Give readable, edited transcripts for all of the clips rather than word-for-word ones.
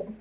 good.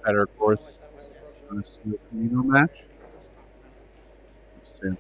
Better Gorst Camino match. Soon.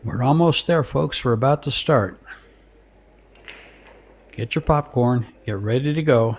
We're almost there, folks. We're about to start. Get your popcorn. Get ready to go.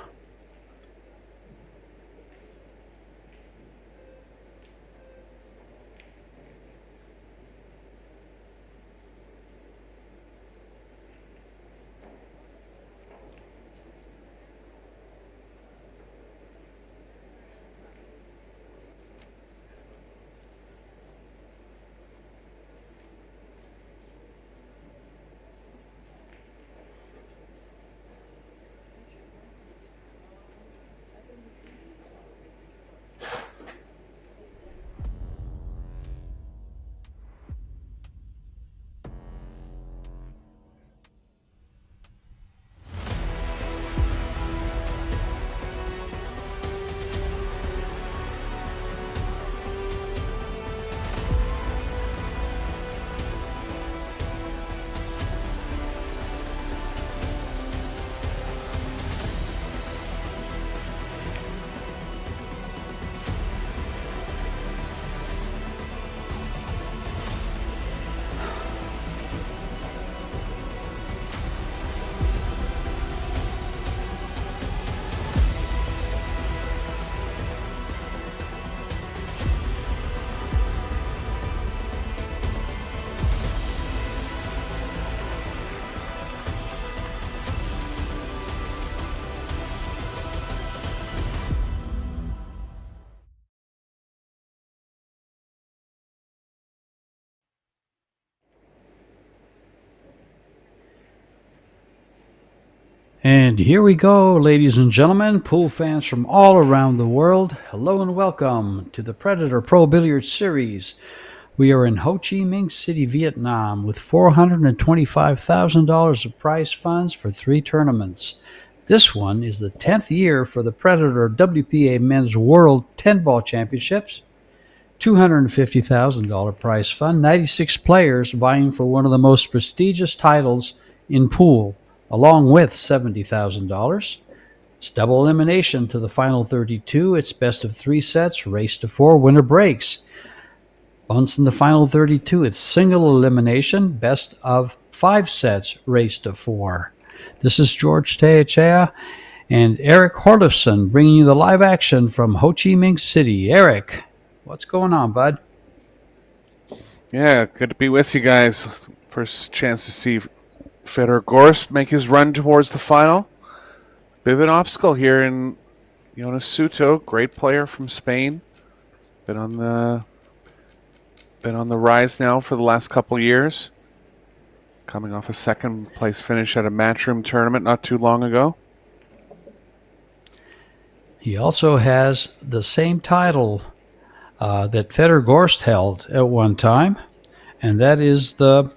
And here we go, ladies and gentlemen, pool fans from all around the world. Hello and welcome to the Predator Pro Billiard Series. We are in Ho Chi Minh City, Vietnam, with $425,000 of prize funds for 3 tournaments. This one is the 10th year for the Predator WPA Men's World 10-Ball Championships. $250,000 prize fund, 96 players vying for one of the most prestigious titles in pool, along with $70,000. It's double elimination to the final 32. It's best of 3 sets, race to 4, winner breaks. Once in the final 32, it's single elimination, best of 5 sets, race to 4. This is George Teachea and Eric Horlifson bringing you the live action from Ho Chi Minh City. Eric, what's going on, bud? Yeah, good to be with you guys. First chance to see Fedor Gorst make his run towards the final. Bit of an obstacle here in Jonas Suto, great player from Spain. Been on the rise now for the last couple years. coming off a second place finish at a Matchroom tournament not too long ago. He also has the same title that Fedor Gorst held at one time, and that is the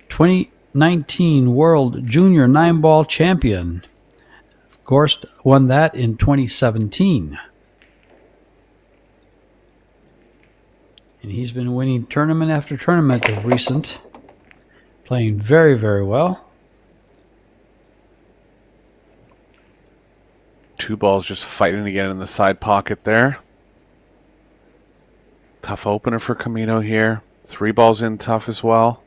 2019 World Junior 9-Ball Champion. Gorst won that in 2017. And he's been winning tournament after tournament of recent, playing very, very well. 2 balls just fighting again in the side pocket there. Tough opener for Camino here. 3 balls in tough as well.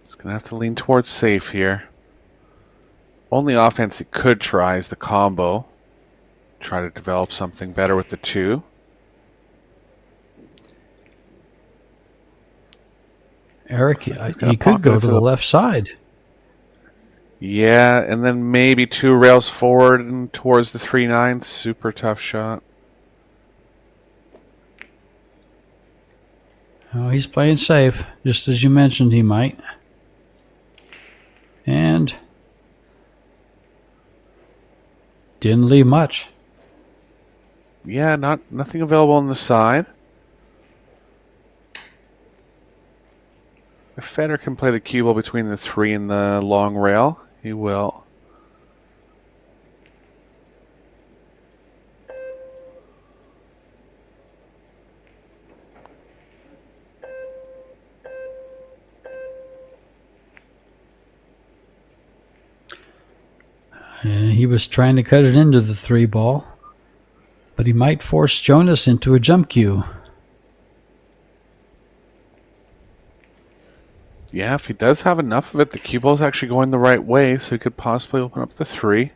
He's going to have to lean towards safe here. Only offense he could try is the combo. Try to develop something better with the 2. Eric, he could go to the left side. Yeah, and then maybe 2 rails forward and towards the 3-9. Super tough shot. Oh, he's playing safe, just as you mentioned he might. And didn't leave much. Yeah, nothing available on the side. If Fedor can play the cue ball between the 3 and the long rail, he will. He was trying to cut it into the 3 ball, but he might force Jonas into a jump cue. Yeah, if he does have enough of it, the cue ball's actually going the right way, so he could possibly open up the 3.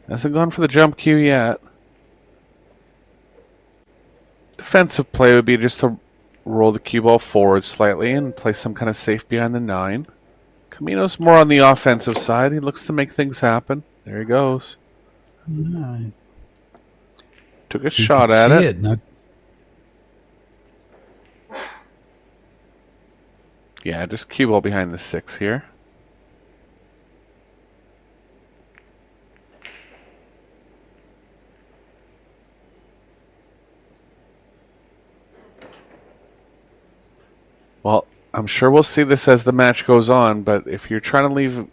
Hasn't gone for the jump cue yet. Defensive play would be just to roll the cue ball forward slightly and play some kind of safe behind the 9. Camino's more on the offensive side. He looks to make things happen. There he goes. Took a shot at it. Now, yeah, just cue ball behind the 6 here. Well, I'm sure we'll see this as the match goes on, but if you're trying to leave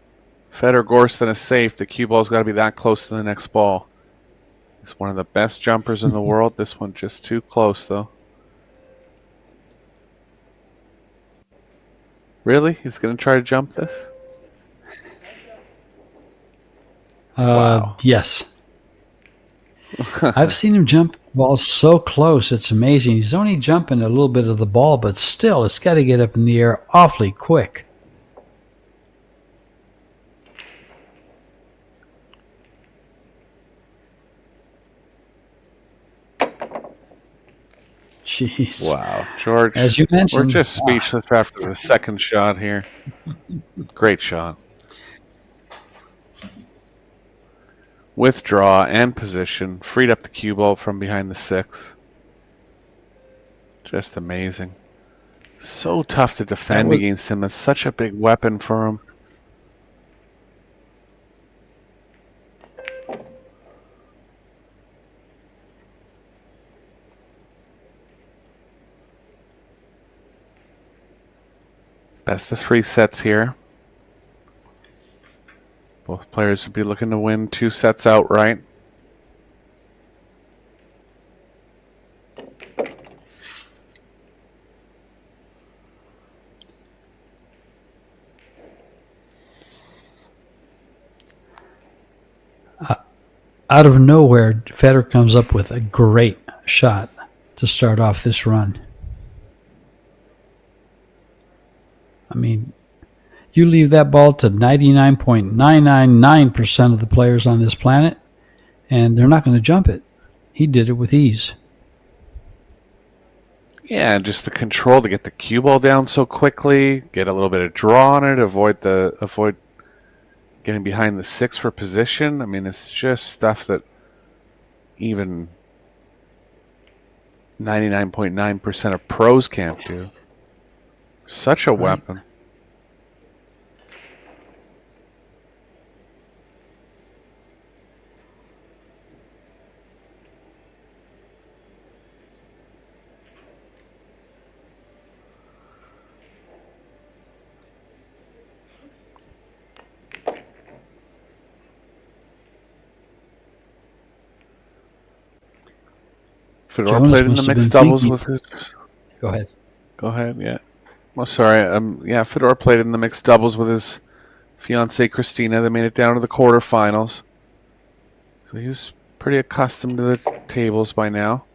Fedor Gorst in a safe, the cue ball's got to be that close to the next ball. He's one of the best jumpers in the world. This one just too close, though. Really? He's going to try to jump this? Wow. Yes. I've seen him jump balls so close, it's amazing. He's only jumping a little bit of the ball, but still, it's got to get up in the air awfully quick. Jeez. Wow. George, as you mentioned, we're just speechless after the second shot here. Great shot. Withdraw and position. Freed up the cue ball from behind the 6. Just amazing. So tough to defend against him. It's such a big weapon for him. Best of 3 sets here. Both players would be looking to win 2 sets outright. Out of nowhere, Fedor comes up with a great shot to start off this run. I mean, you leave that ball to 99.999% of the players on this planet, and they're not going to jump it. He did it with ease. Yeah, and just the control to get the cue ball down so quickly, get a little bit of draw on it, avoid getting behind the 6 for position. I mean, it's just stuff that even 99.9% of pros can't do. Such a weapon. Fedor played in the mixed doubles with his... Go ahead. Go ahead, yeah. Well, sorry. Yeah, Fedor played in the mixed doubles with his fiancée Christina. They made it down to the quarterfinals. So he's pretty accustomed to the tables by now.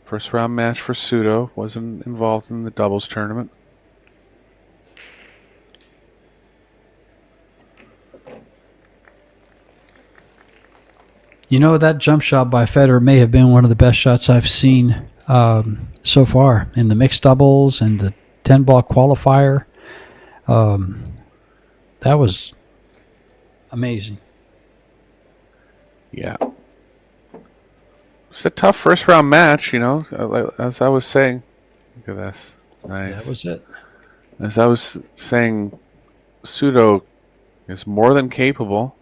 First round match for Sudo. Wasn't involved in the doubles tournament. You know, that jump shot by Federer may have been one of the best shots I've seen so far in the mixed doubles and the 10-ball qualifier. That was amazing. Yeah. It's a tough first round match, you know, as I was saying. Look at this. Nice. That was it. As I was saying, Sudo is more than capable.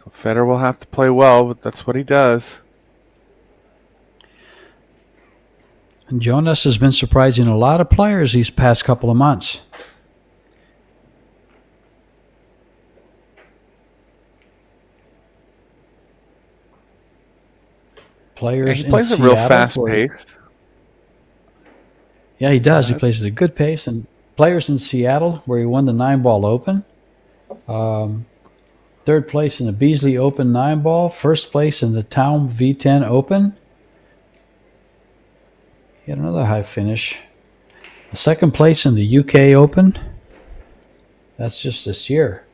So Federer will have to play well, but that's what he does. And Jonas has been surprising a lot of players these past couple of months. Players he plays in a real Seattle fast pace. Yeah, he does. He plays at a good pace. And players in Seattle, where he won the 9-ball Open, third place in the Beasley Open 9-ball, first place in the Town V10 Open. He had another high finish. A second place in the UK Open. That's just this year.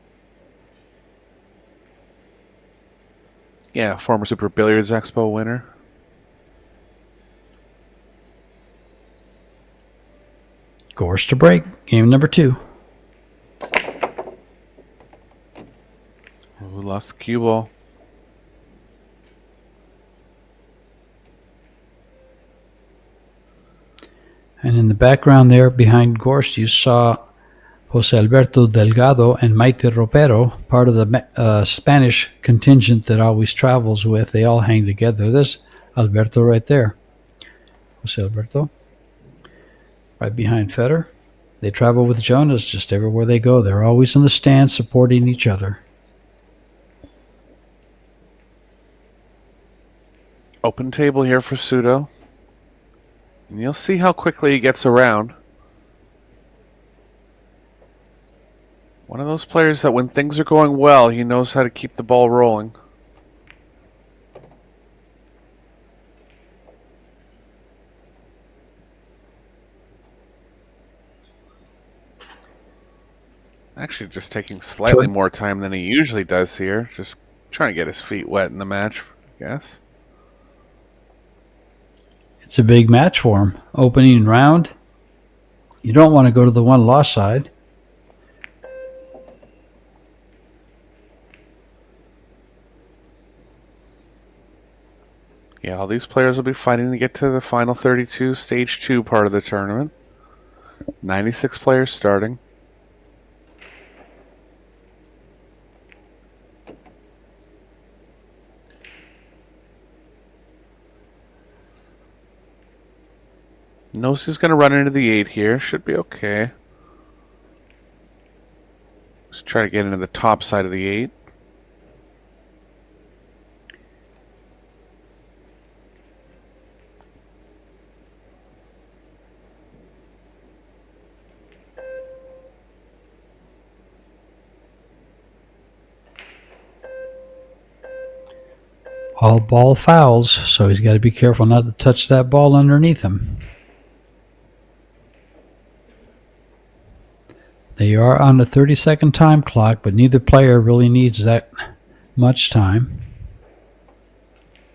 Yeah, former Super Billiards Expo winner. Gorst to break. Game number 2. Who lost the cue ball? And in the background there, behind Gorst, you saw Jose Alberto Delgado and Maite Ropero, part of the Spanish contingent that always travels with. They all hang together. There's Alberto right there. Jose Alberto. Right behind Federer. They travel with Jonas just everywhere they go. They're always in the stands supporting each other. Open table here for Sudo. And you'll see how quickly he gets around. One of those players that when things are going well, he knows how to keep the ball rolling. Actually just taking slightly more time than he usually does here. Just trying to get his feet wet in the match, I guess. It's a big match for him. Opening round. You don't want to go to the one-loss side. Yeah, all these players will be fighting to get to the final 32, stage 2 part of the tournament. 96 players starting. Knows he's going to run into the 8 here. Should be okay. Just try to get into the top side of the 8. All ball fouls, so he's got to be careful not to touch that ball underneath him. They are on the 30-second time clock, but neither player really needs that much time.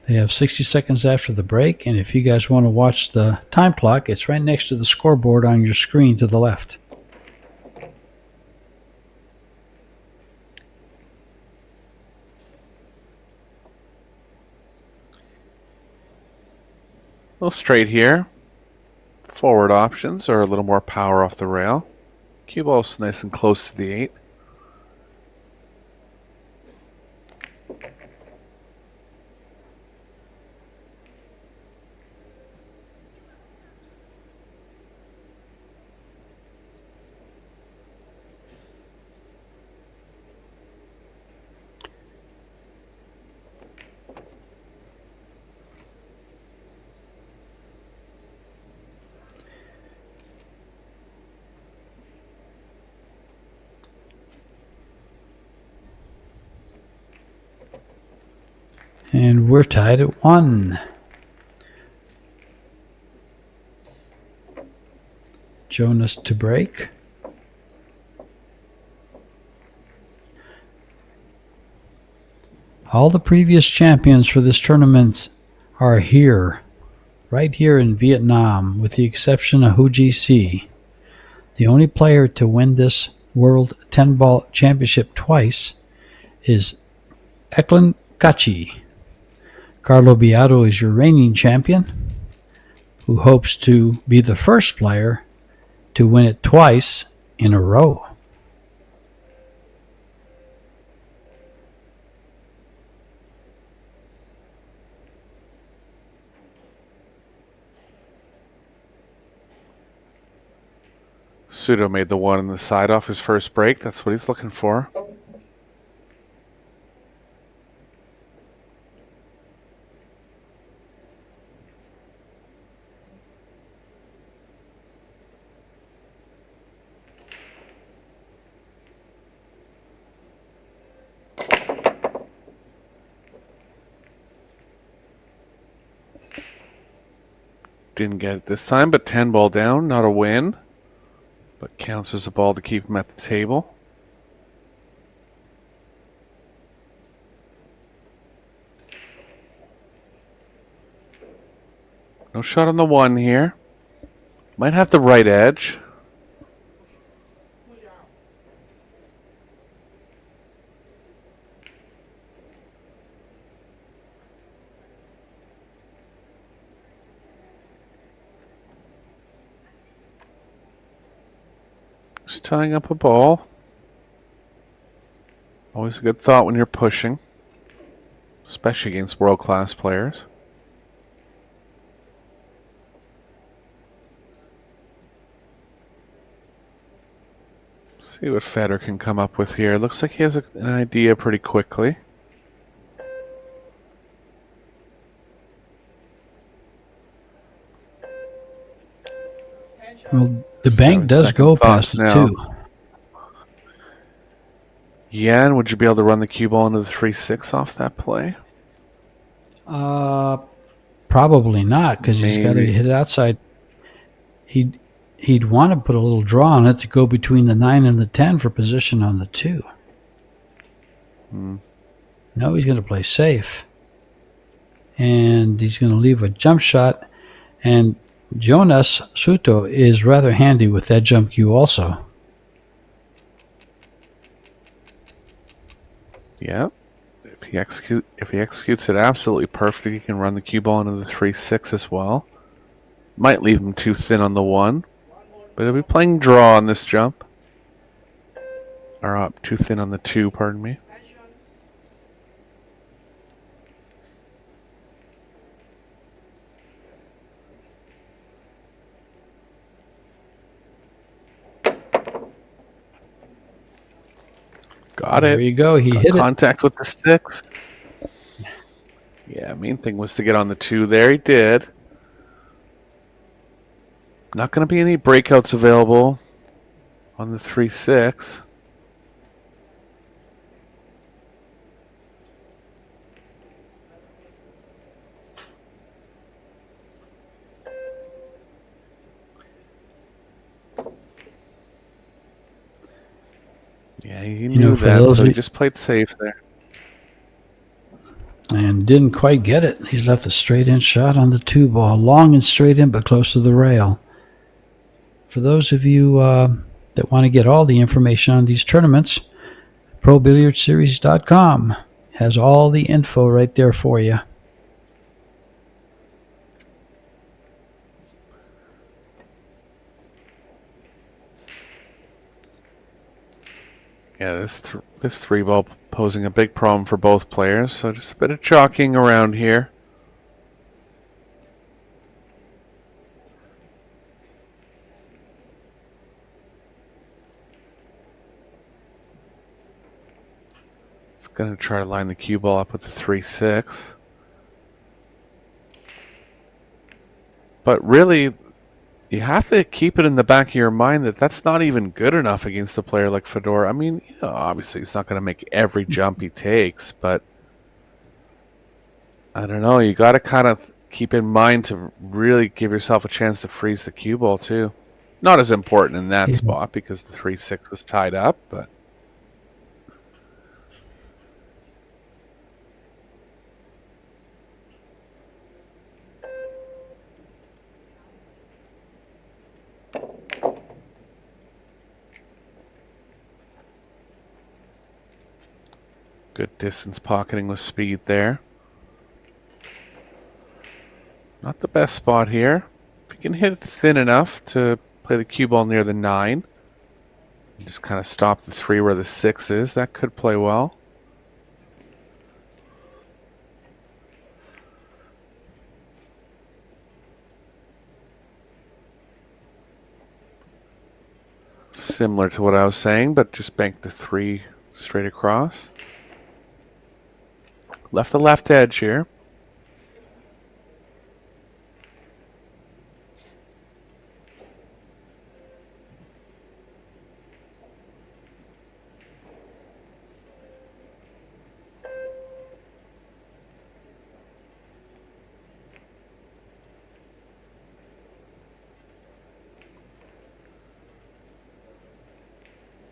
They have 60 seconds after the break, and if you guys want to watch the time clock, it's right next to the scoreboard on your screen to the left. A little straight here. Forward options are a little more power off the rail. Cue ball's nice and close to the 8. And we're tied at 1. Jonas to break. All the previous champions for this tournament are here, right here in Vietnam, with the exception of Hu Ji-si. The only player to win this World 10-Ball Championship twice is Eklund Kachi. Carlo Beato is your reigning champion, who hopes to be the first player to win it twice in a row. Suto made the 1 on the side off his first break. That's what he's looking for. Didn't get it this time, but 10 ball down, not a win. But counts as a ball to keep him at the table. No shot on the 1 here. Might have the right edge. Just tying up a ball. Always a good thought when you're pushing, especially against world-class players. See what Federer can come up with here. Looks like he has an idea pretty quickly. Well, the bank does go past the 2. Yeah, and would you be able to run the cue ball into the 3-6 off that play? Probably not, because he's got to hit it outside. He'd want to put a little draw on it to go between the 9 and the 10 for position on the 2. No, he's going to play safe. And he's going to leave a jump shot. And Jonas Suto is rather handy with that jump cue also. Yeah. If he executes it absolutely perfectly, he can run the cue ball into the 3-6 as well. Might leave him too thin on the 1. But he'll be playing draw on this jump. Or too thin on the 2, pardon me. Got it. There you go. He hit contact with the 6. Yeah, main thing was to get on the 2 there. He did. Not going to be any breakouts available on the 3-6. Yeah, he knew that, so he just played safe there. And didn't quite get it. He's left a straight-in shot on the 2-ball. Long and straight in, but close to the rail. For those of you that want to get all the information on these tournaments, ProBilliardSeries.com has all the info right there for you. Yeah, this 3-ball posing a big problem for both players, so just a bit of chalking around here. It's going to try to line the cue ball up with the 3-6. But really, you have to keep it in the back of your mind that that's not even good enough against a player like Fedor. I mean, obviously he's not going to make every jump he takes, but I don't know. You got to kind of keep in mind to really give yourself a chance to freeze the cue ball too. Not as important in that spot because the 3-6 is tied up, but good distance pocketing with speed there. Not the best spot here. If you can hit it thin enough to play the cue ball near the 9, and just kind of stop the 3 where the 6 is, that could play well. Similar to what I was saying, but just bank the 3 straight across. Left the left edge here.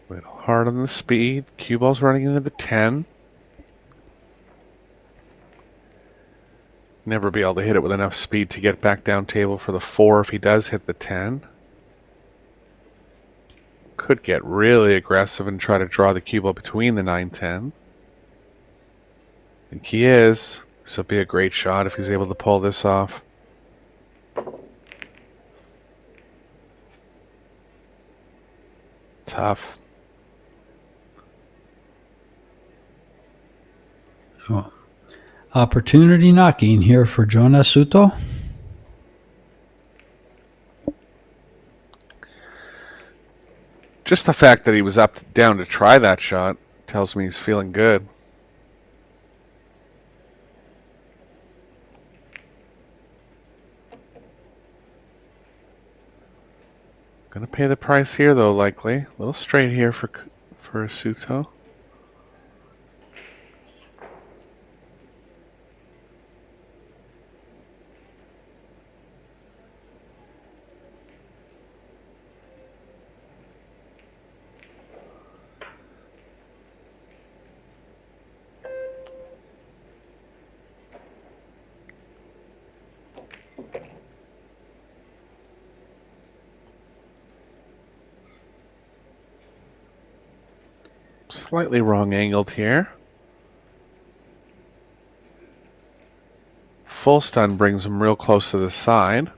Little hard on the speed. Cue ball's running into the 10. Never be able to hit it with enough speed to get back down table for the 4 if he does hit the 10. Could get really aggressive and try to draw the cue ball between the 9-10. I think he is. This will be a great shot if he's able to pull this off. Tough. Oh. Opportunity knocking here for Jonas Suto. Just the fact that he was down to try that shot tells me he's feeling good. Gonna pay the price here though, likely. A little straight here for Suto. Slightly wrong angled here. Full stun brings him real close to the side.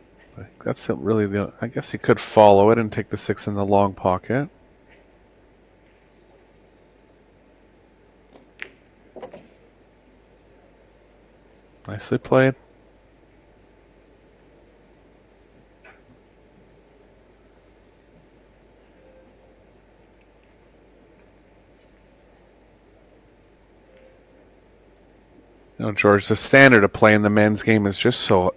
That's really the. I guess he could follow it and take the 6 in the long pocket. Nicely played. George, the standard of play in the men's game is just so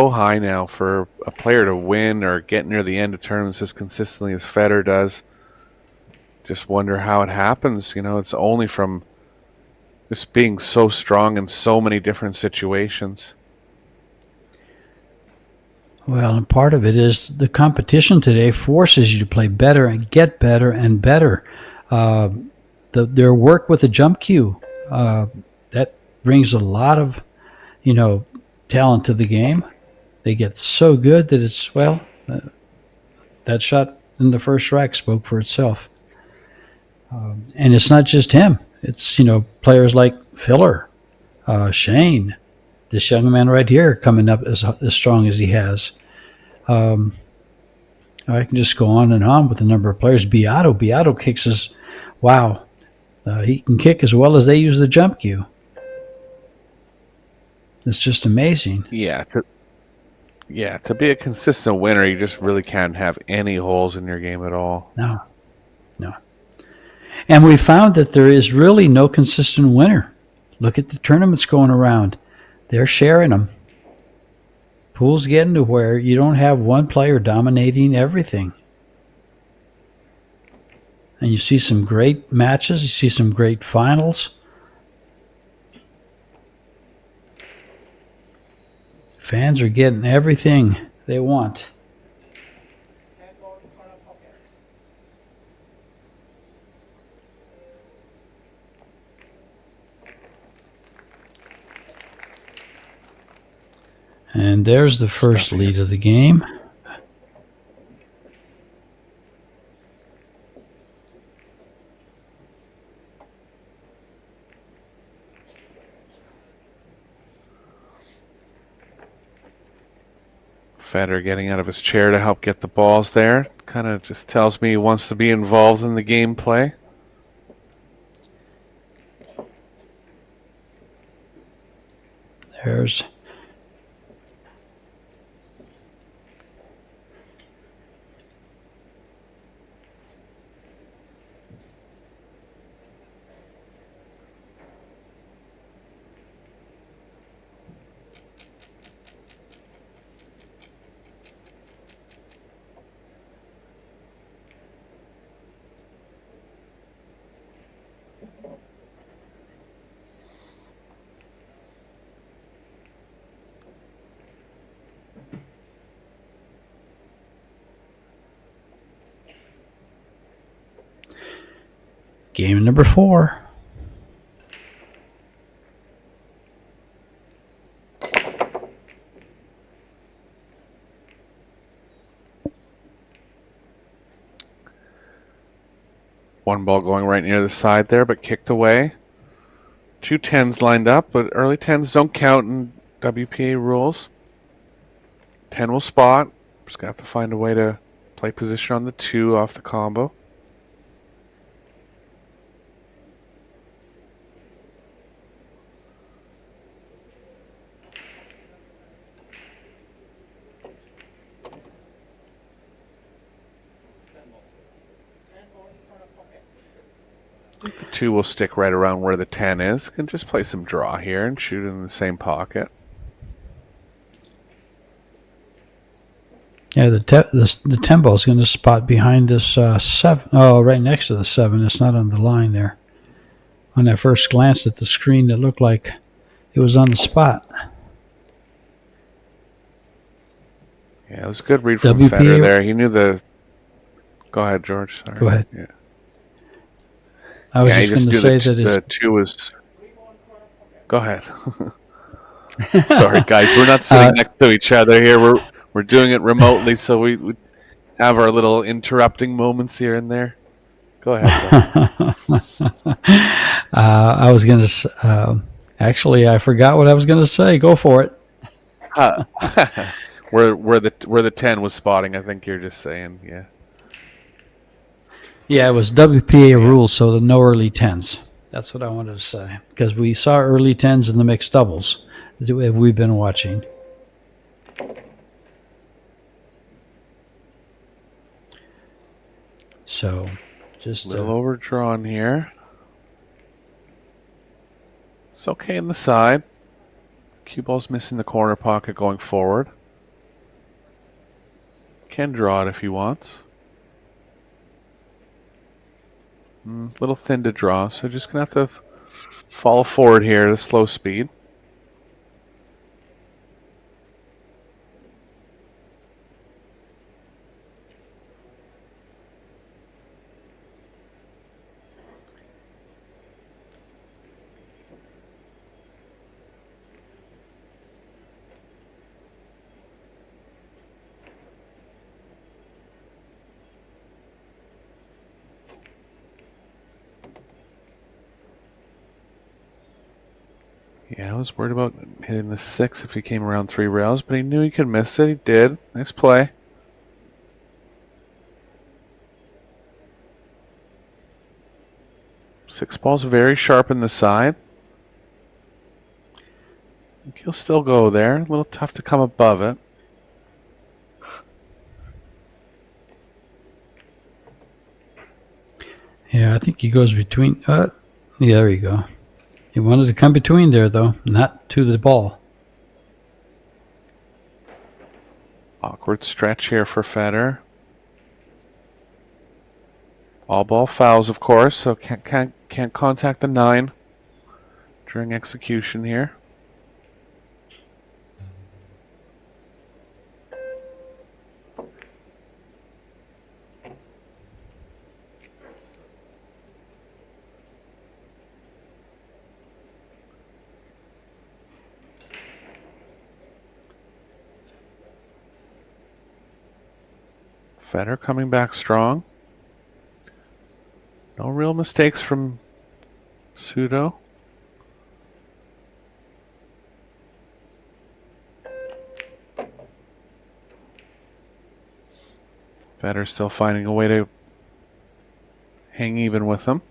high now for a player to win or get near the end of tournaments as consistently as Federer does. Just wonder how it happens. It's only from just being so strong in so many different situations. Well, and part of it is the competition today forces you to play better and get better and better. Their work with the jump cue, that brings a lot of talent to the game. They get so good that it's, that shot in the first rack spoke for itself. And it's not just him. It's, players like Filler, Shane, this young man right here coming up as strong as he has. I can just go on and on with the number of players. Beato kicks his, wow. He can kick as well as they use the jump cue. It's just amazing. Yeah, to be a consistent winner, you just really can't have any holes in your game at all. No. And we found that there is really no consistent winner. Look at the tournaments going around. They're sharing them. Pool's getting to where you don't have one player dominating everything. And you see some great matches. You see some great finals. Fans are getting everything they want. And there's the first lead of the game. Federer getting out of his chair to help get the balls there. Kind of just tells me he wants to be involved in the gameplay. There's game number 4. One ball going right near the side there, but kicked away. 2 10s lined up, but early 10s don't count in WPA rules. 10 will spot. Just got to find a way to play position on the 2 off the combo. The 2 will stick right around where the 10 is. Can just play some draw here and shoot in the same pocket. Yeah, the 10 ball is going to spot behind this 7. Oh, right next to the 7. It's not on the line there. When I first glanced at the screen, it looked like it was on the spot. Yeah, it was a good read from Federer there. He knew the... Go ahead, George. Sorry. Go ahead. Yeah. I was just going to say that the 2 was... Go ahead. Sorry, guys. We're not sitting next to each other here. We're doing it remotely, so we have our little interrupting moments here and there. Go ahead. I was going to... actually, I forgot what I was going to say. Go for it. Where the 10 was spotting, I think you're just saying, yeah. Yeah, it was WPA rules, so no early 10s. That's what I wanted to say. Because we saw early 10s in the mixed doubles. We've been watching. So, just... a little overdrawn here. It's okay in the side. Cue ball's missing the corner pocket going forward. Can draw it if he wants. Little thin to draw, so just going to have to follow forward here at a slow speed. Yeah, I was worried about hitting the 6 if he came around 3 rails, but he knew he could miss it. He did. Nice play. Six ball's very sharp in the side. I think he'll still go there. A little tough to come above it. Yeah, I think he goes between. Yeah, there you go. He wanted to come between there, though, not to the ball. Awkward stretch here for Federer. All ball fouls, of course, so can't contact the 9 during execution here. Federer coming back strong. No real mistakes from Pseudo. Federer still finding a way to hang even with him.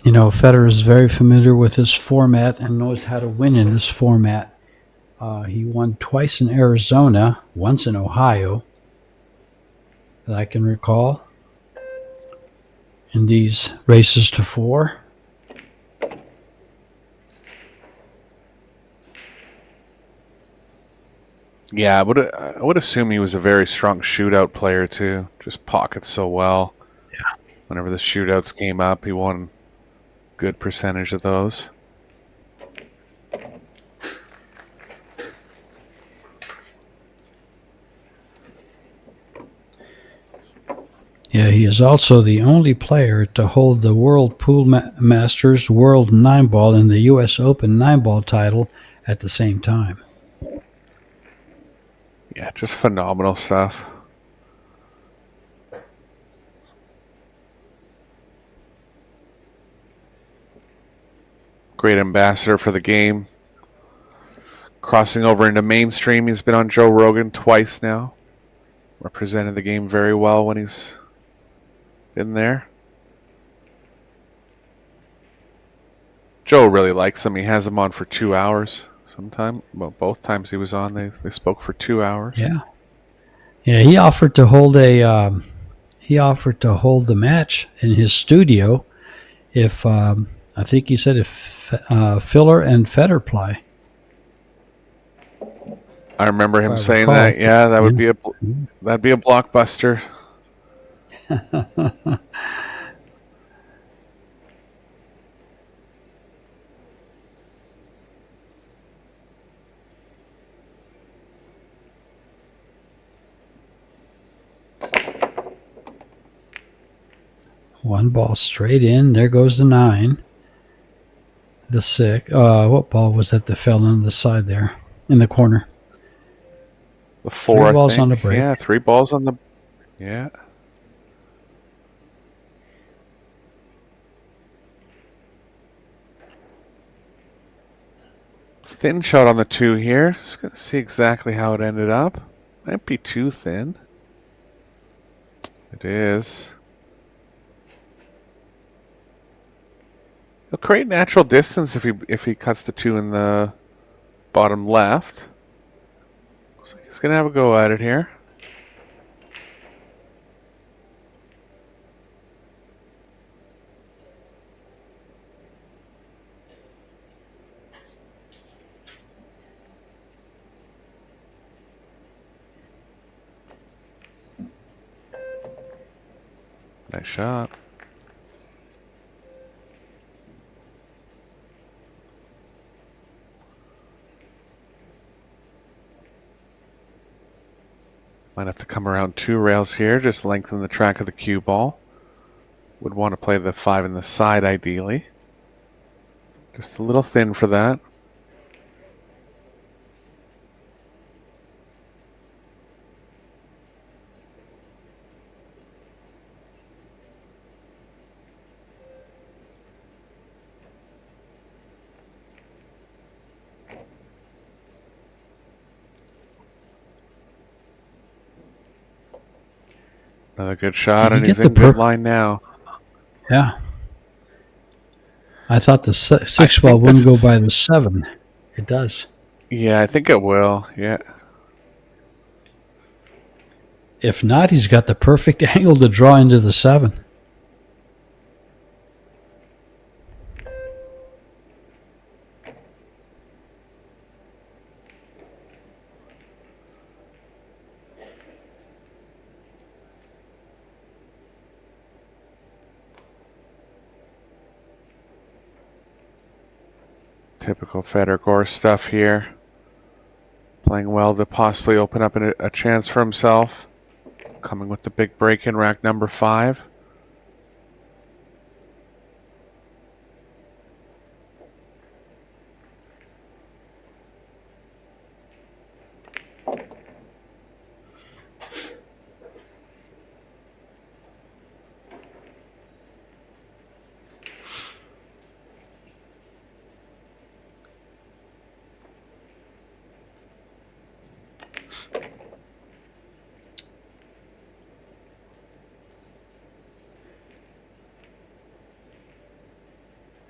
You know, Federer is very familiar with this format and knows how to win in this format. He won twice in Arizona, once in Ohio, that I can recall, in these races to 4. Yeah, I would assume he was a very strong shootout player too. Just pockets so well. Yeah. Whenever the shootouts came up, he won a good percentage of those. Yeah, he is also the only player to hold the World Pool Masters World 9-ball and the U.S. Open 9-ball title at the same time. Yeah, just phenomenal stuff. Great ambassador for the game. Crossing over into mainstream, he's been on Joe Rogan twice now. Represented the game very well when he's been there. Joe really likes him. He has him on for 2 hours. Both times he was on, they spoke for 2 hours. Yeah, yeah. He offered to hold the match in his studio if I think he said if Filler and Federer play. I remember him saying that. Yeah, that'd be a blockbuster. One ball straight in. There goes the 9. The 6. What ball was that that fell on the side there in the corner? The 4. 3 balls on the break. Yeah, 3 balls on the. Yeah. Thin shot on the 2 here. Just gonna see exactly how it ended up. Might be too thin. It is. He'll create natural distance if he cuts the 2 in the bottom left. Looks like he's gonna have a go at it here. Nice shot. Might have to come around 2 rails here, just lengthen the track of the cue ball. Would want to play the 5 in the side ideally. Just a little thin for that. Another good shot, and he's in good line now. Yeah. I thought the 6 ball wouldn't go by the 7. It does. Yeah, I think it will. Yeah. If not, he's got the perfect angle to draw into the 7. Typical Federer Gorst stuff here. Playing well to possibly open up a chance for himself. Coming with the big break in rack number 5.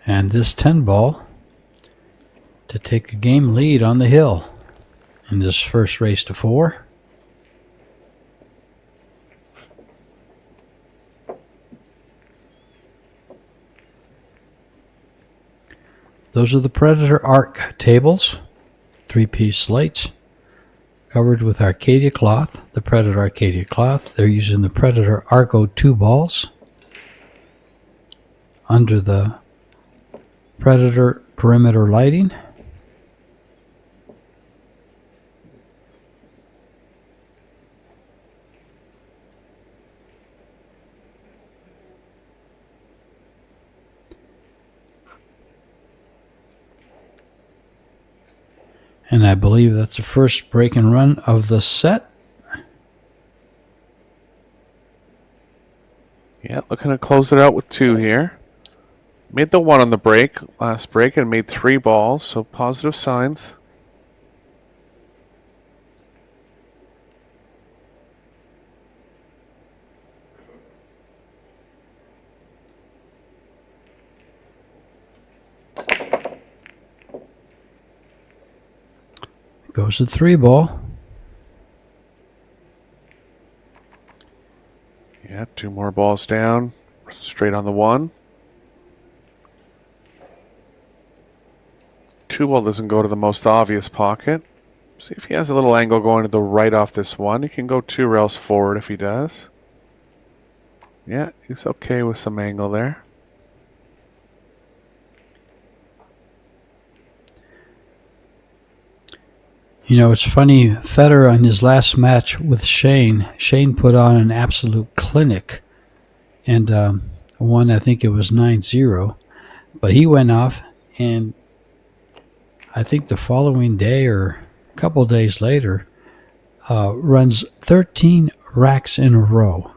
And this 10 ball to take a game lead on the hill in this first race to 4. Those are the Predator Arc tables, 3-piece slates, covered with Arcadia cloth, the Predator Arcadia cloth. They're using the Predator Arco 2 balls under the Predator perimeter lighting. And I believe that's the first break and run of the set. Yeah, looking to close it out with 2 here. Made the 1 on the break, last break, and made 3 balls, so positive signs. Goes the 3 ball. Yeah, 2 more balls down, straight on the 1. 2 ball doesn't go to the most obvious pocket. See if he has a little angle going to the right off this 1. He can go 2 rails forward if he does. Yeah, he's okay with some angle there. You know, it's funny, Federer on his last match with Shane put on an absolute clinic and won, I think it was 9-0. But he went off, and I think the following day or a couple days later, runs 13 racks in a row.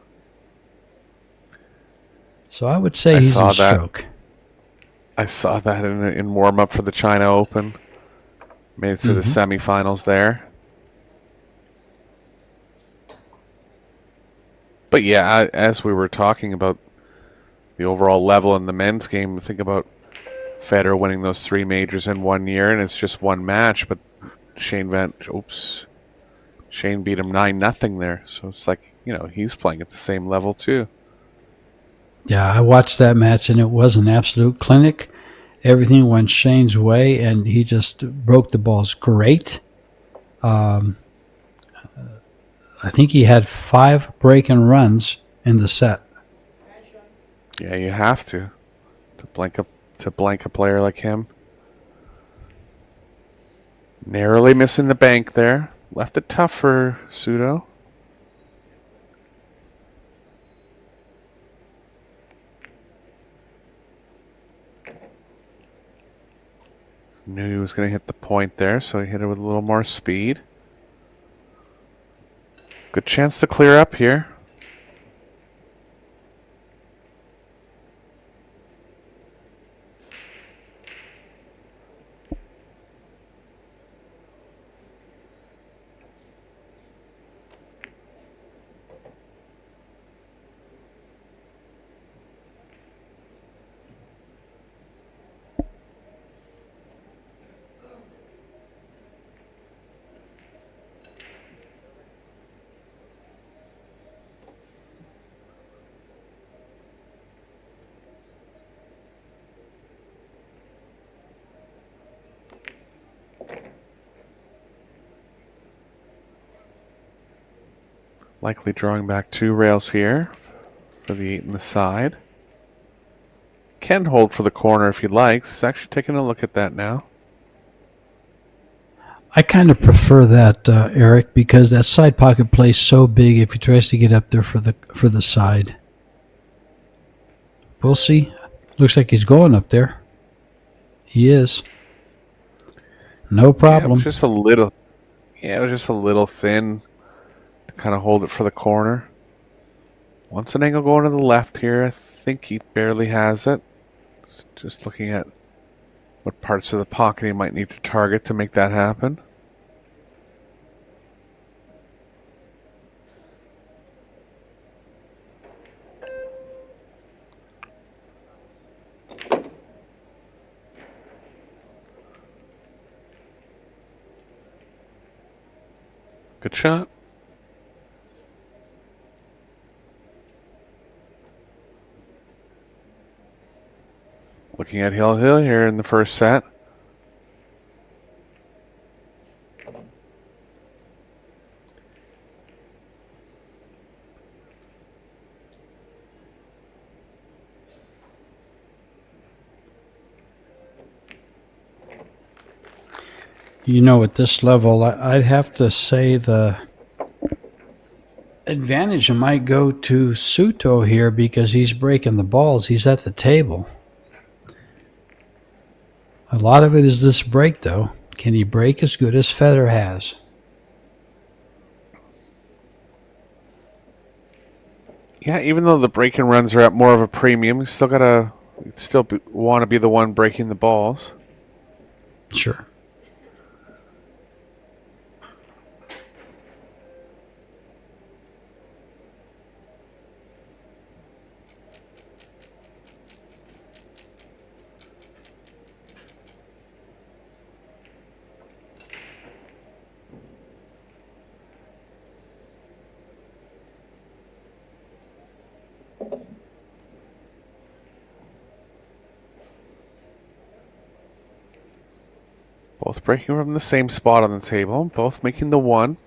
So I would say he's in stroke. I saw that in warm-up for the China Open. Made it to the semifinals there. But yeah, as we were talking about the overall level in the men's game, think about Federer winning those 3 majors in 1 year, and it's just 1 match, but Shane beat him 9-0 there. So it's like, you know, he's playing at the same level too. Yeah, I watched that match, and it was an absolute clinic. Everything went Shane's way, and he just broke the balls great. I think he had 5 break and runs in the set. Yeah, you have to blank a player like him. Narrowly missing the bank there. Left it tough for Sudo. Knew he was going to hit the point there, so he hit it with a little more speed. Good chance to clear up here. Likely drawing back 2 rails here for the 8 in the side. Can hold for the corner if he likes. He's actually taking a look at that now. I kind of prefer that, Eric, because that side pocket plays so big if he tries to get up there for the side. We'll see. Looks like he's going up there. He is. No problem. Yeah, it was just a little. Yeah, it was just a little thin. Kind of hold it for the corner. Wants an angle going to the left here. I think he barely has it. Just looking at what parts of the pocket he might need to target to make that happen. Good shot. Looking at Hill here in the first set. You know, at this level, I'd have to say the advantage might go to Suto here because he's breaking the balls. He's at the table. A lot of it is this break, though. Can he break as good as Federer has? Yeah, even though the break and runs are at more of a premium, you still want to be the one breaking the balls. Sure. Both breaking from the same spot on the table, both making the 1.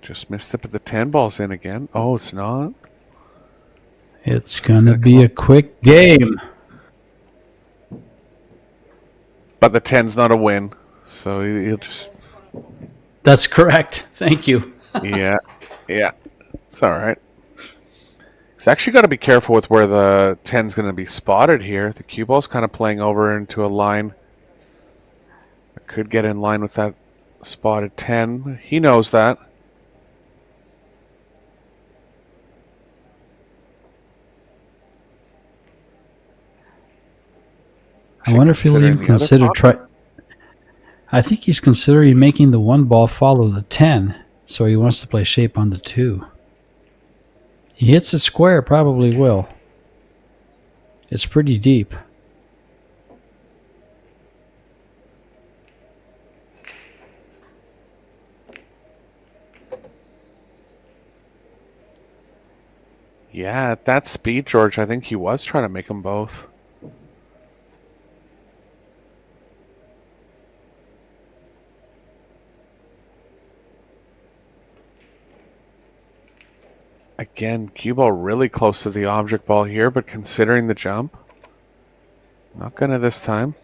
Just missed it, but the 10 ball's in again. Oh, it's not. It's going to be a quick game. But the 10's not a win, so he'll just... That's correct. Thank you. Yeah, it's all right. He's actually got to be careful with where the 10's going to be spotted here. The cue ball's kind of playing over into a line that could get in line with that spotted 10. He knows that. I wonder if he'll even consider I think he's considering making the 1 ball follow the 10, so he wants to play shape on the 2. He hits it square, probably will. It's pretty deep. Yeah, at that speed, George, I think he was trying to make them both. Again, cue ball really close to the object ball here, but considering the jump, not gonna this time.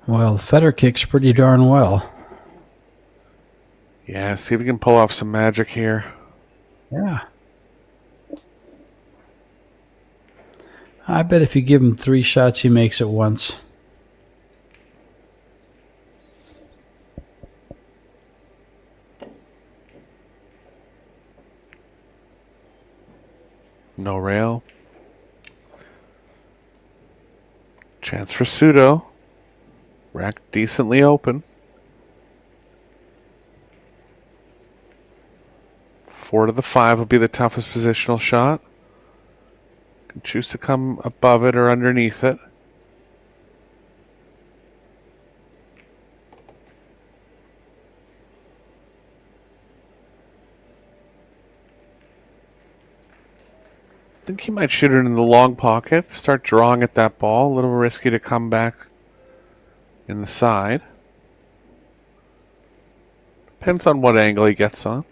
Well, Federer kicks pretty darn well. Yeah, see if we can pull off some magic here. Yeah. I bet if you give him 3 shots, he makes it once. No rail. Chance for pseudo. Rack decently open. 4 to the 5 will be the toughest positional shot. Can choose to come above it or underneath it. I think he might shoot it in the long pocket. Start drawing at that ball. A little risky to come back in the side. Depends on what angle he gets on.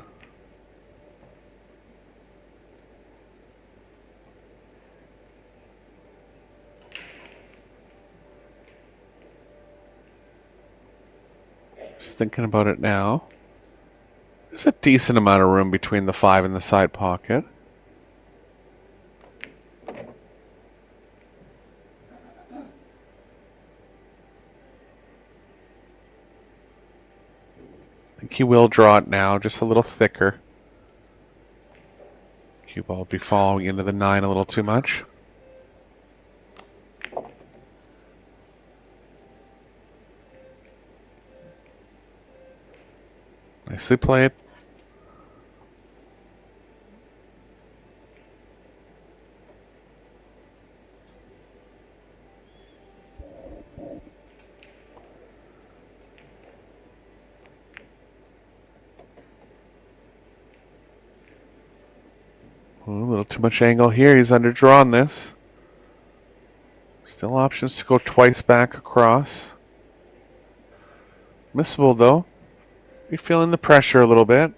Just thinking about it now. There's a decent amount of room between the 5 and the side pocket. I think he will draw it now, just a little thicker. Cue ball will be following into the 9 a little too much. Nicely played. A little too much angle here. He's underdrawn this. Still options to go twice back across. Missable though. Be feeling the pressure a little bit.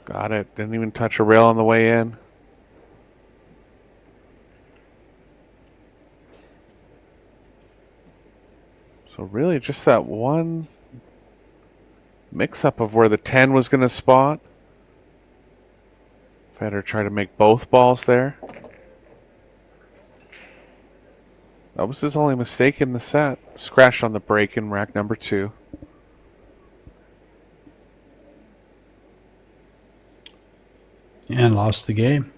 Got it. Didn't even touch a rail on the way in. So really just that one mix-up of where the 10 was going to spot. Federer tried to make both balls there. That was his only mistake in the set. Scratched on the break in rack number 2. And lost the game.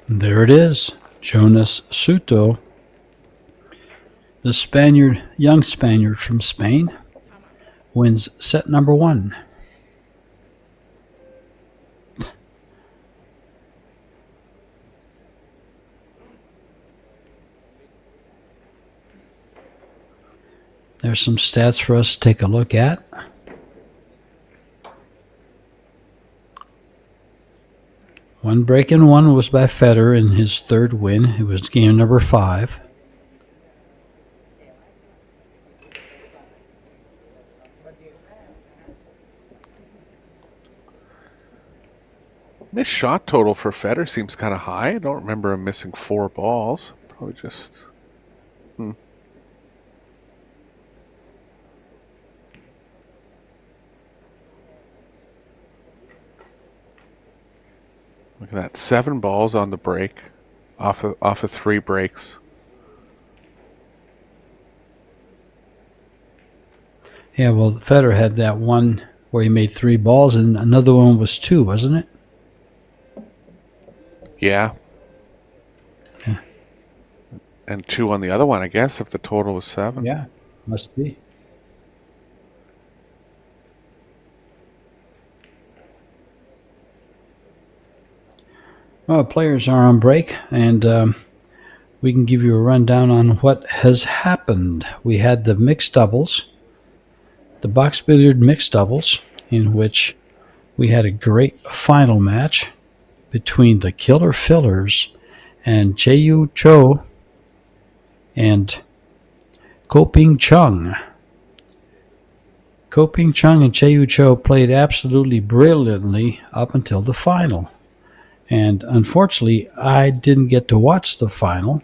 There it is. Jonas Suto, the Spaniard, young Spaniard from Spain, wins set number 1. There's some stats for us to take a look at. One break in 1 was by Federer in his 3rd win. It was game number 5. This shot total for Federer seems kind of high. I don't remember him missing 4 balls. Probably just... Look at that. 7 balls on the break. Off of 3 breaks. Yeah, well, Federer had that one where he made 3 balls, and another one was 2, wasn't it? Yeah. Yeah. And 2 on the other one, I guess, if the total was 7. Yeah. Must be. Well, players are on break, and we can give you a rundown on what has happened. We had the mixed doubles, the box billiard mixed doubles, in which we had a great final match between the Killer Fillers and Jaeyu Cho and Koping Chung. Koping Chung and Jaeyu Cho played absolutely brilliantly up until the final. And unfortunately, I didn't get to watch the final,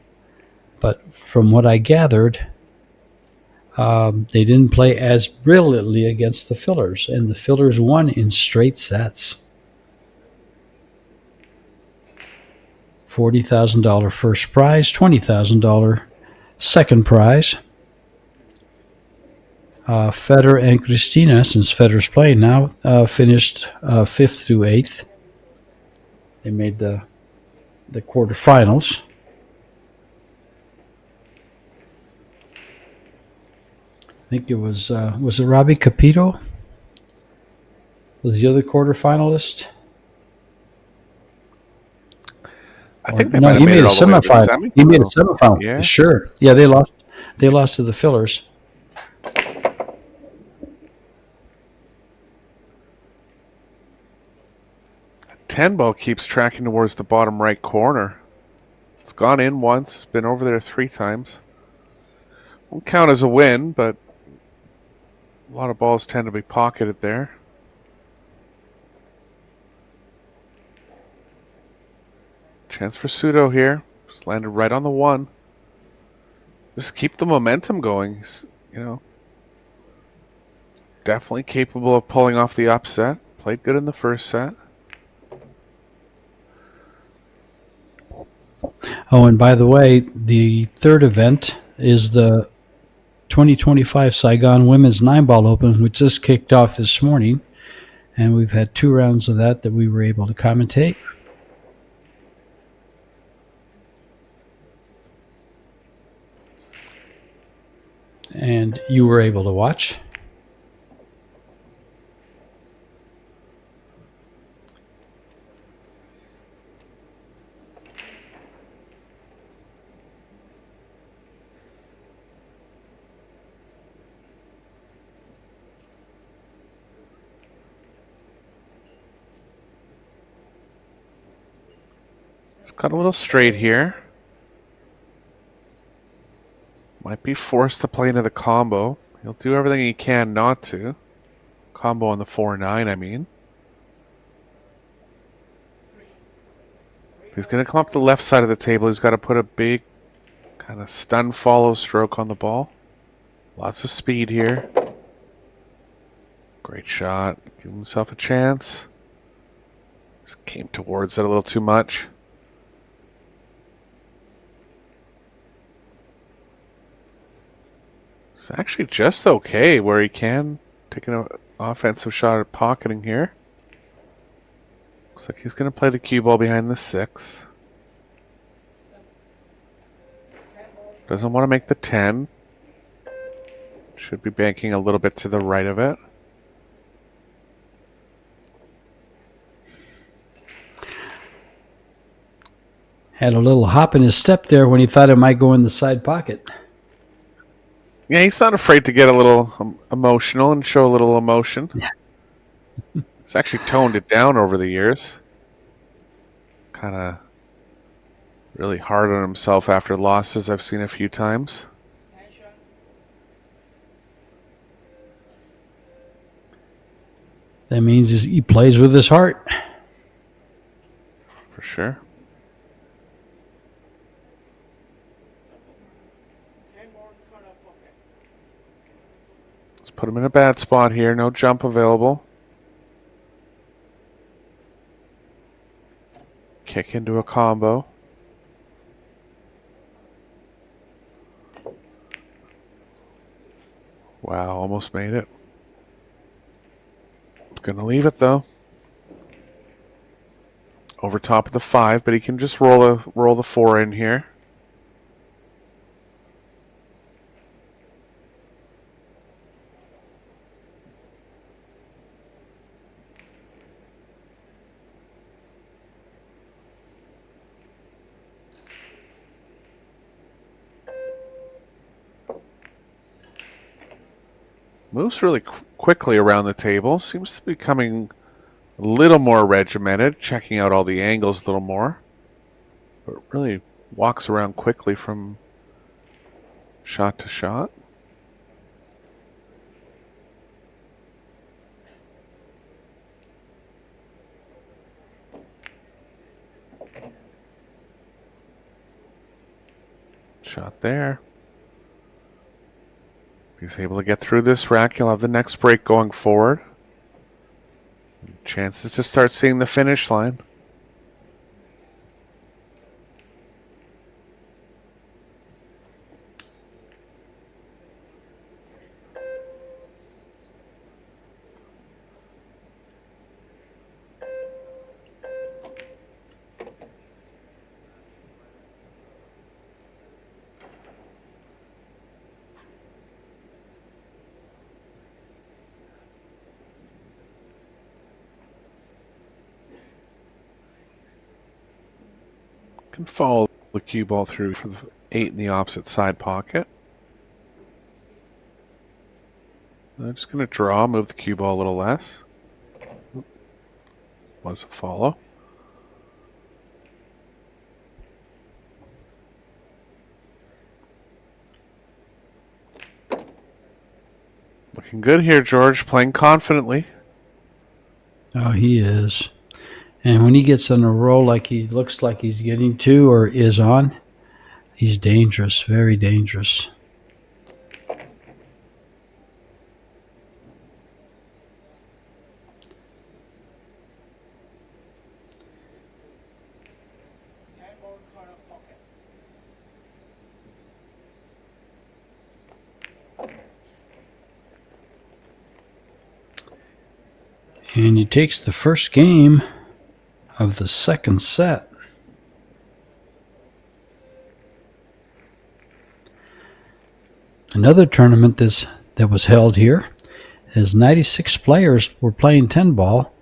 but from what I gathered, they didn't play as brilliantly against the Fillers, and the Fillers won in straight sets. $40,000 first prize, $20,000 second prize. Federer and Christina, since Federer's playing now, finished 5th through 8th. They made the quarterfinals. I think it was it Robbie Capito? Was the other quarterfinalist? I think they no, might have he made made it a all the way to the semifinal. He made a semifinal. semifinal. Yeah. Sure. Yeah, they lost. They lost to the Fillers. Ten ball keeps tracking towards the bottom right corner. It's gone in once, been over there 3 times. Won't count as a win, but a lot of balls tend to be pocketed there. Chance for Sudo here. Just landed right on the 1. Just keep the momentum going. He's, definitely capable of pulling off the upset. Played good in the first set. Oh, and by the way, the third event is the 2025 Saigon Women's 9-Ball Open, which just kicked off this morning. And we've had 2 rounds of that we were able to commentate. And you were able to watch. It's got a little straight here. Might be forced to play into the combo. He'll do everything he can not to. Combo on the 4-9, I mean. If he's going to come up the left side of the table, he's got to put a big kind of stun follow stroke on the ball. Lots of speed here. Great shot. Give himself a chance. Just came towards it a little too much. It's actually just okay where he can take an offensive shot at pocketing here. Looks like he's going to play the cue ball behind the 6. Doesn't want to make the 10. Should be banking a little bit to the right of it. Had a little hop in his step there when he thought it might go in the side pocket. Yeah, he's not afraid to get a little emotional and show a little emotion. He's actually toned it down over the years. Kind of really hard on himself after losses I've seen a few times. That means he plays with his heart. For sure. Let's put him in a bad spot here. No jump available. Kick into a combo. Wow, almost made it. Gonna leave it though. Over top of the 5, but he can just roll the 4 in here. Moves really quickly around the table. Seems to be becoming a little more regimented, checking out all the angles a little more. But really walks around quickly from shot to shot. Shot there. If he's able to get through this rack, he'll have the next break going forward. Chances to start seeing the finish line. Can follow the cue ball through for the 8 in the opposite side pocket. I'm just going to draw, move the cue ball a little less. Was a follow. Looking good here, George. Playing confidently. Oh, he is. And when he gets on a roll like he looks like he's getting to or is on, he's dangerous, very dangerous. And he takes the first game of the second set. Another tournament that was held here is 96 players were playing 10 ball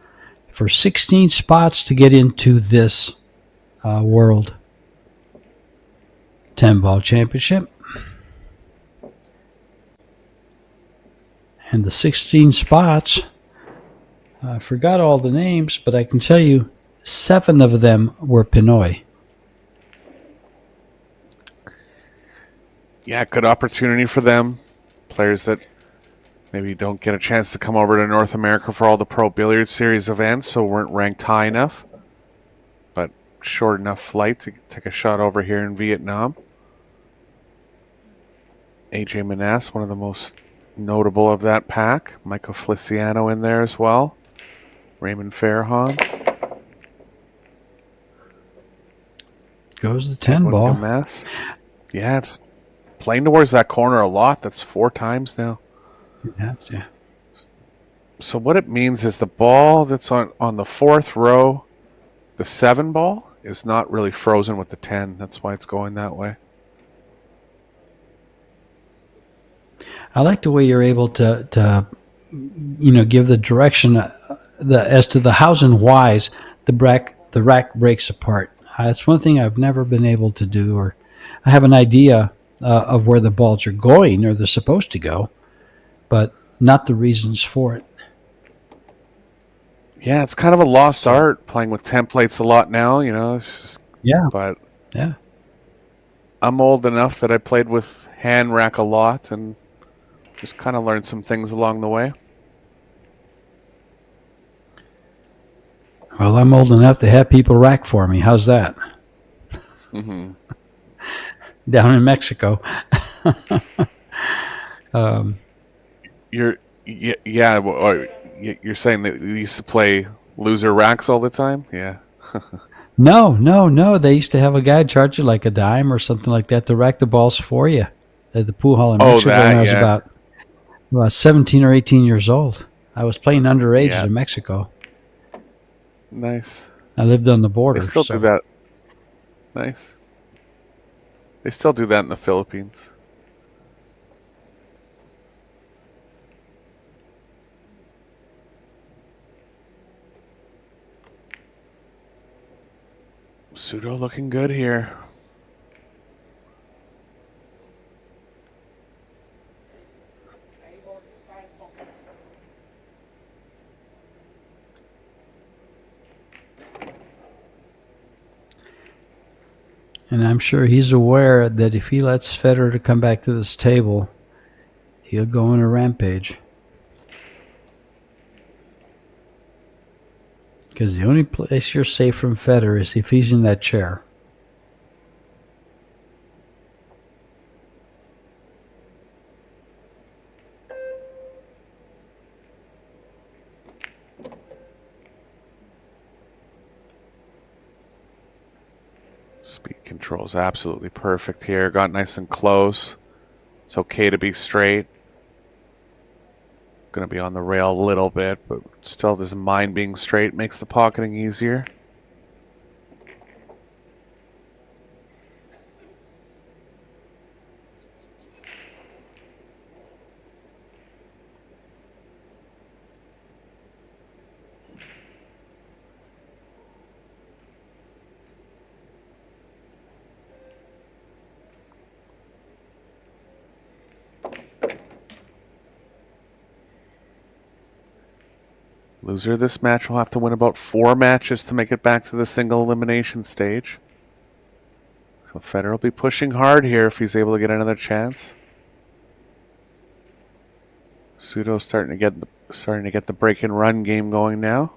for 16 spots to get into this World 10 ball championship. And the 16 spots, I forgot all the names, but I can tell you 7 of them were Pinoy. Yeah, good opportunity for them. Players that maybe don't get a chance to come over to North America for all the Pro Billiard Series events, so weren't ranked high enough. But short enough flight to take a shot over here in Vietnam. AJ Manas, one of the most notable of that pack. Michael Feliciano in there as well. Raymond Farhan. Goes the 10 ball. Mess. Yeah, it's playing towards that corner a lot. That's 4 times now. Yeah. So what it means is the ball that's on the 4th row, the 7 ball, is not really frozen with the 10. That's why it's going that way. I like the way you're able to give the direction as to the hows and whys the rack breaks apart. That's one thing I've never been able to do, or I have an idea of where the balls are going or they're supposed to go, but not the reasons for it. Yeah, it's kind of a lost art playing with templates a lot now, It's just, Yeah. But yeah, I'm old enough that I played with hand rack a lot and just kind of learned some things along the way. Well, I'm old enough to have people rack for me. How's that? Mm-hmm. Down in Mexico. You're saying that you used to play loser racks all the time? Yeah. No. They used to have a guy charge you like a dime or something like that to rack the balls for you at the pool hall in Mexico when I was about 17 or 18 years old. I was playing underage in Mexico. Nice. I lived on the border. They still do that. Nice. They still do that in the Philippines. Pseudo looking good here. And I'm sure he's aware that if he lets Federer to come back to this table, he'll go on a rampage. Because the only place you're safe from Federer is if he's in that chair. Speed control is absolutely perfect here. Got nice and close. It's okay to be straight. Going to be on the rail a little bit, but still doesn't mind being straight. Makes the pocketing easier. Loser of this match will have to win about 4 matches to make it back to the single elimination stage. So Federer will be pushing hard here if he's able to get another chance. Suto's starting to get the break and run game going now.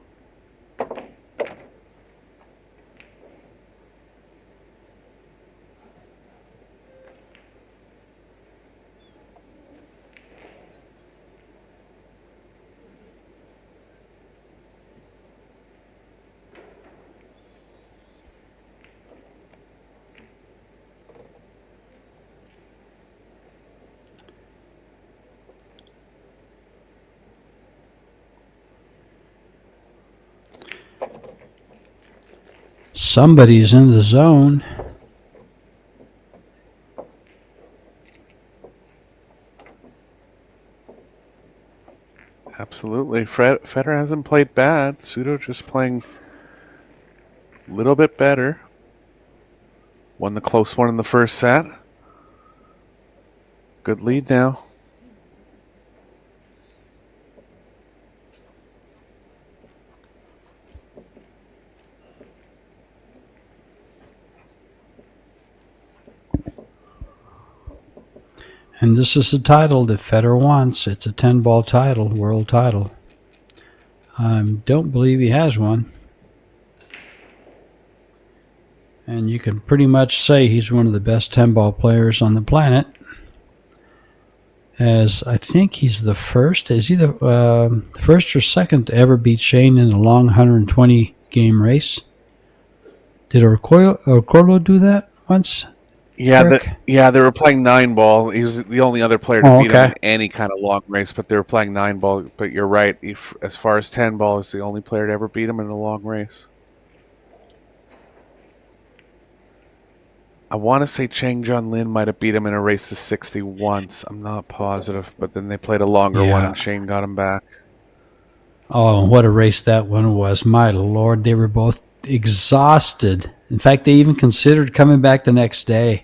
Somebody's in the zone. Absolutely. Federer hasn't played bad. Suto just playing a little bit better. Won the close one in the first set. Good lead now. And this is a title that Federer wants. It's a 10-ball title, world title. I don't believe he has one. And you can pretty much say he's one of the best 10-ball players on the planet. As I think he's the first. Is he the first or second to ever beat Shane in a long 120-game race? Did Orcolo do that once? Yeah, they were playing 9-ball. He's the only other player to beat him in any kind of long race, but they were playing 9-ball. But you're right. As far as 10-ball, is the only player to ever beat him in a long race. I want to say Chang Jun Lin might have beat him in a race to 60 once. I'm not positive, but then they played a longer one and Shane got him back. Oh, what a race that one was. My Lord, they were both exhausted. In fact, they even considered coming back the next day.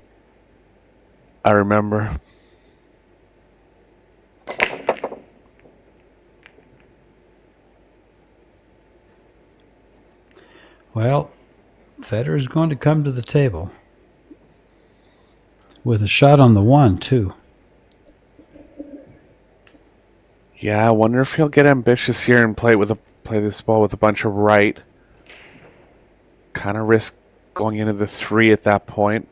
I remember. Well, Federer's going to come to the table. With a shot on the one, too. Yeah, I wonder if he'll get ambitious here and play this ball with a bunch of right. Kind of risk going into the 3 at that point.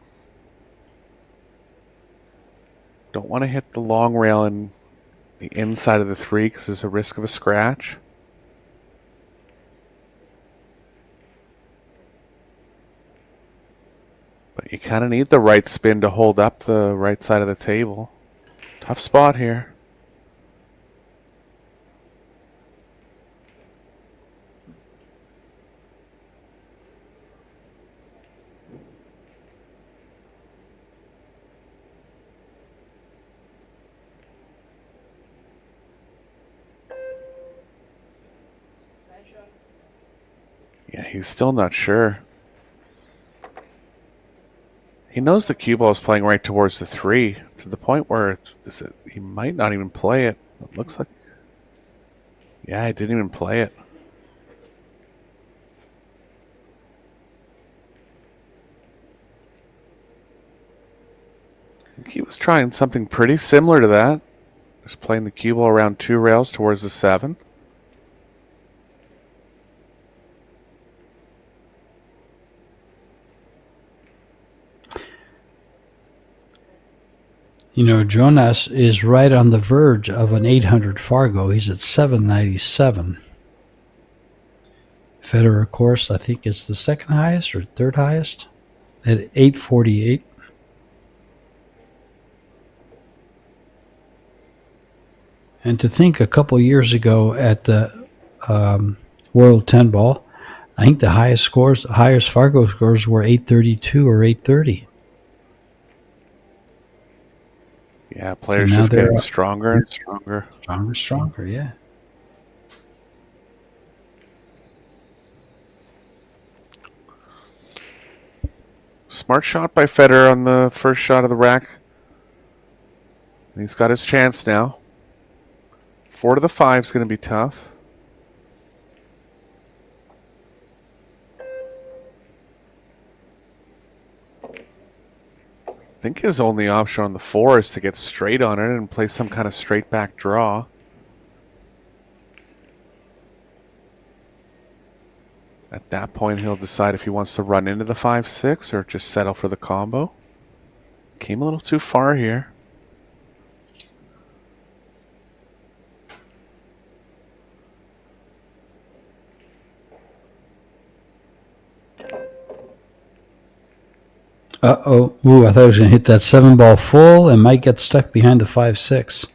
Don't want to hit the long rail in the inside of the 3 because there's a risk of a scratch. But you kind of need the right spin to hold up the right side of the table. Tough spot here. Yeah, he's still not sure. He knows the cue ball is playing right towards the 3 to the point where he might not even play it. It looks like... Yeah, he didn't even play it. think he was trying something pretty similar to that. Just playing the cue ball around 2 rails towards the 7. You know, Jonas is right on the verge of an 800 Fargo. He's at 797. Federer, of course, I think is the second highest or third highest at 848. And to think a couple years ago at the World 10 Ball, I think the highest Fargo scores were 832 or 830. Yeah, players just getting stronger and stronger. Stronger, yeah. Smart shot by Federer on the first shot of the rack. He's got his chance now. 4 to the 5 is going to be tough. I think his only option on the 4 is to get straight on it and play some kind of straight back draw. At that point, he'll decide if he wants to run into the 5-6 or just settle for the combo. Came a little too far here. Uh-oh. Ooh, I thought he was going to hit that 7 ball full and might get stuck behind the 5-6.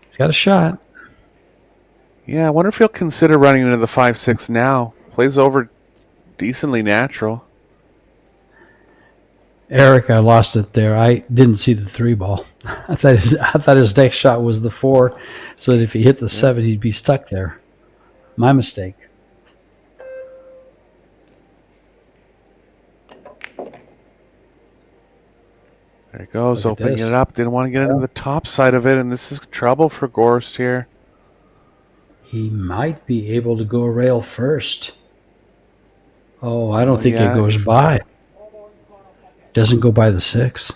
He's got a shot. Yeah, I wonder if he'll consider running into the 5-6 now. Plays over decently natural. Eric, I lost it there. I didn't see the 3 ball. I thought his next shot was the 4, so that if he hit the 7, he'd be stuck there. My mistake. There he goes, opening it up. Didn't want to get into the top side of it, and this is trouble for Gorst here. He might be able to go rail first. Oh, I don't think it goes by. Doesn't go by the 6.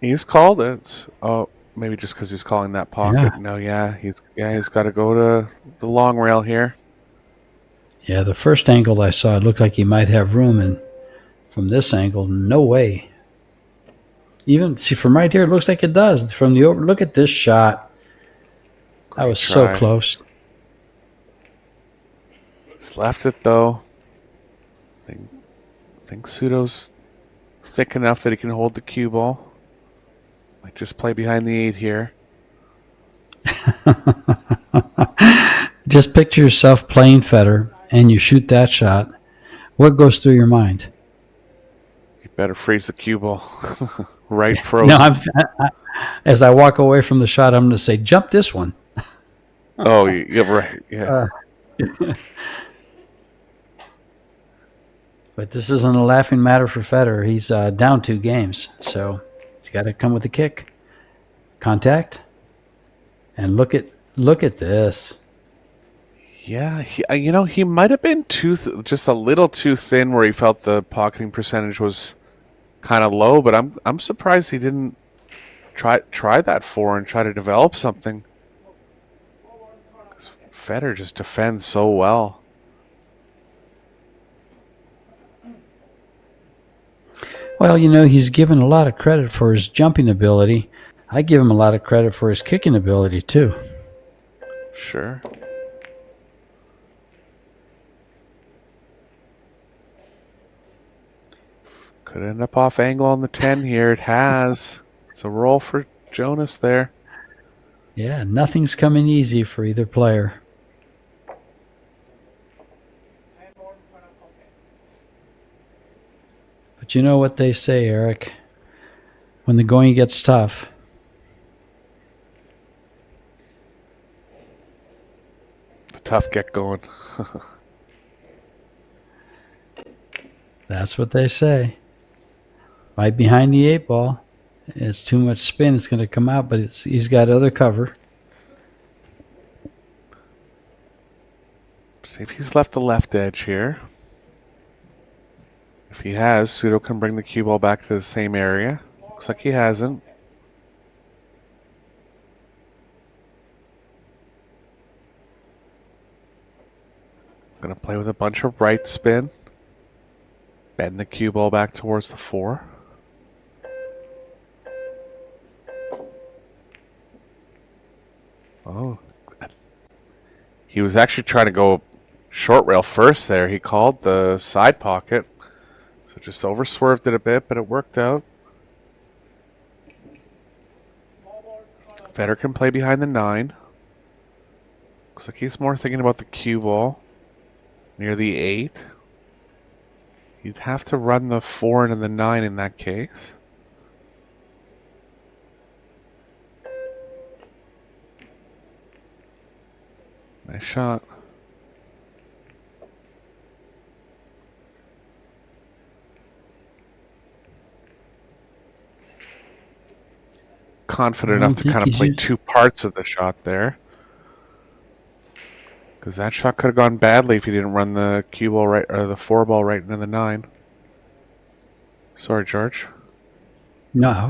He's called it. Oh, maybe just because he's calling that pocket. Yeah. No, he's got to go to the long rail here. Yeah, the first angle I saw, it looked like he might have room, and from this angle, no way. Even see from right here, it looks like it does. From the over, look at this shot. That was so close. He's left it though. I think Pseudo's thick enough that he can hold the cue ball. Might just play behind the 8 here. Just picture yourself playing Federer, and you shoot that shot. What goes through your mind? You better freeze the cue ball. Right frozen. No, as I walk away from the shot, I'm going to say, jump this one. Oh, you're right. Yeah. But this isn't a laughing matter for Federer. He's down 2 games, so he's got to come with the kick, contact, and look at this. Yeah, he might have been just a little too thin, where he felt the pocketing percentage was kind of low. But I'm surprised he didn't try that 4 and try to develop something. Federer just defends so well. Well, he's given a lot of credit for his jumping ability. I give him a lot of credit for his kicking ability, too. Sure. Could end up off angle on the 10 here. It has. It's a roll for Jonas there. Yeah, nothing's coming easy for either player. But you know what they say, Eric? When the going gets tough, the tough get going. That's what they say. Right behind the 8 ball. It's too much spin. It's going to come out, but he's got other cover. See if he's left the left edge here. If he has, Pseudo can bring the cue ball back to the same area. Looks like he hasn't. Going to play with a bunch of right spin. Bend the cue ball back towards the 4. Oh. He was actually trying to go short rail first there. He called the side pocket. So just over swerved it a bit, but it worked out. Federer can play behind the 9. Looks like he's more thinking about the cue ball near the 8. You'd have to run the 4 into the 9 in that case. Nice shot. Confident enough to kind of play two parts of the shot there. Because that shot could have gone badly if he didn't run the cue ball right, or the 4 ball right into the 9. Sorry, George. No.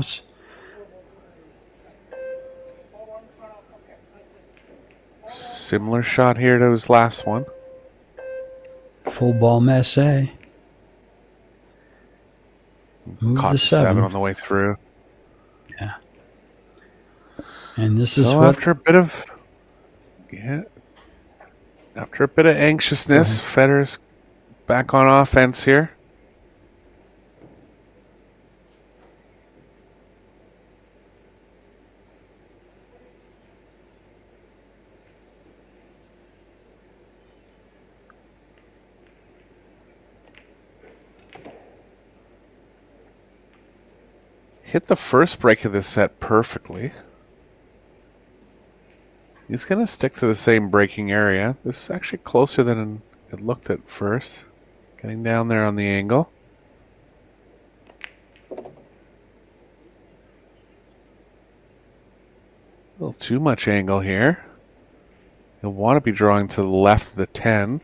Similar shot here to his last one. Full ball messe. Move Caught to 7 on the way through. Yeah. And this is so what after a bit of anxiousness, Federer's back on offense here. Hit the first break of this set perfectly. He's going to stick to the same breaking area. This is actually closer than it looked at first. Getting down there on the angle. A little too much angle here. You'll want to be drawing to the left of the 10.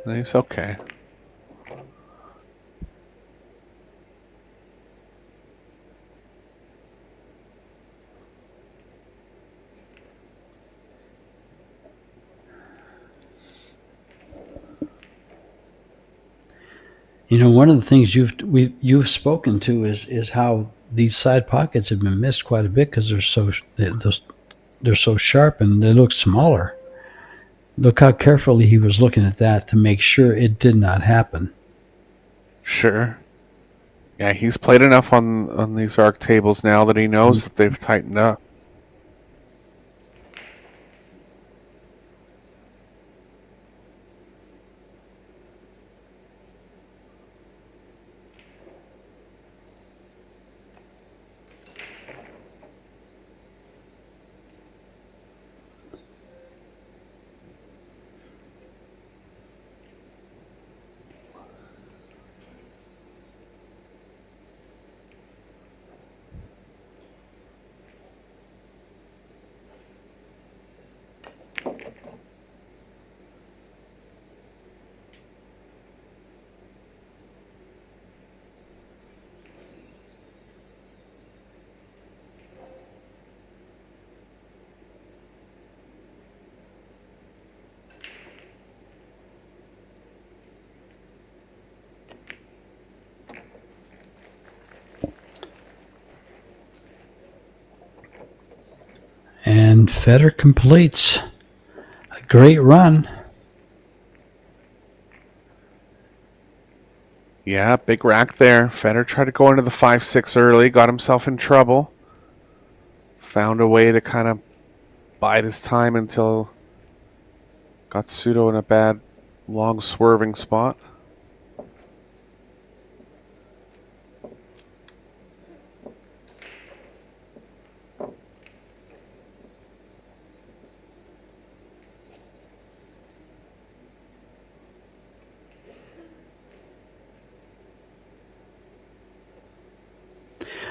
Nice, okay. You know, one of the things you've spoken to is how these side pockets have been missed quite a bit because they're so sharp and they look smaller. Look how carefully he was looking at that to make sure it did not happen. Sure. Yeah, he's played enough on these arc tables now that he knows that they've tightened up. And Federer completes a great run. Yeah, big rack there. Federer tried to go into the 5-6 early, got himself in trouble. Found a way to kind of bide his time until got Pseudo in a bad, long swerving spot.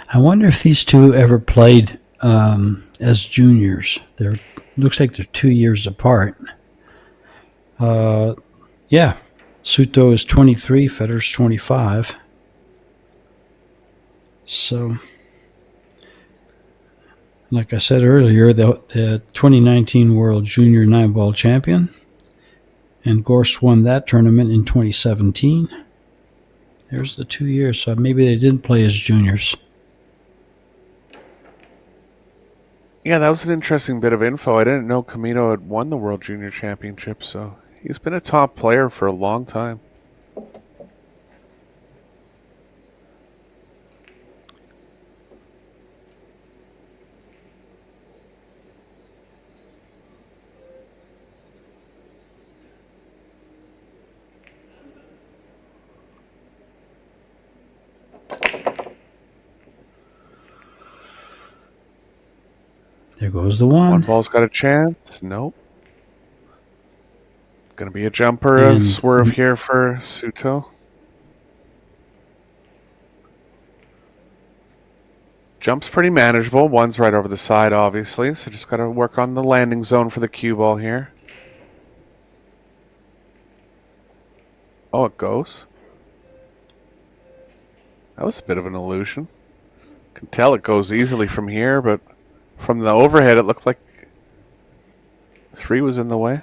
I wonder if these two ever played as juniors. They're looks like they're 2 years apart. Yeah, Suto is 23, Federer's 25. So, like I said earlier, the 2019 World Junior 9-ball champion, and Gorst won that tournament in 2017. There's the 2 years, so maybe they didn't play as juniors. Yeah, that was an interesting bit of info. I didn't know Camino had won the World Junior Championship, so he's been a top player for a long time. There goes the one. One ball's got a chance. Nope. Going to be a jumper, a And- swerve here for Suto. Jump's pretty manageable. One's right over the side, obviously, so just got to work on the landing zone for the cue ball here. Oh, it goes. That was a bit of an illusion. Can tell it goes easily from here, but from the overhead, it looked like 3 was in the way.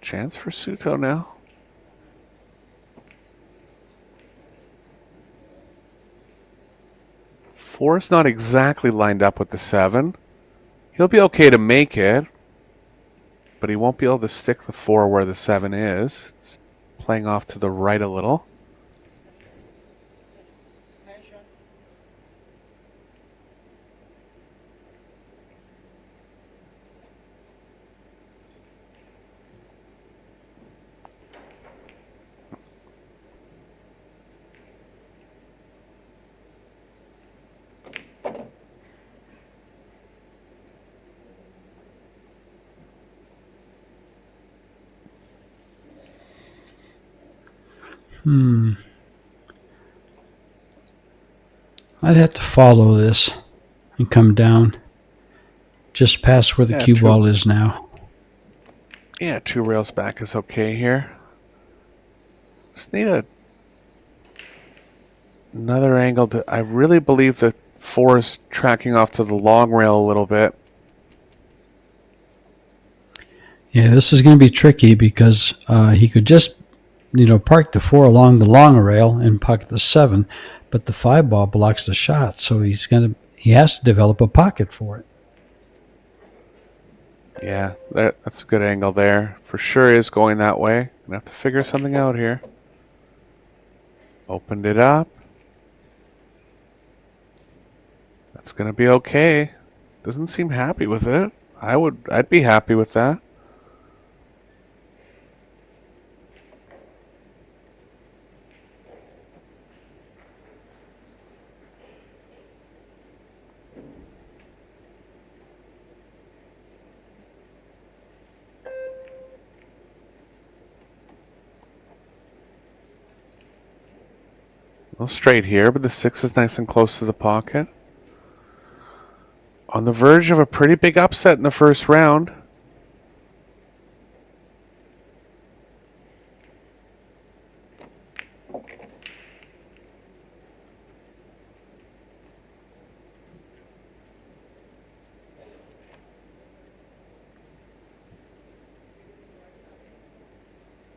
Chance for Suto now. Four's not exactly lined up with the 7. He'll be okay to make it, but he won't be able to stick the 4 where the 7 is. It's playing off to the right a little. I'd have to follow this and come down just past where the cue ball is now. Yeah, 2 rails back is okay here. Just need another angle. I really believe that 4 is tracking off to the long rail a little bit. Yeah, this is going to be tricky because he could just, park the 4 along the long rail and pocket the 7, but the 5 ball blocks the shot, so he has to develop a pocket for it. Yeah, that's a good angle there. For sure is going that way. Gonna have to figure something out here. Opened it up. That's gonna be okay. Doesn't seem happy with it. I'd be happy with that. Well, straight here, but the 6 is nice and close to the pocket. On the verge of a pretty big upset in the first round.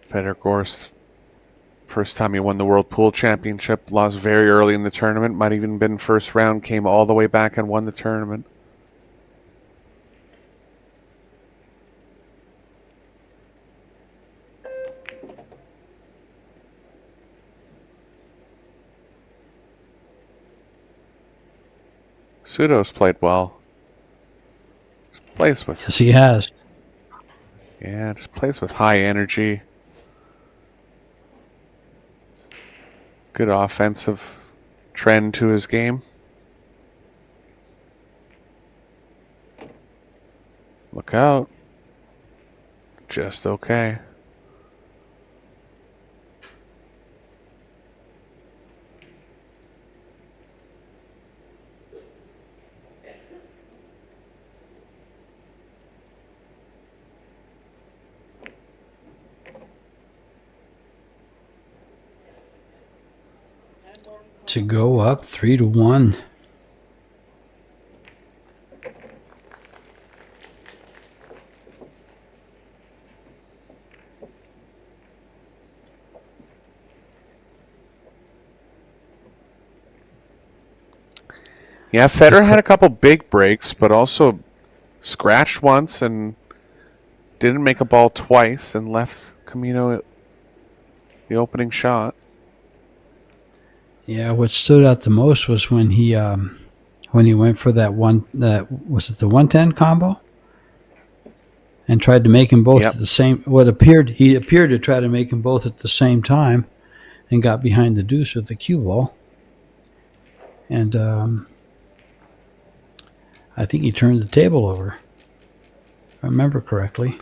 Federer Gorst, first time he won the World Pool Championship, lost very early in the tournament, might even been first round, came all the way back and won the tournament. Suto's played well. Just plays with. Yes, he has. Yeah, just plays with high energy. Good offensive trend to his game. Look out. Just okay. to go up 3-1. Yeah, Federer had a couple big breaks, but also scratched once and didn't make a ball twice and left Camino the opening shot. Yeah, what stood out the most was when he went for that was it the 110 combo, and tried to make them both Yep. at the same. He appeared to try to make them both at the same time, and got behind the deuce with the cue ball, and I think he turned the table over, if I remember correctly.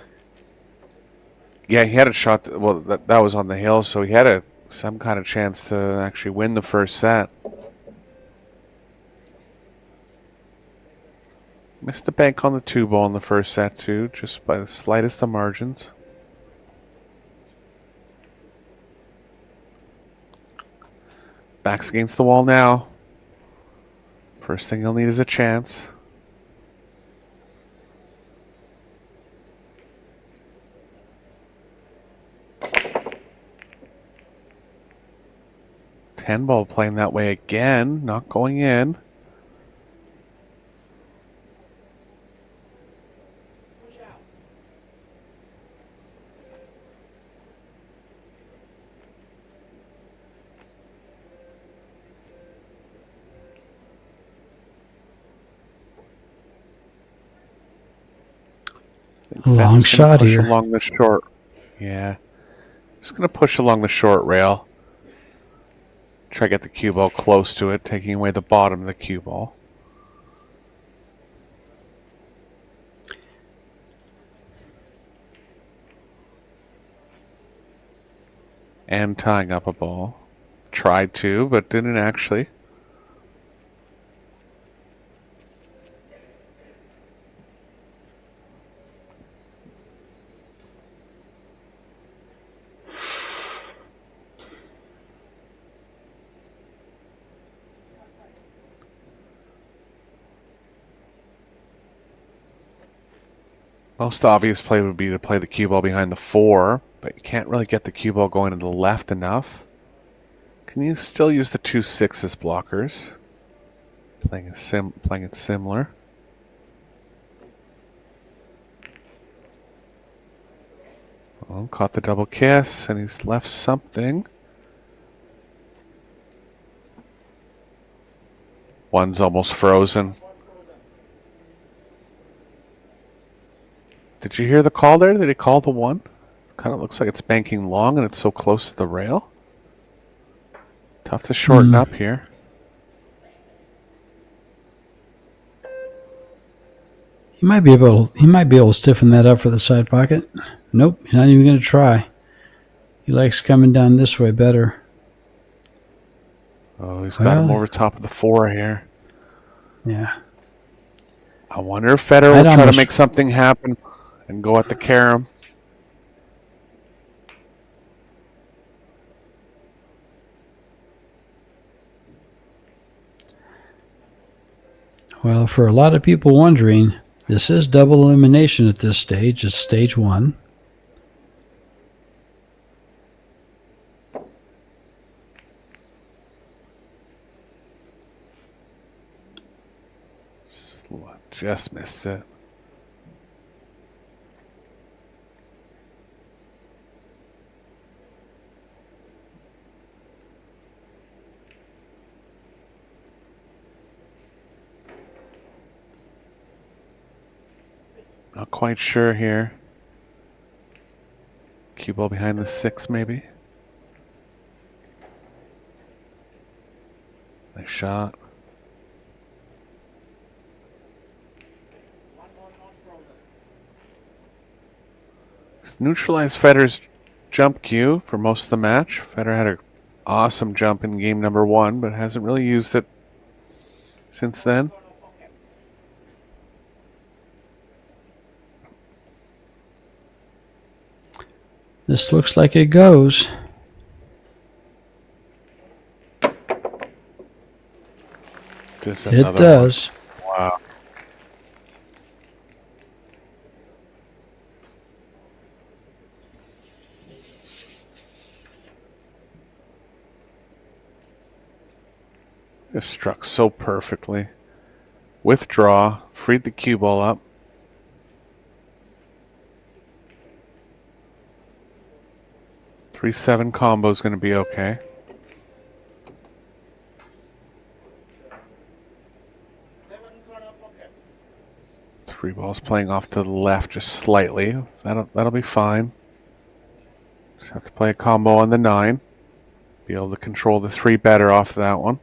Yeah, he had a shot. Well, that was on the hill, so he had some kind of chance to actually win the first set. Missed the bank on the 2-ball in the first set, too, just by the slightest of margins. Back's against the wall now. First thing he'll need is a chance. Ten-ball playing that way again, not going in. Long shot push here. Along the short. Yeah. Just going to push along the short rail. Try to get the cue ball close to it, taking away the bottom of the cue ball. And tying up a ball. Tried to, but didn't actually. Most obvious play would be to play the cue ball behind the 4, but you can't really get the cue ball going to the left enough. Can you still use the 2-6 as blockers? Playing it similar. Oh, caught the double kiss, and he's left something. One's almost frozen. Did you hear the call there? Did he call the 1? It kind of looks like it's banking long, and it's so close to the rail. Tough to shorten up here. He might be able to stiffen that up for the side pocket. Nope, he's not even going to try. He likes coming down this way better. Oh, he's got him over top of the 4 here. Yeah. I wonder if Federer will try to make something happen and go at the carom. Well, for a lot of people wondering, this is double elimination at this stage. It's stage 1. Just missed it. Not quite sure here. Cue ball behind the 6, maybe. Nice shot. Neutralized Federer's jump cue for most of the match. Federer had an awesome jump in game number 1, but hasn't really used it since then. This looks like it goes. Just It another does. one. Wow. Just struck so perfectly. Withdraw, freed the cue ball up. Three-7 combo is going to be okay. Three balls playing off to the left just slightly. That'll be fine. Just have to play a combo on the 9. Be able to control the 3 better off that one.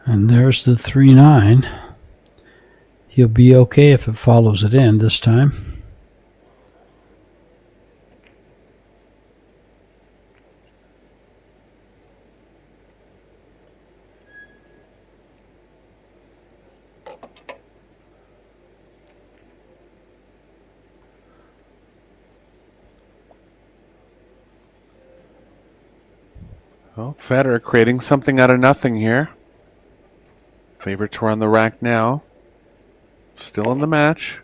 And there's the 3-9. He'll be okay if it follows it in this time. Well, Federer creating something out of nothing here. Favorite to run the rack now. Still in the match.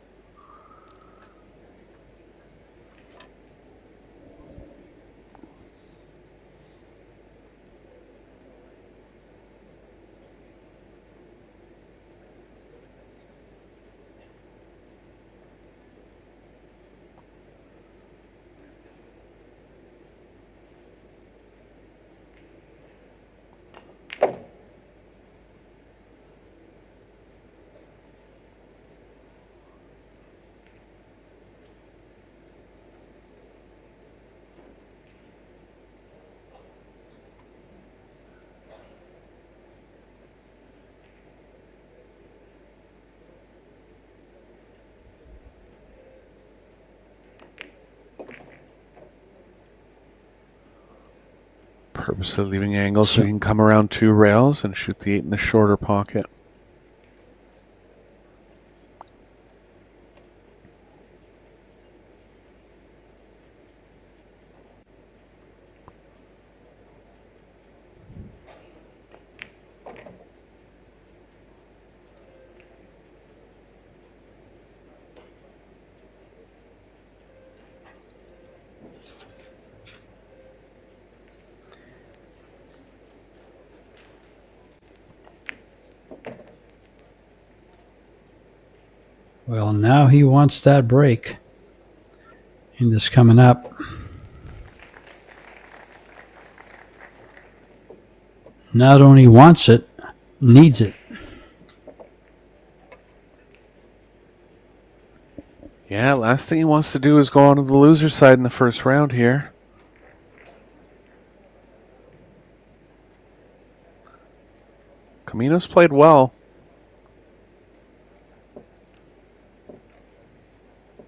Purposely leaving angles so he can come around 2 rails and shoot the 8 in the shorter pocket. Well, now he wants that break in this coming up. Not only wants it, needs it. Yeah, last thing he wants to do is go on to the loser side in the first round here. Camino's played well.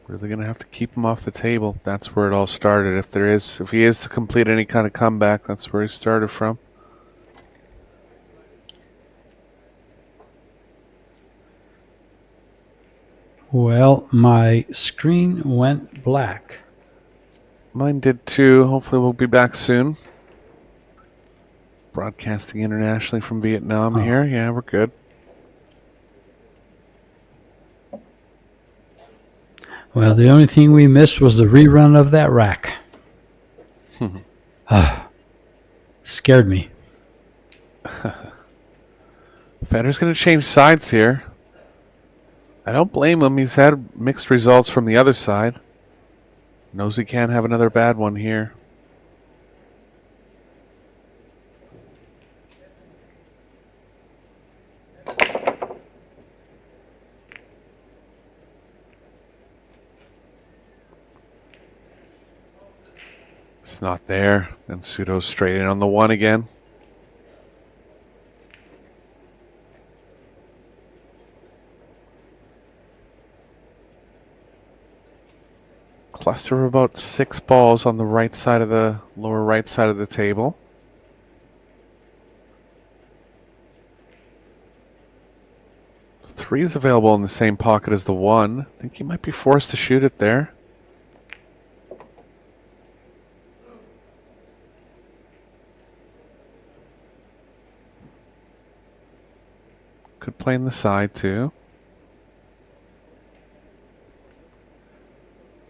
Really going to have to keep him off the table. That's where it all started. If he is to complete any kind of comeback, that's where he started from. Well, my screen went black. Mine did too. Hopefully we'll be back soon. Broadcasting internationally from Vietnam here. Yeah, we're good. Well, the only thing we missed was the rerun of that rack. Scared me. Federer's going to change sides here. I don't blame him. He's had mixed results from the other side. Knows he can't have another bad one here. It's not there. And Sudo's straight in on the 1 again. cluster of about 6 balls on the right side of the lower right side of the table. Three is available in the same pocket as the 1. I think he might be forced to shoot it there. Could play in the side too.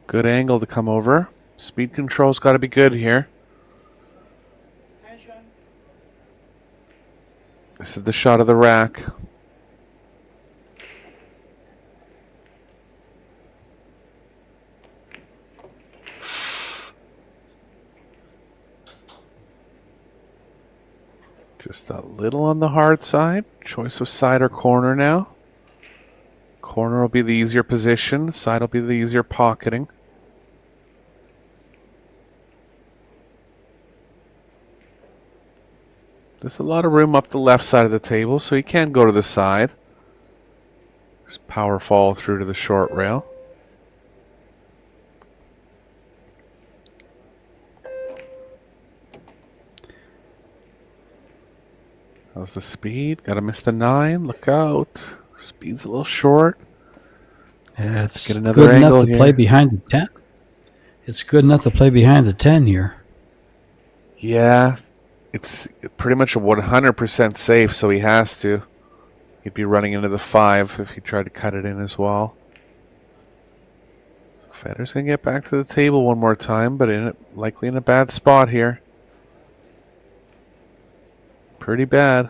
Good angle to come over. Speed control's got to be good here. This is the shot of the rack. Just a little on the hard side. Choice of side or corner now. Corner will be the easier position. Side will be the easier pocketing. There's a lot of room up the left side of the table, so he can go to the side. Just power fall through to the short rail. How's the speed? Gotta miss the 9. Look out. Speed's a little short. Yeah, it's Get another good enough angle to here. play behind the 10. It's good enough to play behind the 10 here. Yeah, it's pretty much a 100% safe, so he has to. He'd be running into the 5 if he tried to cut it in as well. So Federer's going to get back to the table one more time, but likely in a bad spot here. Pretty bad.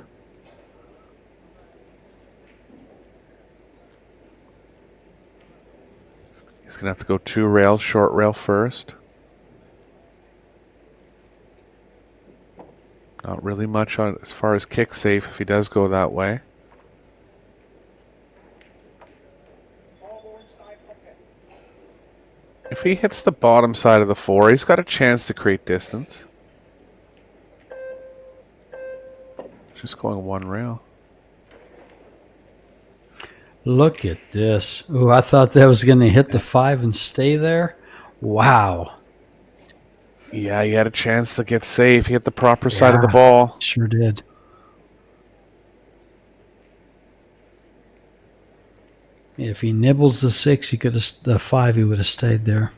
He's going to have to go 2 rails, short rail first. Not really much on as far as kick safe if he does go that way. If he hits the bottom side of the 4, he's got a chance to create distance. Just going 1 rail. Look at this. Oh, I thought that was going to hit the 5 and stay there. Wow. Yeah, he had a chance to get safe. He hit the proper side of the Yeah. ball. Sure did. If he nibbles the 6, he could have the 5. He would have stayed there.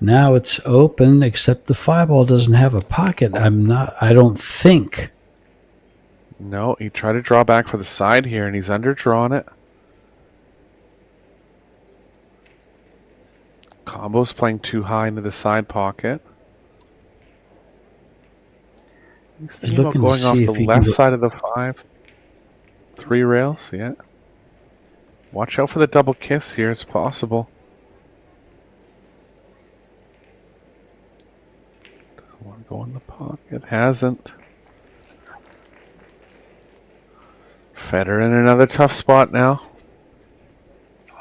Now it's open, except the 5 ball doesn't have a pocket. I don't think. No, he tried to draw back for the side here, and he's underdrawn it. Combo's playing too high into the side pocket. He's thinking about looking to going off see if the he can left go- side of the 5. 3 rails, yeah. Watch out for the double kiss here. It's possible. Doesn't want to go in the pocket. Hasn't. Federer in another tough spot now.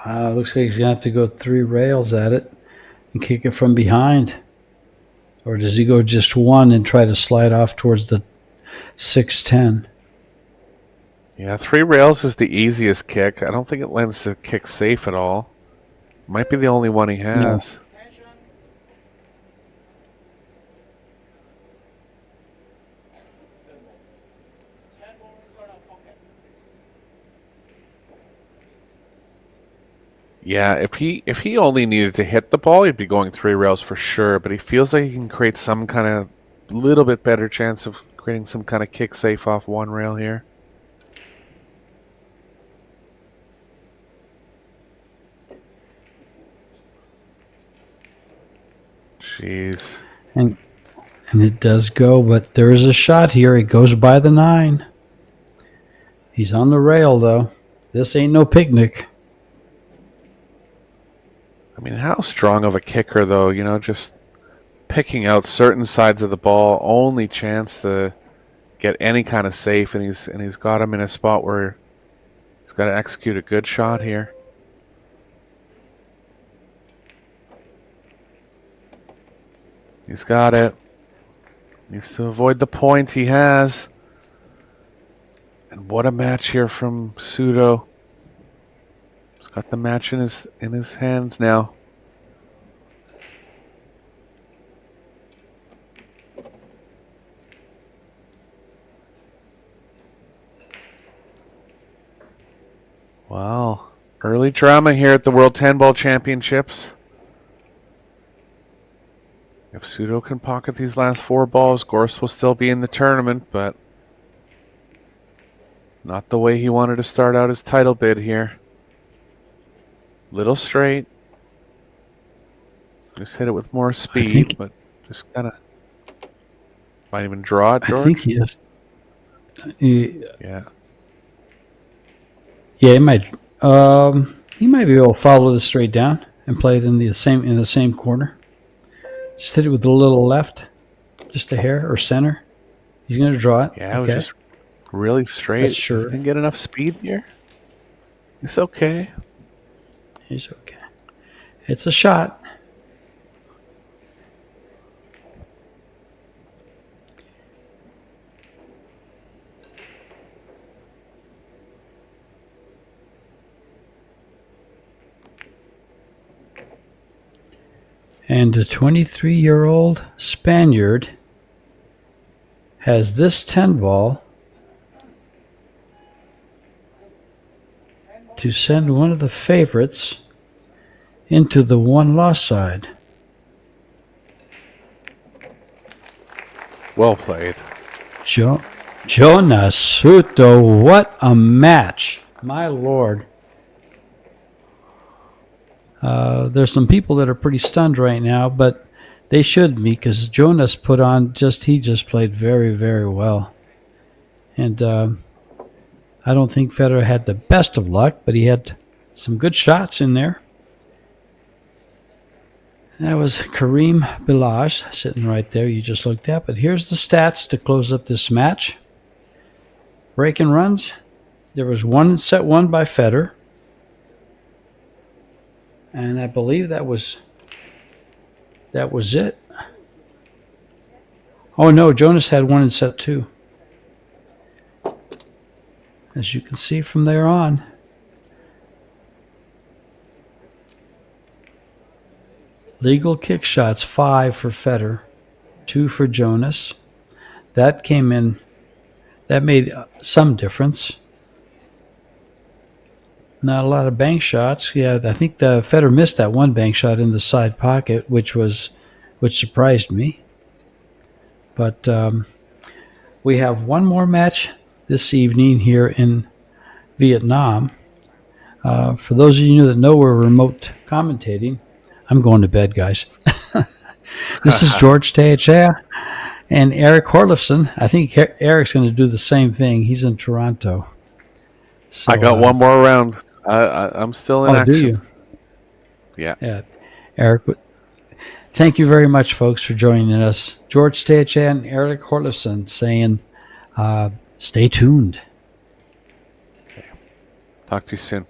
Wow, looks like he's going to have to go 3 rails at it and kick it from behind. Or does he go just 1 and try to slide off towards the 6-10? Yeah, 3 rails is the easiest kick. I don't think it lends to kick safe at all. Might be the only one he has. Yeah, if he only needed to hit the ball, he'd be going 3 rails for sure. But he feels like he can create some kind of little bit better chance of creating some kind of kick safe off 1 rail here. Jeez. And it does go, but there is a shot here. It goes by the 9. He's on the rail, though. This ain't no picnic. I mean, how strong of a kicker, though, you know, just picking out certain sides of the ball, only chance to get any kind of safe, and he's got him in a spot where he's got to execute a good shot here. He's got it. Needs to avoid the point he has. And what a match here from Pseudo. He's got the match in his hands now. Well, early drama here at the World 10 Ball Championships. If Suto can pocket these last 4 balls, Gorst will still be in the tournament, but not the way he wanted to start out his title bid here. Little straight. Just hit it with more speed, but just gotta. Might even draw it, George. I think he is. Yeah. Yeah, he might. He might be able to follow this straight down and play it in the same corner. Just hit it with a little left, just a hair or center. He's going to draw it. Yeah, it was just really straight. That's sure. Doesn't get enough speed here. It's okay. He's okay. It's a shot. And a 23-year-old Spaniard has this 10 ball to send one of the favorites into the one-loss side. Well played. Jonas Suto, what a match. My Lord. There's some people that are pretty stunned right now, but they should be because Jonas he just played very, very well. And I don't think Federer had the best of luck, but he had some good shots in there. That was Karim Bilaj sitting right there you just looked at. But here's the stats to close up this match. Break and runs. There was one set won by Federer. And I believe that was it. Oh, no, Jonas had one in set 2. As you can see from there on. Legal kick shots, 5 for Federer, 2 for Jonas. That came in, that made some difference. Not a lot of bank shots. Yeah, I think the Federer missed that one bank shot in the side pocket, which surprised me. But we have one more match this evening here in Vietnam. For those of you that know we're remote commentating, I'm going to bed, guys. This is George Teachea and Eric Horlifson. I think Eric's going to do the same thing. He's in Toronto. So, I got one more round. I'm still in action. Do you? Yeah. Eric, thank you very much, folks, for joining us. George Teachea and Eric Horlifson saying, stay tuned. Talk to you soon.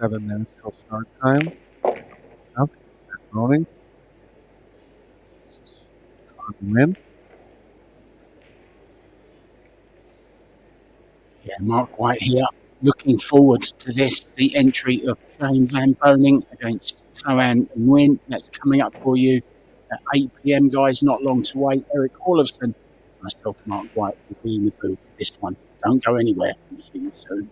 7 minutes till start time. Up, rolling. Win. Yeah, Mark White here. Looking forward to this. The entry of Shane Van Boning against Toan Nguyen. That's coming up for you at 8 p.m. guys. Not long to wait. Eric Olofsson, myself, Mark White, will be in the booth for this one. Don't go anywhere. We'll see you soon.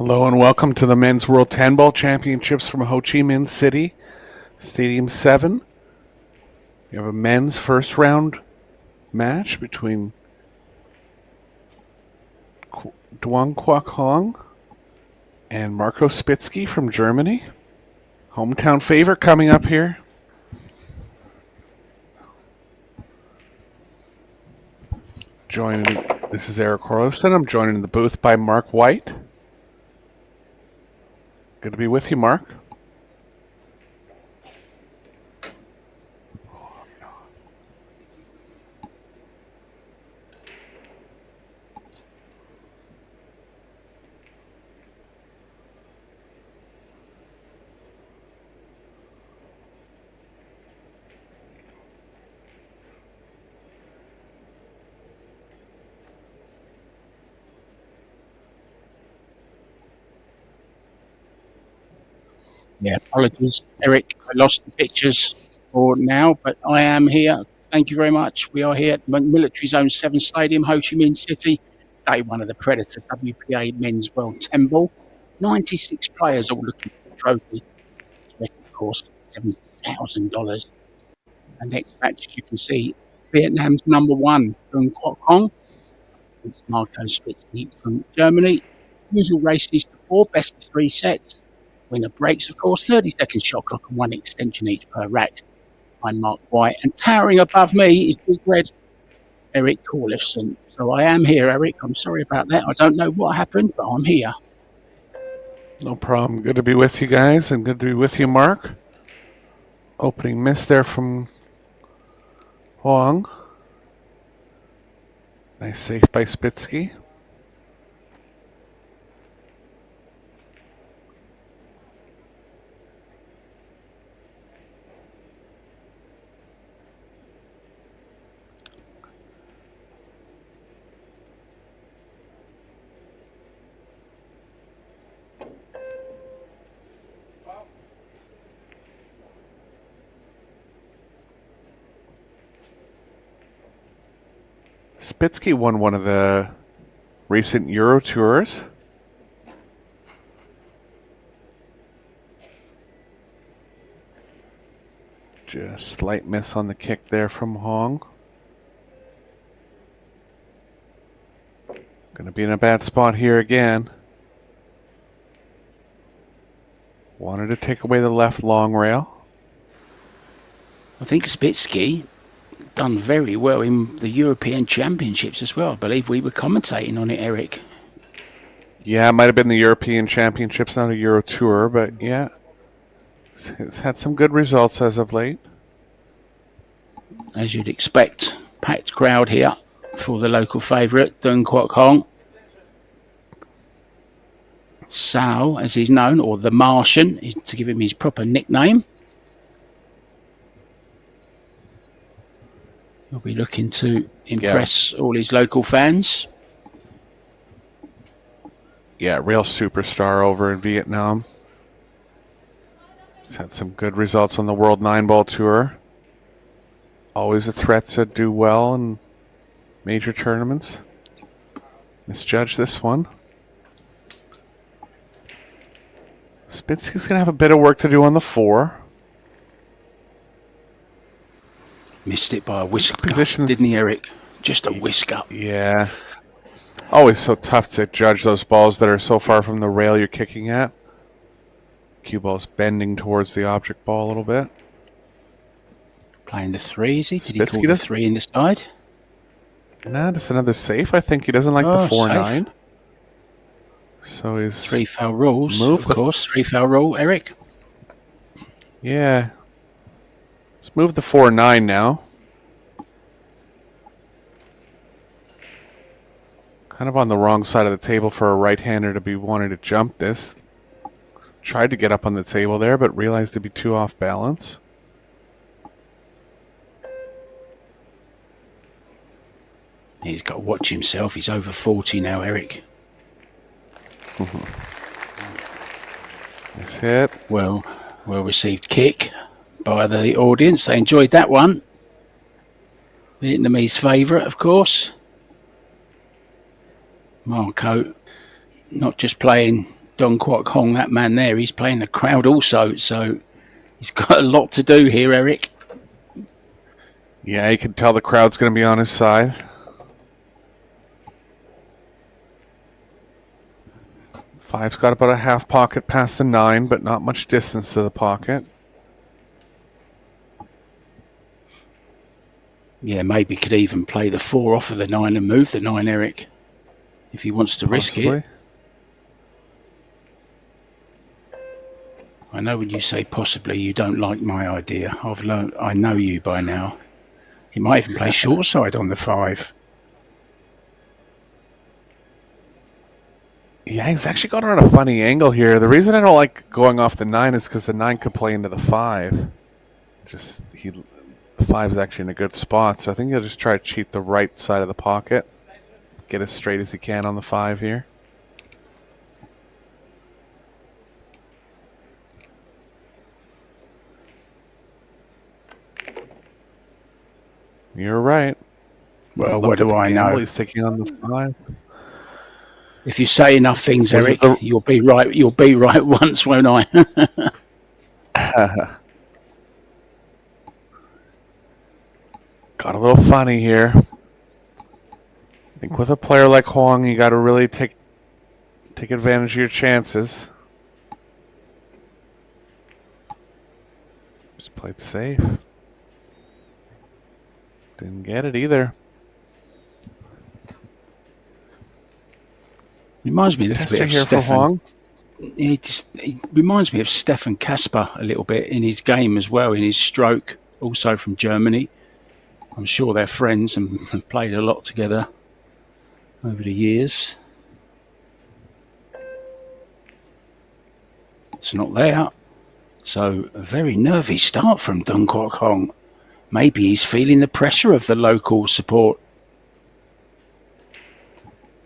Hello and welcome to the Men's World 10 Ball Championships from Ho Chi Minh City, Stadium 7. We have a men's first round match between Duong Quoc Hong and Marco Spitzky from Germany. Hometown favorite coming up here. This is Eric Horlison. I'm joined in the booth by Mark White. Good to be with you, Mark. Yeah, apologies, Eric. I lost the pictures for now, but I am here. Thank you very much. We are here at Military Zone 7 Stadium, Ho Chi Minh City. Day one of the Predator WPA Men's World 10 Ball. 96 players all looking for the trophy. Of course, $70,000. And next match, as you can see, Vietnam's number one, Duong Quoc Hong. It's Marco Spitzky from Germany. Usual races to 4, best of 3 sets. Winner breaks, of course, 30-second shot clock and 1 extension each per rack. I'm Mark White, and towering above me is Big Red Eric Corlifson. So I am here, Eric. I'm sorry about that. I don't know what happened, but I'm here. No problem. Good to be with you guys, and good to be with you, Mark. Opening miss there from Huang. Nice save by Spitzky. Spitzky won one of the recent Euro Tours. Just slight miss on the kick there from Hong. Gonna be in a bad spot here again. Wanted to take away the left long rail. I think Spitzky done very well in the European Championships as well. I believe we were commentating on it, Eric. Yeah, it might have been the European Championships, not a Euro Tour, but yeah. It's had some good results as of late. As you'd expect, packed crowd here for the local favourite, Duong Quoc Hong. Sao, as he's known, or the Martian, to give him his proper nickname. He'll be looking to impress all his local fans. Yeah, real superstar over in Vietnam. He's had some good results on the World 9-Ball Tour. Always a threat to do well in major tournaments. Misjudged this one. Spitzky's going to have a bit of work to do on the 4. Missed it by a whisker, didn't he, Eric? Just a whisker. Yeah. Always so tough to judge those balls that are so far from the rail you're kicking at. Cue ball's bending towards the object ball a little bit. Playing the 3, is he? Did Spitzky he call the 3 in the side? Nah, just another safe. I think he doesn't like the 4-9. So he's 3 foul rules, of course. 3 foul rule, Eric. Yeah. Let's move the 4-9 now. Kind of on the wrong side of the table for a right-hander to be wanting to jump this. Tried to get up on the table there, but realized to be too off balance. He's got to watch himself. He's over 40 now, Eric. Nice hit. Well received kick by the audience. They enjoyed that one. Vietnamese favourite, of course. Marco not just playing Dong Kwok Hong, that man there, he's playing the crowd also, so he's got a lot to do here, Eric. Yeah, you can tell the crowd's going to be on his side. Five's got about a half pocket past the 9, but not much distance to the pocket. Yeah, maybe could even play the 4 off of the 9 and move the 9, Eric, if he wants to risk it. I know when you say possibly, you don't like my idea. I've learned, I know you by now. He might even play short side on the 5. Yeah, he's actually got on a funny angle here. The reason I don't like going off the 9 is because the 9 could play into the 5. The 5 is actually in a good spot, so I think he'll just try to cheat the right side of the pocket. Get as straight as he can on the 5 here. You're right. Well, what do I know? He's taking on the 5. If you say enough things, Eric, you'll be right. You'll be right once, won't I? Got a little funny here. I think with a player like Huang, you got to really take advantage of your chances. Just played safe. Didn't get it either. Reminds me a little bit of here for Huang. He reminds me of Stefan Kasper a little bit in his game as well, in his stroke, also from Germany. I'm sure they're friends and have played a lot together over the years. It's not there. So a very nervy start from Dong Kwok Hong. Maybe he's feeling the pressure of the local support.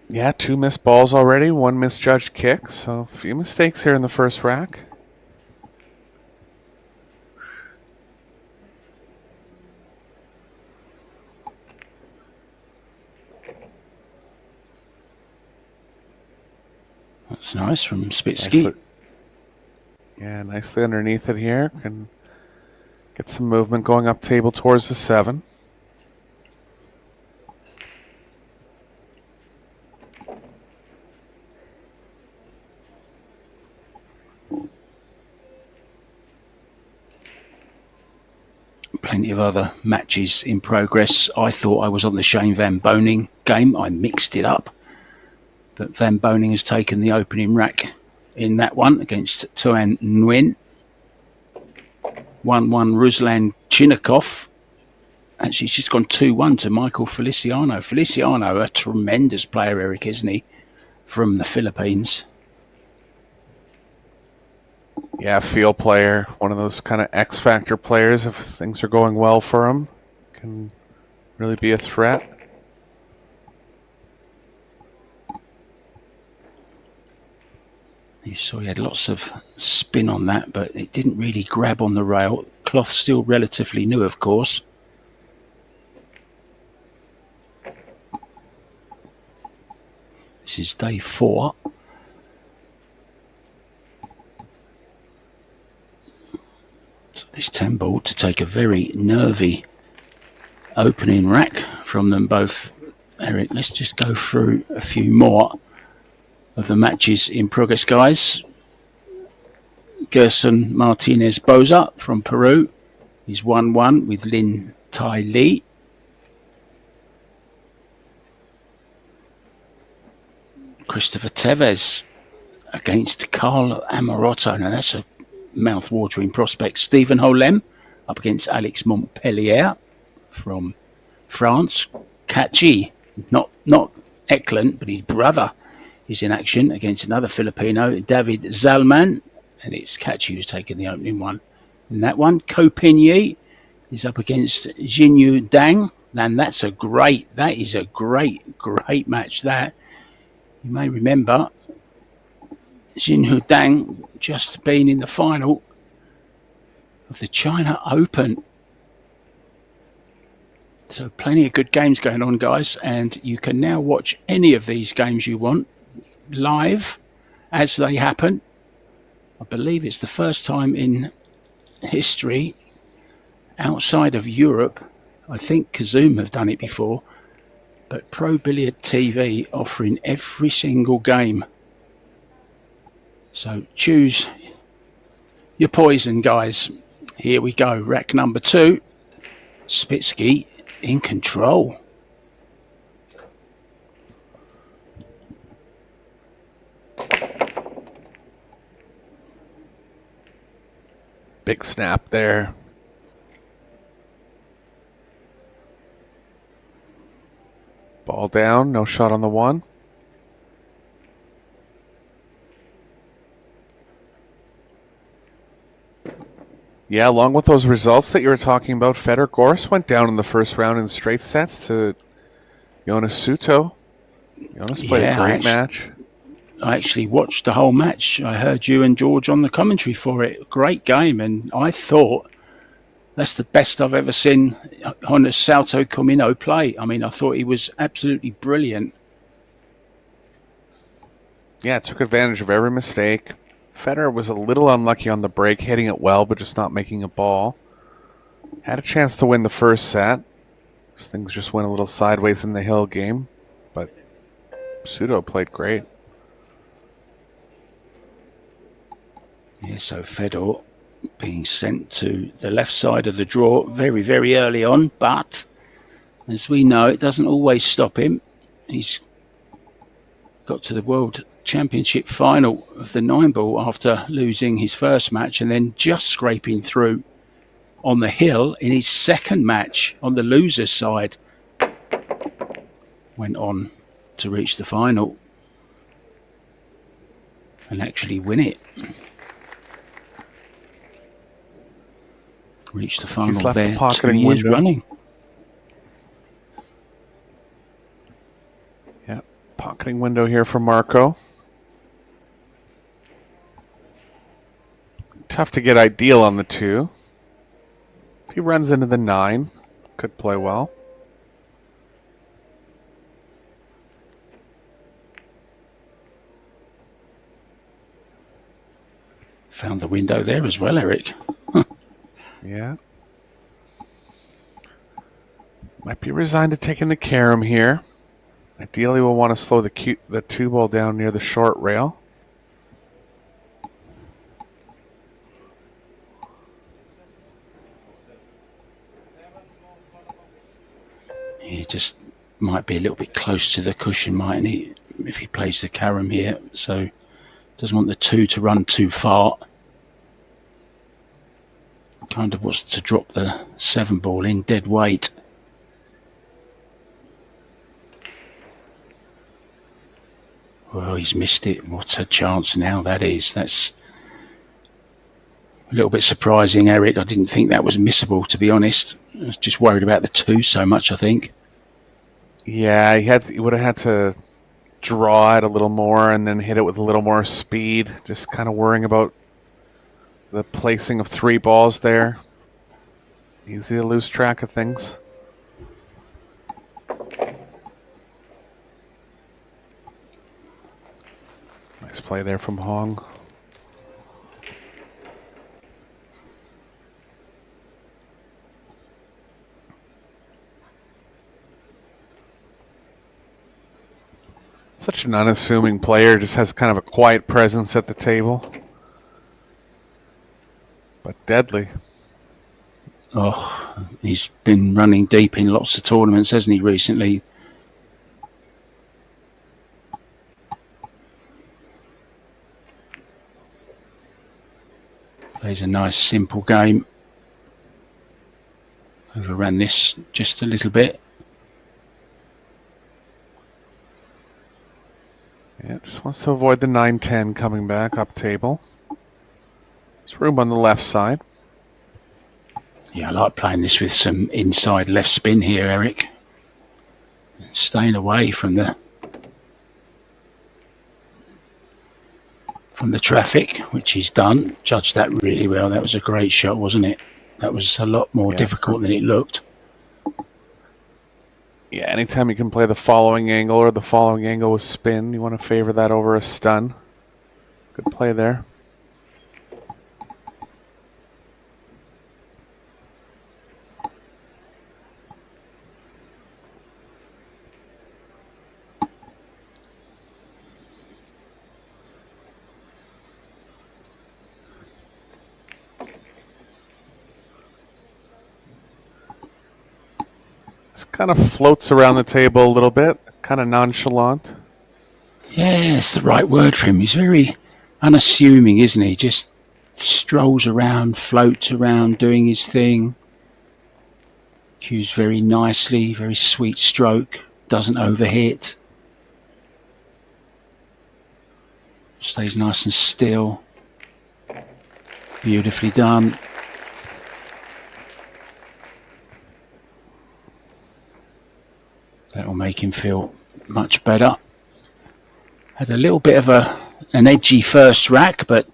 Yeah, 2 missed balls already, 1 misjudged kick, so a few mistakes here in the first rack. That's nice from Spitzky. Yeah, nicely underneath it here. Can get some movement going up table towards the 7. Plenty of other matches in progress. I thought I was on the Shane Van Boening game. I mixed it up. But Van Boening has taken the opening rack in that one against Tuan Nguyen. 1-1 Ruslan Chinnikov. Actually, she's gone 2-1 to Michael Feliciano. Feliciano, a tremendous player, Eric, isn't he? From the Philippines. Yeah, field player. One of those kind of X-factor players. If things are going well for him, can really be a threat. You saw he had lots of spin on that, but it didn't really grab on the rail. Cloth still relatively new, of course. This is day 4. So this 10 ball to take a very nervy opening rack from them both. Eric, let's just go through a few more of the matches in progress, guys. Gerson Martinez Boza from Peru. He's 1-1 with Lin Tai Li. Christopher Tevez against Carl Amorotto. Now that's a mouth-watering prospect. Stephen Holem up against Alex Montpellier from France. Kachi, not Eklund, but his brother, is in action against another Filipino, David Zalman, and it's Kachi who's taken the opening one. In that one, Ko Pin-Yi is up against Jinyu Dang, and that is a great match. That you may remember, Jinyu Dang just been in the final of the China Open. So plenty of good games going on, guys, and you can now watch any of these games you want live as they happen. I believe it's the first time in history outside of Europe. I think Kazoo have done it before, but Pro Billiard TV offering every single game. So choose your poison, guys. Here we go. Rack number 2. Spitzky in control. Big snap there. Ball down, no shot on the 1. Yeah, along with those results that you were talking about, Federer Gorst went down in the first round in straight sets to Jonas Suto. Jonas played a great match. I actually watched the whole match. I heard you and George on the commentary for it. Great game, and I thought that's the best I've ever seen Jonas Suto Comino play. I mean, I thought he was absolutely brilliant. Yeah, took advantage of every mistake. Federer was a little unlucky on the break, hitting it well, but just not making a ball. Had a chance to win the first set. Things just went a little sideways in the Hill game, but Suto played great. Yeah, so Fedor being sent to the left side of the draw very, very early on, but as we know, it doesn't always stop him. He's got to the World Championship final of the 9-ball after losing his first match and then just scraping through on the Hill in his second match on the loser's side. Went on to reach the final and actually win it. Reached the final there 2 years running. Yeah, pocketing window here for Marco. Tough to get ideal on the 2. If he runs into the 9, could play well. Found the window there as well, Eric. Yeah. Might be resigned to taking the carom here. Ideally, we'll want to slow the 2-ball down near the short rail. He just might be a little bit close to the cushion, mightn't he, if he plays the carom here. So doesn't want the 2 to run too far. Kind of wants to drop the 7-ball in dead weight. Well, he's missed it. What a chance now that is. That's a little bit surprising, Eric. I didn't think that was missable, to be honest. I was just worried about the 2 so much, I think. Yeah, he would have had to draw it a little more and then hit it with a little more speed. Just kind of worrying about the placing of 3 balls there. Easy to lose track of things. Nice play there from Hong. Such an unassuming player, just has kind of a quiet presence at the table. But deadly. Oh, he's been running deep in lots of tournaments, hasn't he, recently? Plays a nice, simple game. Overran this just a little bit. Yeah, just wants to avoid the 9-10 coming back up table. There's room on the left side. Yeah, I like playing this with some inside left spin here, Eric. Staying away from the traffic, which he's done. Judged that really well. That was a great shot, wasn't it? That was a lot more difficult than it looked. Yeah, anytime you can play the following angle or the following angle with spin, you want to favor that over a stun. Good play there. Just kind of floats around the table a little bit, kind of nonchalant. Yeah, it's the right word for him. He's very unassuming, isn't he? Just strolls around, floats around, doing his thing. Cues very nicely, very sweet stroke, doesn't overhit. Stays nice and still. Beautifully done. That'll make him feel much better. Had a little bit of an edgy first rack, but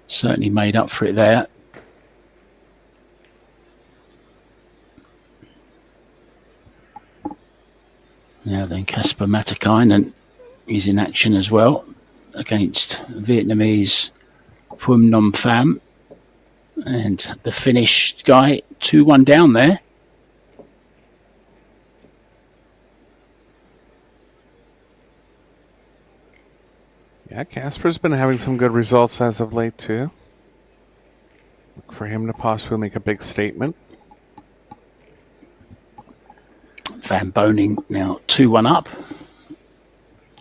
certainly made up for it there. Now then, Kasper Matakainen is in action as well against Vietnamese Phum Nom Pham. And the Finnish guy, 2-1 down there. Yeah, Casper's been having some good results as of late, too. Look for him to possibly make a big statement. Van Boning now 2-1 up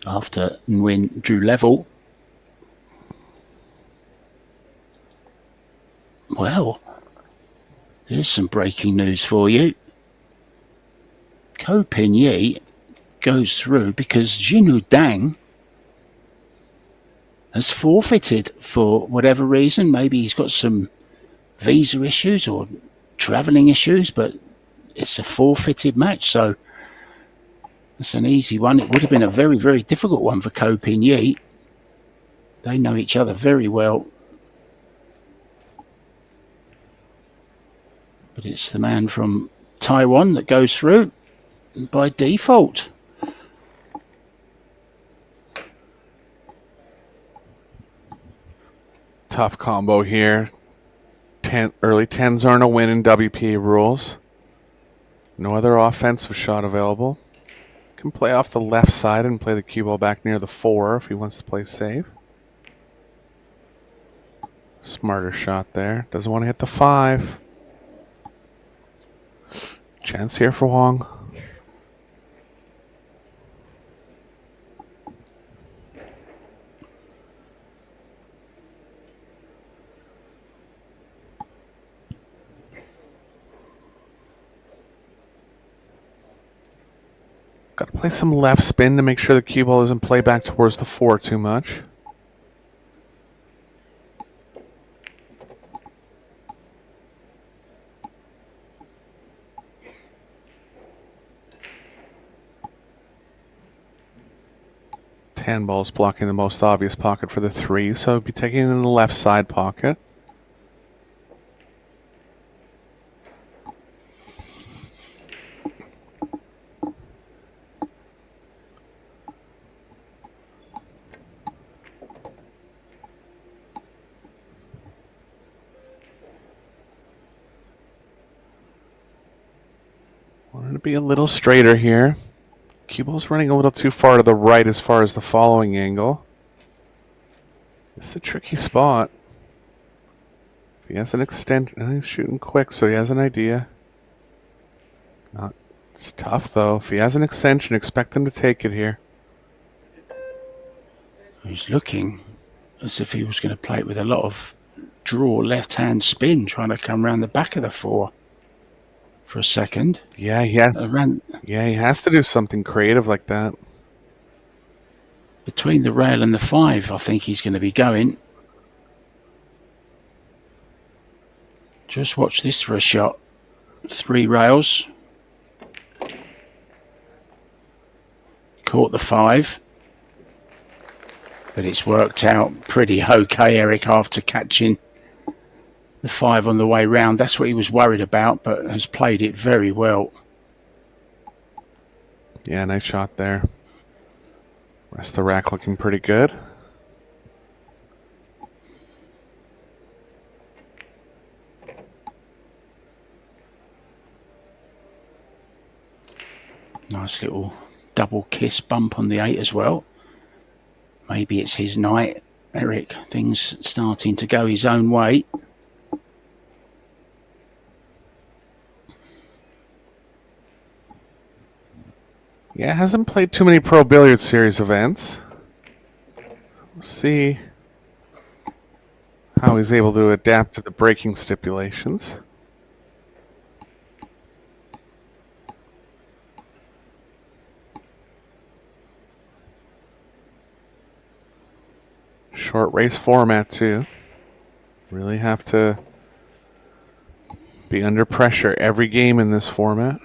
after Nguyen drew level. Well, here's some breaking news for you. Ko Pin Yi goes through because Jinhu Dang has forfeited for whatever reason. Maybe he's got some visa issues or travelling issues, but it's a forfeited match, so it's an easy one. It would have been a very, very difficult one for Ko Pin Yi. They know each other very well. But it's the man from Taiwan that goes through by default. Tough combo here. Early 10s aren't a win in WPA rules. No other offensive shot available. Can play off the left side and play the cue ball back near the 4 if he wants to play safe. Smarter shot there. Doesn't want to hit the 5. Chance here for Wong. Got to play some left spin to make sure the cue ball doesn't play back towards the 4 too much. Handball's blocking the most obvious pocket for the 3, so be taking it in the left side pocket. Wanted to be a little straighter here. Cue ball's running a little too far to the right as far as the following angle. It's a tricky spot. If he has an extension, he's shooting quick, so he has an idea. It's tough though. If he has an extension, expect him to take it here. He's looking as if he was going to play it with a lot of draw left-hand spin, trying to come around the back of the 4 for a second. Yeah, he has to do something creative like that. Between the rail and the 5, I think he's going to be going. Just watch this for a shot. 3 rails. Caught the 5. But it's worked out pretty okay, Eric, after catching the 5 on the way round. That's what he was worried about, but has played it very well. Yeah, nice shot there. Rest of the rack looking pretty good. Nice little double kiss bump on the 8 as well. Maybe it's his night, Eric. Things starting to go his own way. Yeah, hasn't played too many Pro Billiard Series events. We'll see how he's able to adapt to the breaking stipulations. Short race format too. Really have to be under pressure every game in this format.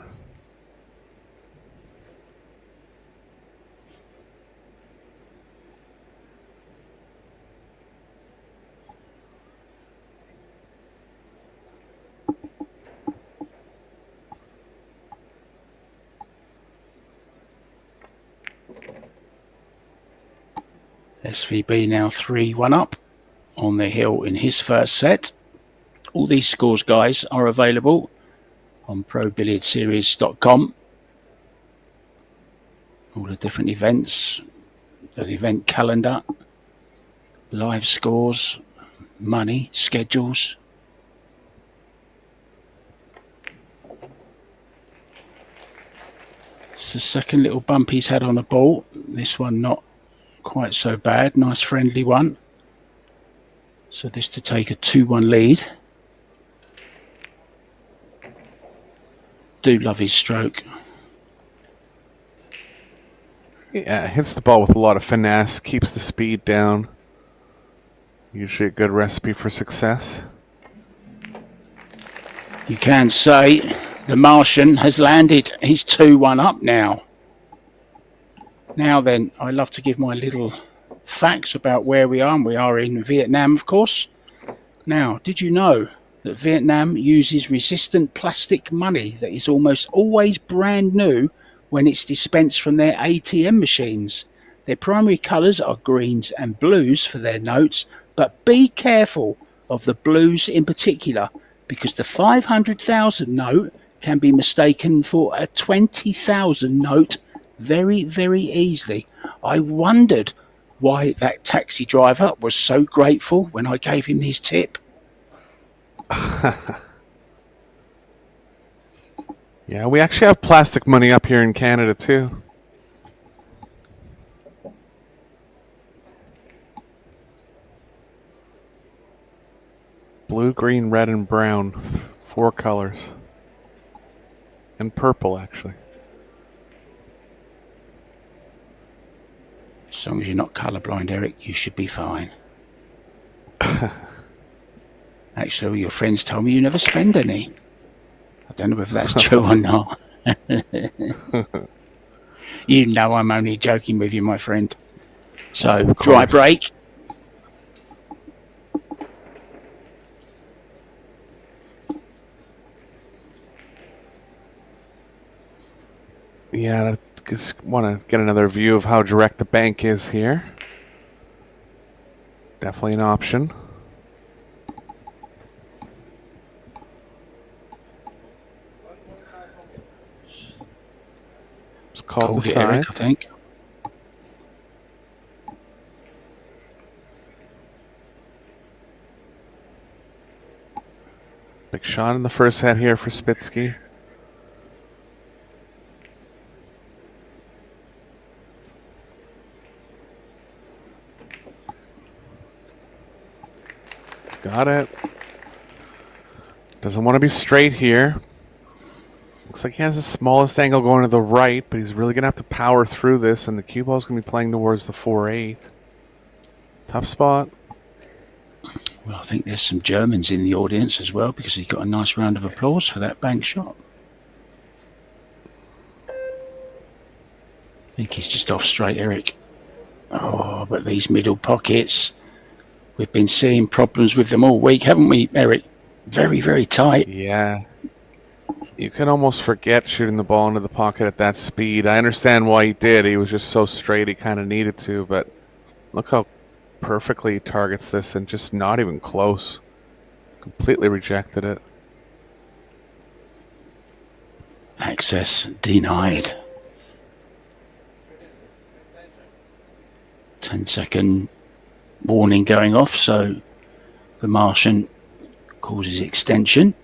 SVB now 3-1 up on the hill in his first set. All these scores, guys, are available on ProBilliardSeries.com. All the different events, the event calendar, live scores, money, schedules. It's the second little bump he's had on the ball. This one not quite so bad. Nice friendly one. So this to take a 2-1 lead. Do love his stroke. Yeah, hits the ball with a lot of finesse, keeps the speed down. Usually a good recipe for success. You can say the Martian has landed. He's 2-1 up now. Now then, I love to give my little facts about where we are. And we are in Vietnam, of course. Now, did you know that Vietnam uses resistant plastic money that is almost always brand new when it's dispensed from their ATM machines? Their primary colours are greens and blues for their notes, but be careful of the blues in particular, because the 500,000 note can be mistaken for a 20,000 note very, very easily. I wondered why that taxi driver was so grateful when I gave him his tip. Yeah, we actually have plastic money up here in Canada too. Blue, green, red, and brown. 4 colors. And purple, actually. As long as you're not colourblind, Eric, you should be fine. Actually, all your friends told me you never spend any. I don't know if that's true or not. You know I'm only joking with you, my friend. So, dry break. Yeah, I just want to get another view of how direct the bank is here. Definitely an option. It's called the side. Eric, I think. Big shot in the first set here for Spitzky. He's got it. Doesn't want to be straight here. Looks like he has the smallest angle going to the right, but he's really going to have to power through this, and the cue ball's going to be playing towards the 4-8. Tough spot. Well, I think there's some Germans in the audience as well, because he got a nice round of applause for that bank shot. I think he's just off straight, Eric. Oh, but these middle pockets, we've been seeing problems with them all week, haven't we, Eric? Very, very tight. Yeah. You can almost forget shooting the ball into the pocket at that speed. I understand why he did. He was just so straight he kind of needed to, but look how perfectly he targets this and just not even close. Completely rejected it. Access denied. 10-second warning going off, so the Martian causes extension.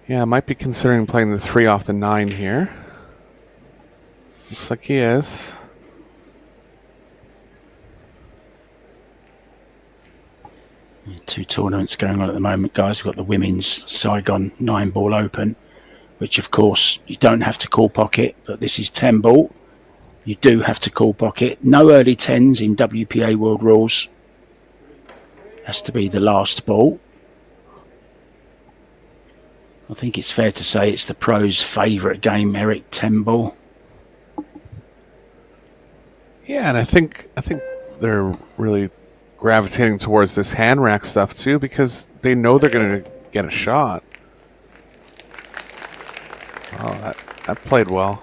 Yeah, might be considering playing the 3 off the 9 here. Looks like he is. Two tournaments going on at the moment, guys. We've got the Women's Saigon 9-ball open, which of course you don't have to call pocket, but this is 10-ball. You do have to call pocket. No early 10s in WPA World Rules. Has to be the last ball. I think it's fair to say it's the pros' favourite game, Eric, 10-ball. Yeah, and I think they're really gravitating towards this hand rack stuff too, because they know they're going to get a shot. Oh, that played well.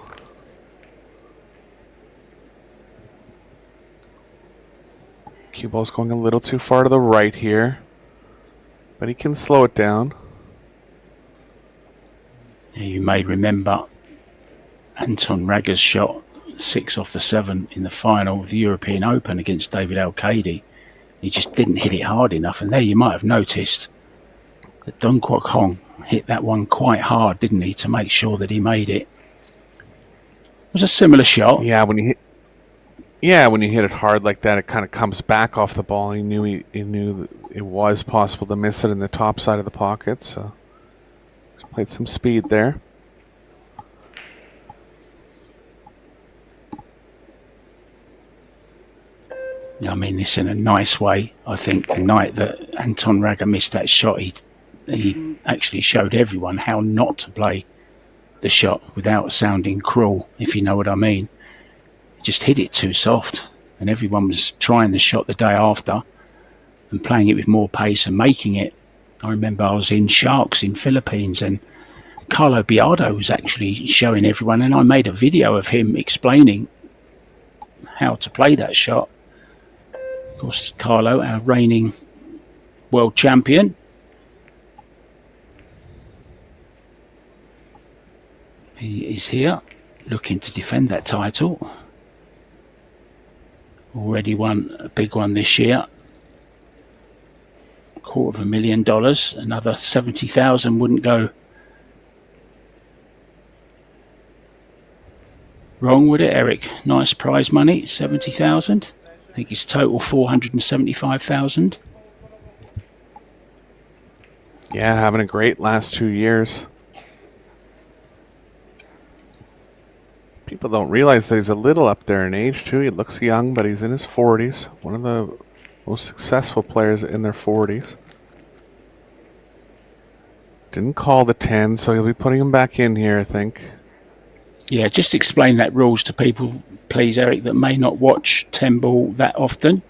Cue ball's going a little too far to the right here, but he can slow it down. Yeah, you may remember Anton Raga's shot 6 off the 7 in the final of the European Open against David Al-Qaidi. He just didn't hit it hard enough, and there you might have noticed that Dong Kwok Hong hit that one quite hard, didn't he, to make sure that he made it. It was a similar shot. Yeah, when you hit it hard like that, it kind of comes back off the ball. He knew that it was possible to miss it in the top side of the pocket, so just played some speed there. I mean this in a nice way. I think the night that Anton Raga missed that shot, he actually showed everyone how not to play the shot without sounding cruel, if you know what I mean. He just hit it too soft, and everyone was trying the shot the day after and playing it with more pace and making it. I remember I was in Sharks in Philippines, and Carlo Biardo was actually showing everyone, and I made a video of him explaining how to play that shot. Of course, Carlo, our reigning world champion. He is here looking to defend that title. Already won a big one this year. $250,000. Another 70,000 wouldn't go wrong, would it, Eric? Nice prize money, 70,000. I think it's total 475,000. Yeah, having a great last 2 years. People don't realize that he's a little up there in age too. He looks young, but he's in his 40s. One of the most successful players in their 40s. Didn't call the 10, so he'll be putting him back in here, I think. Yeah, just explain that rules to people, please, Eric, that may not watch 10-ball that often.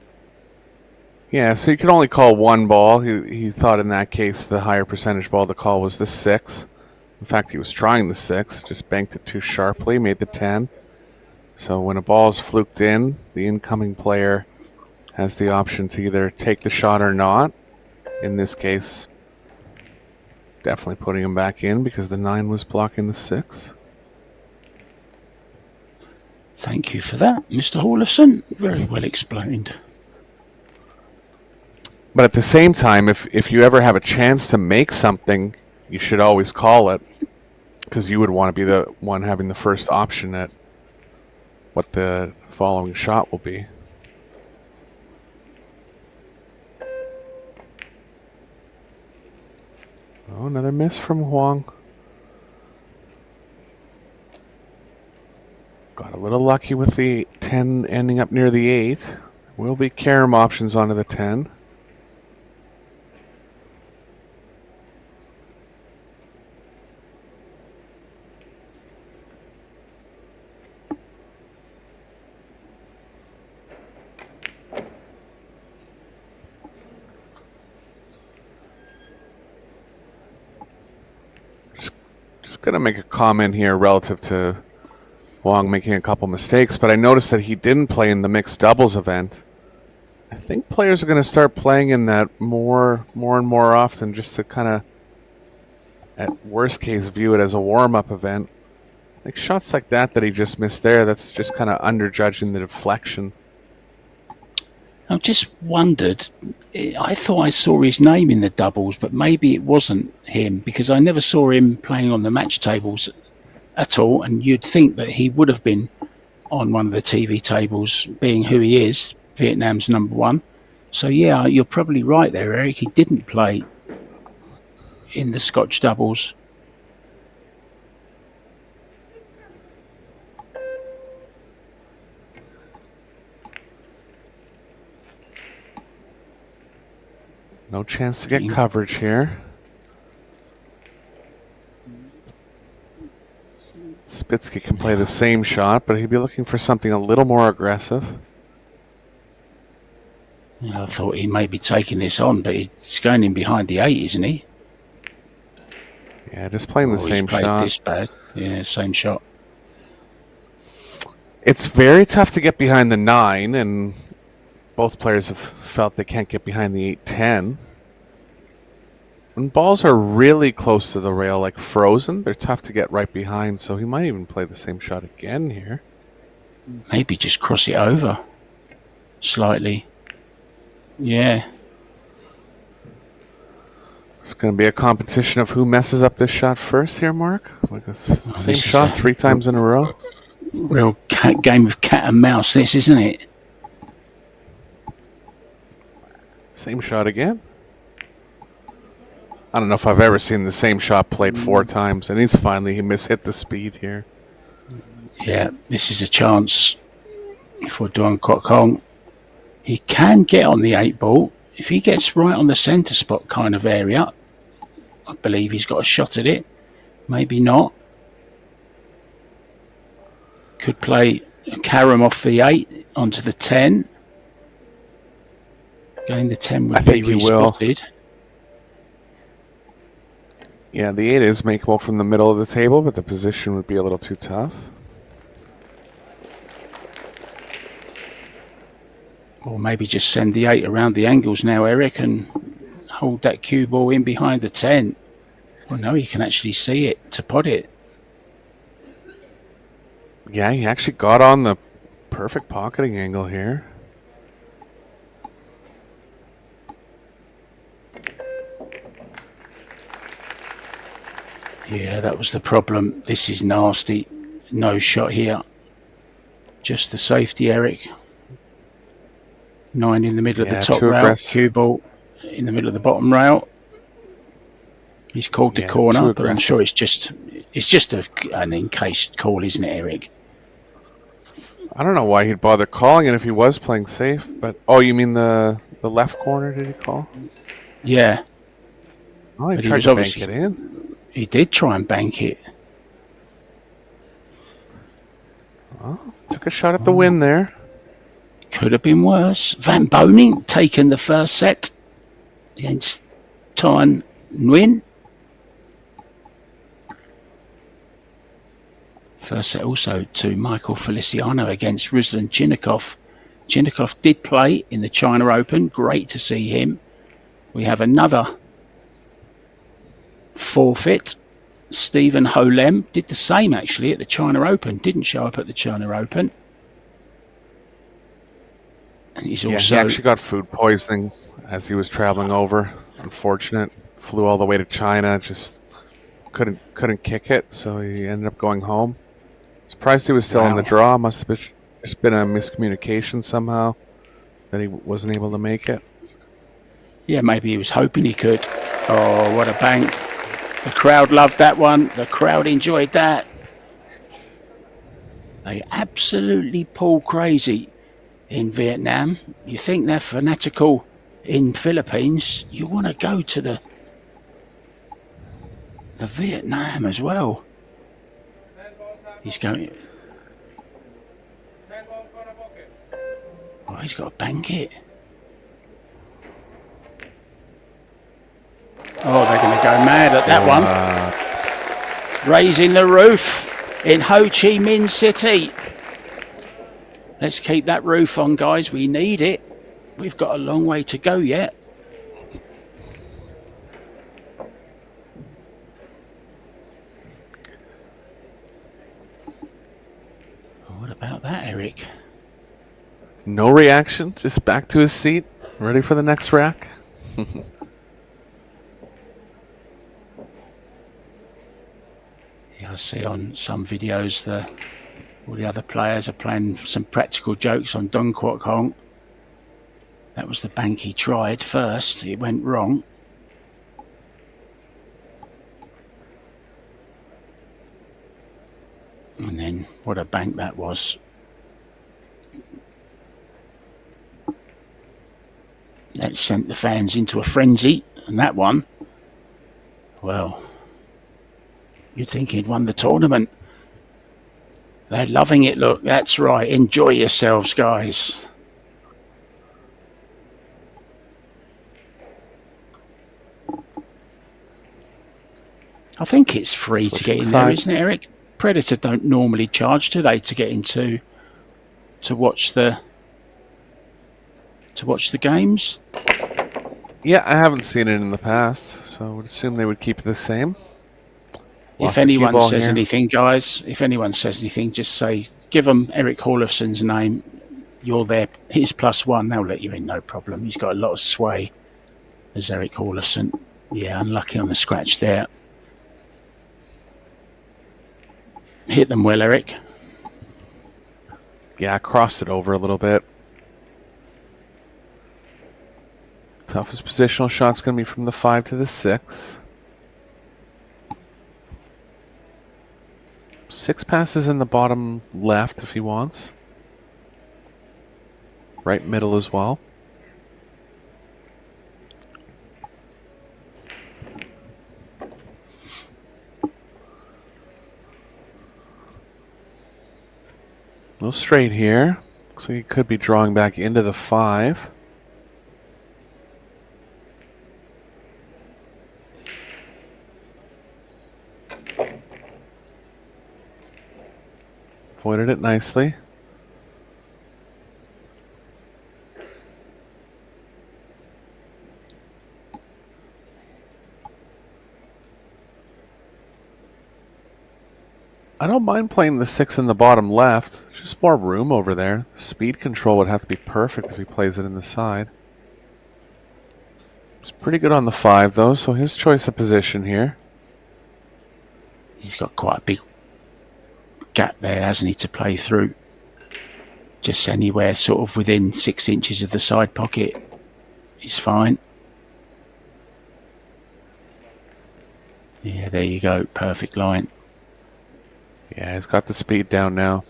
Yeah, so you can only call one ball. He thought in that case the higher percentage ball to call was the 6. In fact, he was trying the 6, just banked it too sharply, made the 10. So when a ball is fluked in, the incoming player has the option to either take the shot or not. In this case, definitely putting him back in because the 9 was blocking the 6. Thank you for that, Mr. Hallefson. Very well explained. But at the same time, if you ever have a chance to make something, you should always call it, because you would want to be the one having the first option at what the following shot will be. Oh, another miss from Huang. Got a little lucky with the 10 ending up near the 8. Will be carom options onto the 10. Just gonna make a comment here relative to Huang making a couple mistakes, but I noticed that he didn't play in the mixed doubles event. I think players are going to start playing in that more and more often, just to kind of, at worst case, view it as a warm-up event. I Like shots like that he just missed there, that's just kind of underjudging the deflection. I just wondered, I thought I saw his name in the doubles, but maybe it wasn't him because I never saw him playing on the match tables at all, and you'd think that he would have been on one of the TV tables, being who he is, Vietnam's #1. So yeah, you're probably right there, Eric. He didn't play in the Scotch doubles. No chance to get coverage here. Spitzky can play the same shot, but he'd be looking for something a little more aggressive. I thought he may be taking this on, but he's going in behind the 8, isn't he? Yeah, just playing the same he's played shot. This bad. Yeah, same shot. It's very tough to get behind the 9, and both players have felt they can't get behind the 8-10. When balls are really close to the rail, like frozen, they're tough to get right behind, so he might even play the same shot again here. Maybe just cross it over slightly. Yeah. It's going to be a competition of who messes up this shot first here, Mark. Like the same shot 3 times in a row. Real game of cat and mouse, this, isn't it? Same shot again. I don't know if I've ever seen the same shot played 4 times, and he mishit the speed here. Yeah, this is a chance for Duan Kok Hong. He can get on the 8 ball. If he gets right on the centre spot kind of area, I believe he's got a shot at it. Maybe not. Could play a carom off the 8 onto the 10. Again, the 10 would be respotted. Yeah, the 8 is makeable from the middle of the table, but the position would be a little too tough. Or maybe just send the 8 around the angles now, Eric, and hold that cue ball in behind the 10. Well, no, he can actually see it to pot it. Yeah, he actually got on the perfect pocketing angle here. Yeah, that was the problem. This is nasty. No shot here. Just the safety, Eric. 9 in the middle of the top rail. Cue ball in the middle of the bottom rail. He's called the corner, but I'm sure it's just an encased call, isn't it, Eric? I don't know why he'd bother calling it if he was playing safe. But you mean the left corner? Did he call? Yeah. Oh, he tried to bank it in. He did try and bank it. Oh, took a shot at the win there. Could have been worse. Van Boning taken the first set against Tan Nguyen. First set also to Michael Feliciano against Ruslan Chinnikov. Chinnikov did play in the China Open. Great to see him. We have another forfeit. Stephen Holem did the same actually at the China Open. Didn't show up at the China Open. And he's also... he actually got food poisoning as he was traveling over. Unfortunate. Flew all the way to China. Just couldn't kick it, so he ended up going home. Surprised he was still in the draw. Must have just been a miscommunication somehow that he wasn't able to make it. Yeah, maybe he was hoping he could. Oh, what a bank. The crowd loved that one. The crowd enjoyed that. They absolutely pull crazy in Vietnam. You think they're fanatical in Philippines. You want to go to the Vietnam as well. He's going... Oh, he's got to bank it. Oh, they're going to go mad at that one. Raising the roof in Ho Chi Minh City. Let's keep that roof on, guys. We need it. We've got a long way to go yet. like that, Eric? No reaction, just back to his seat, ready for the next rack. Yeah, I see on some videos all the other players are playing some practical jokes on Dong Kwok Hong. That was the bank he tried first. It went wrong. And then what a bank that was. That sent the fans into a frenzy. And that one, well, you'd think he'd won the tournament. They're loving it. Look, that's right. Enjoy yourselves, guys. I think it's free to get in there, isn't it, Eric? Predator don't normally charge, do they, to get into to watch the games? Yeah, I haven't seen it in the past, so I would assume they would keep it the same. If anyone says anything, guys, if anyone says anything, just say, give them Eric Hallefson's name. You're there. He's +1. They'll let you in, no problem. He's got a lot of sway. There's Eric Hallefson. Yeah, unlucky on the scratch there. Hit them well, Eric. Yeah, I crossed it over a little bit. Toughest positional shot's going to be from the 5 to the 6. 6 passes in the bottom left if he wants. Right middle as well. No straight here. Looks like he could be drawing back into the 5. Avoided it nicely. I don't mind playing the 6 in the bottom left. There's just more room over there. Speed control would have to be perfect if he plays it in the side. He's pretty good on the 5 though, so his choice of position here. He's got quite a big gap there, hasn't he, to play through. Just anywhere sort of within 6 inches of the side pocket is fine. Yeah, there you go. Perfect line. Yeah, he's got the speed down now.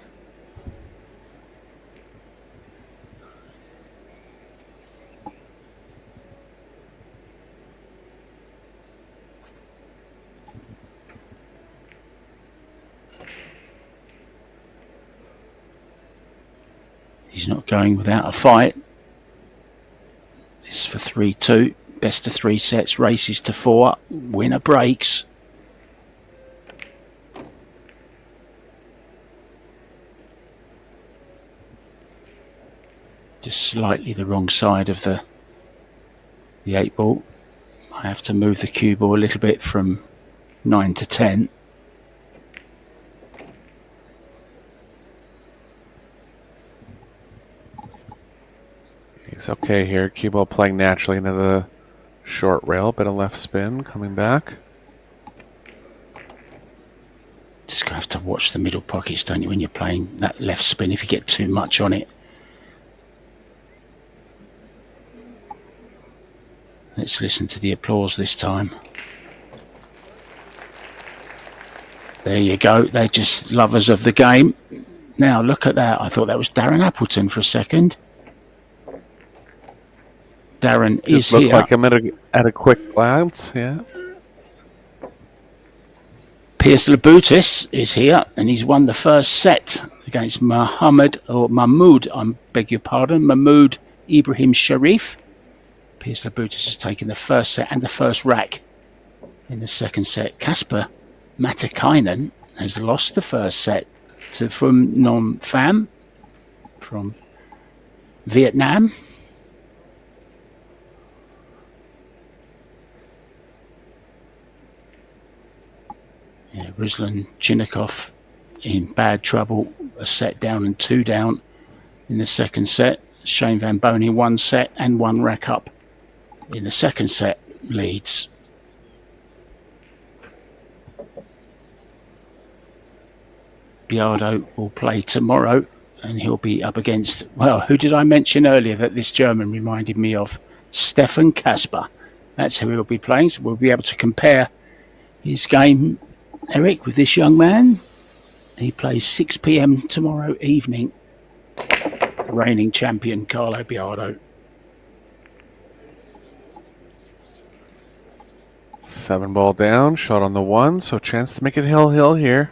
He's not going without a fight. This is for 3-2. Best of 3 sets, races to 4. Winner breaks. Just slightly the wrong side of the 8 ball. I have to move the cue ball a little bit from 9 to 10. He's okay here. Cue ball playing naturally into the short rail. Bit of left spin coming back. Just have to watch the middle pockets, don't you, when you're playing that left spin, if you get too much on it. Let's listen to the applause this time. There you go. They're just lovers of the game. Now, look at that. I thought that was Darren Appleton for a second. Darren is here. Looks like him at a quick glance, yeah. Piers Labutis is here, and he's won the first set against Mahmoud, I beg your pardon, Mahmoud Ibrahim Sharif. Piers Labutis has taken the first set and the first rack in the second set. Kasper Matikainen has lost the first set to from Nom Pham from Vietnam. Yeah, Ruslan Chinnikov in bad trouble a set down and 2 down in the second set. Shane Van Bonen 1 set and 1 rack up in the second set leads. Biardo will play tomorrow, and he'll be up against, well, who did I mention earlier that this German reminded me of? Stefan Kasper. That's who he'll be playing, so we'll be able to compare his game, Eric, with this young man. He plays 6 p.m. tomorrow evening. The reigning champion, Carlo Biardo. 7 ball down, shot on the 1, so chance to make it hill here.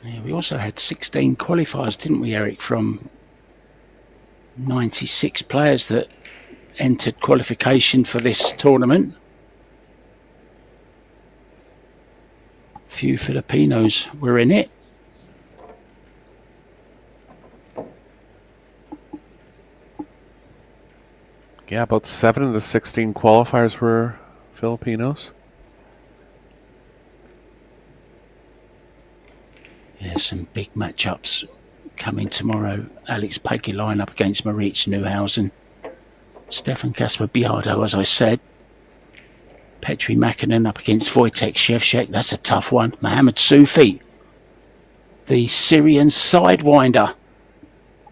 Yeah, we also had 16 qualifiers, didn't we, Eric, from 96 players that entered qualification for this tournament. Few Filipinos were in it. Yeah, about 7 of the 16 qualifiers were Filipinos. Yeah, some big matchups coming tomorrow. Alex Pagulain up against Maritz Neuhausen. Stefan Kasper Biardo, as I said. Petri Makinen up against Wojtek Shevchuk. That's a tough one. Mohamed Soufi, the Syrian sidewinder,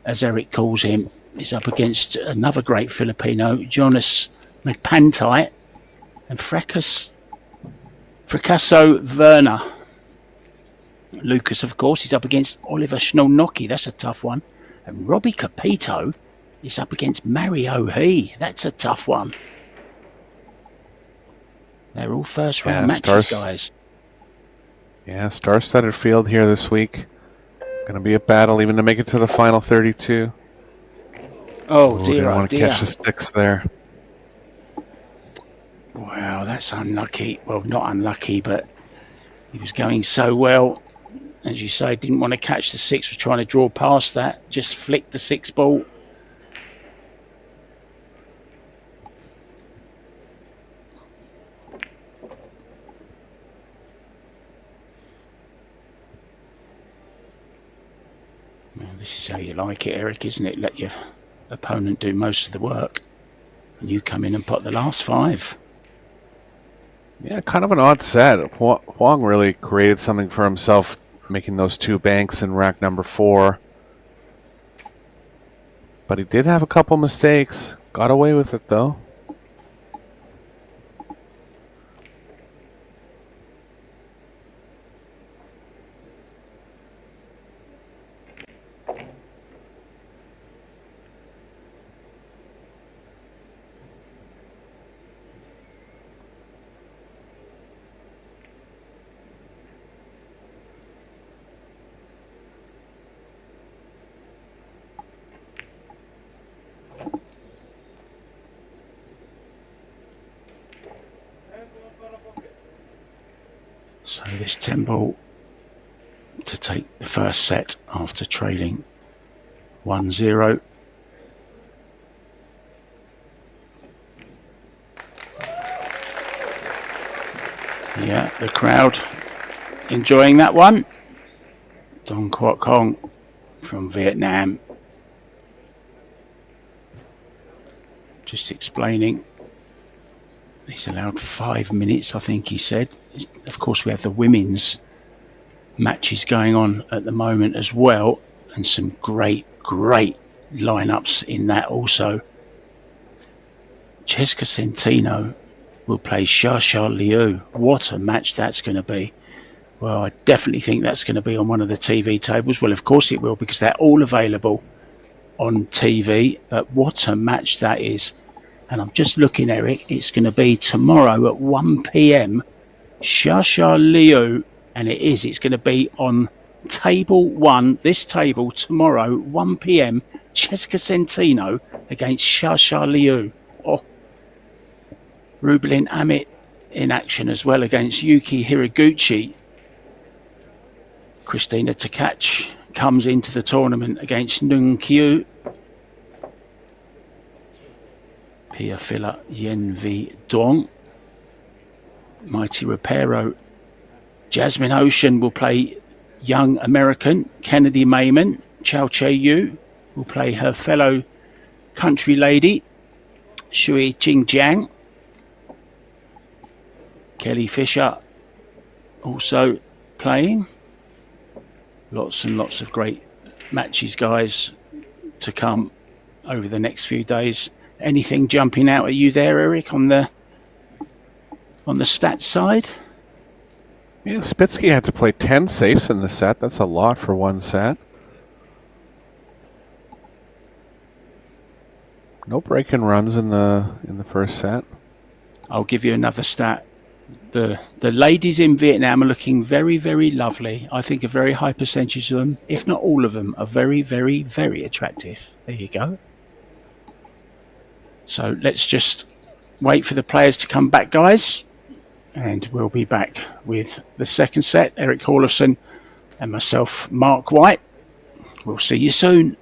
as Eric calls him, is up against another great Filipino, Jonas McPantai, and Fracasso Werner. Lucas, of course, is up against Oliver Schnolnocki. That's a tough one. And Robbie Capito is up against Mario He. That's a tough one. They're all first round matches, guys. Yeah, star-studded field here this week. Going to be a battle even to make it to the final 32. Oh dear, want to catch the sticks there. Wow, that's unlucky. Well, not unlucky, but he was going so well. As you say, didn't want to catch the 6, was trying to draw past that. Just flicked the 6 ball. Well, this is how you like it, Eric, isn't it? Let your opponent do most of the work, and you come in and pot the last 5. Yeah, kind of an odd set. Huang really created something for himself, making those 2 banks in rack number 4. But he did have a couple mistakes. Got away with it, though. So this 10 ball to take the first set after trailing 1-0. Yeah, the crowd enjoying that one. Dong Quoc Hong from Vietnam. Just explaining. He's allowed 5 minutes, I think he said. Of course, we have the women's matches going on at the moment as well, and some great lineups in that also. Cesca Centino will play Xia Liu. What a match that's going to be. Well, I definitely think that's going to be on one of the TV tables. Well, of course it will, because they're all available on TV. But what a match that is. And I'm just looking, Eric, it's going to be tomorrow at 1 p.m. Xia Liu, and it's going to be on table 1, this table, tomorrow, 1 p.m. Cesca Centino against Xia Liu. Oh, Rubelin Amit in action as well against Yuki Hiraguchi. Christina Tkach comes into the tournament against Nung Kyu. Pia Phila Yen V Dong. Mighty Reparo Jasmine Ocean will play young American Kennedy Mayman. Chao Che-yu will play her fellow country lady, Shui Jingjiang. Kelly Fisher also playing. Lots and lots of great matches, guys, to come over the next few days. Anything jumping out at you there, Eric, on the stats side? Yeah, Spitzky had to play 10 safes in the set. That's a lot for one set. No break-in runs in the first set. I'll give you another stat. The ladies in Vietnam are looking very, very lovely. I think a very high percentage of them, if not all of them, are very, very, very attractive. There you go. So let's just wait for the players to come back, guys. And we'll be back with the second set. Eric Hallefson and myself, Mark White. We'll see you soon.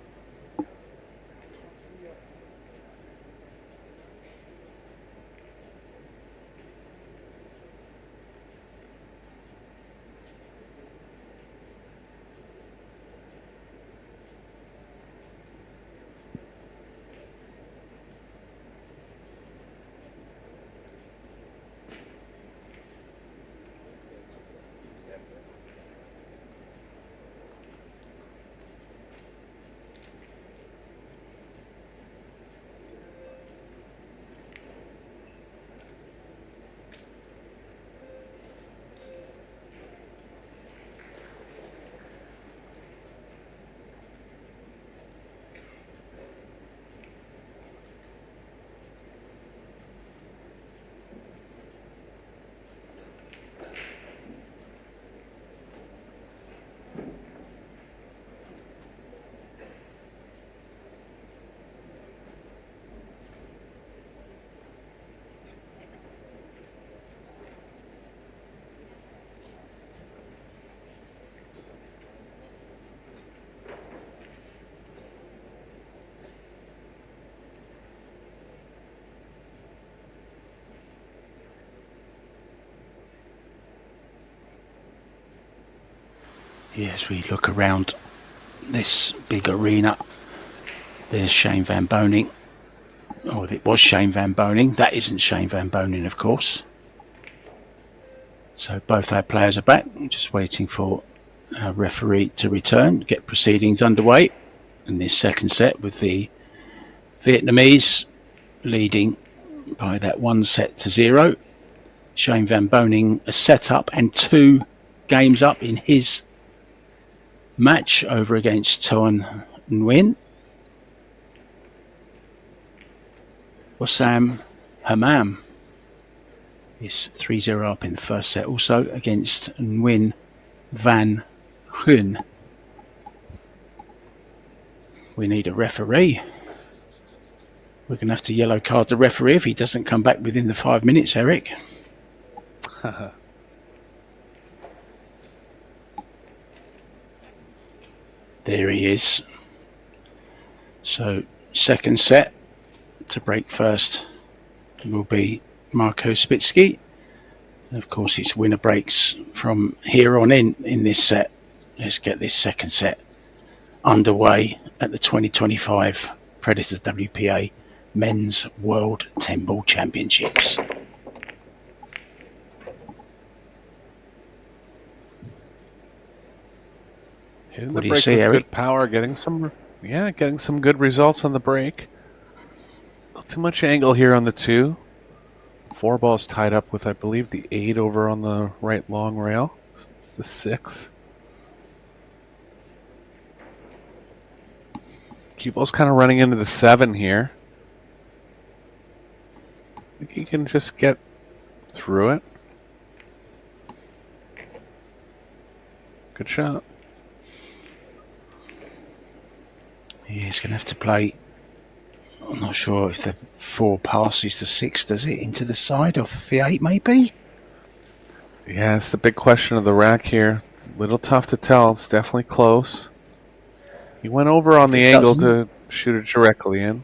As we look around this big arena, there's Shane Van Boning. Oh, it was Shane Van Boning. That isn't Shane Van Boning, of course. So both our players are back. I'm just waiting for our referee to return, get proceedings underway in this second set with the Vietnamese leading by that 1-0. Shane Van Boning a set up and 2 games up in his match over against Toan Nguyen. Wassam Hamam is 3-0 up in the first set, also against Nguyen Van Huynh. We need a referee. We're going to have to yellow card the referee if he doesn't come back within the 5 minutes, Eric. There he is. So, second set to break first will be Marco Spitzky. And of course, it's winner breaks from here on in this set. Let's get this second set underway at the 2025 Predator WPA Men's World 10 Ball Championships. What do you see, Eric? Good power, getting some good results on the break. Not too much angle here on the 2. 4 balls tied up with, I believe, the 8 over on the right long rail. It's the 6. Cue ball's kind of running into the 7 here. I think he can just get through it. Good shot. He's going to have to play. I'm not sure if the 4 passes the 6, does it? Into the side of the 8, maybe? Yeah, it's the big question of the rack here. Little tough to tell. It's definitely close. He went over on the angle to shoot it directly in.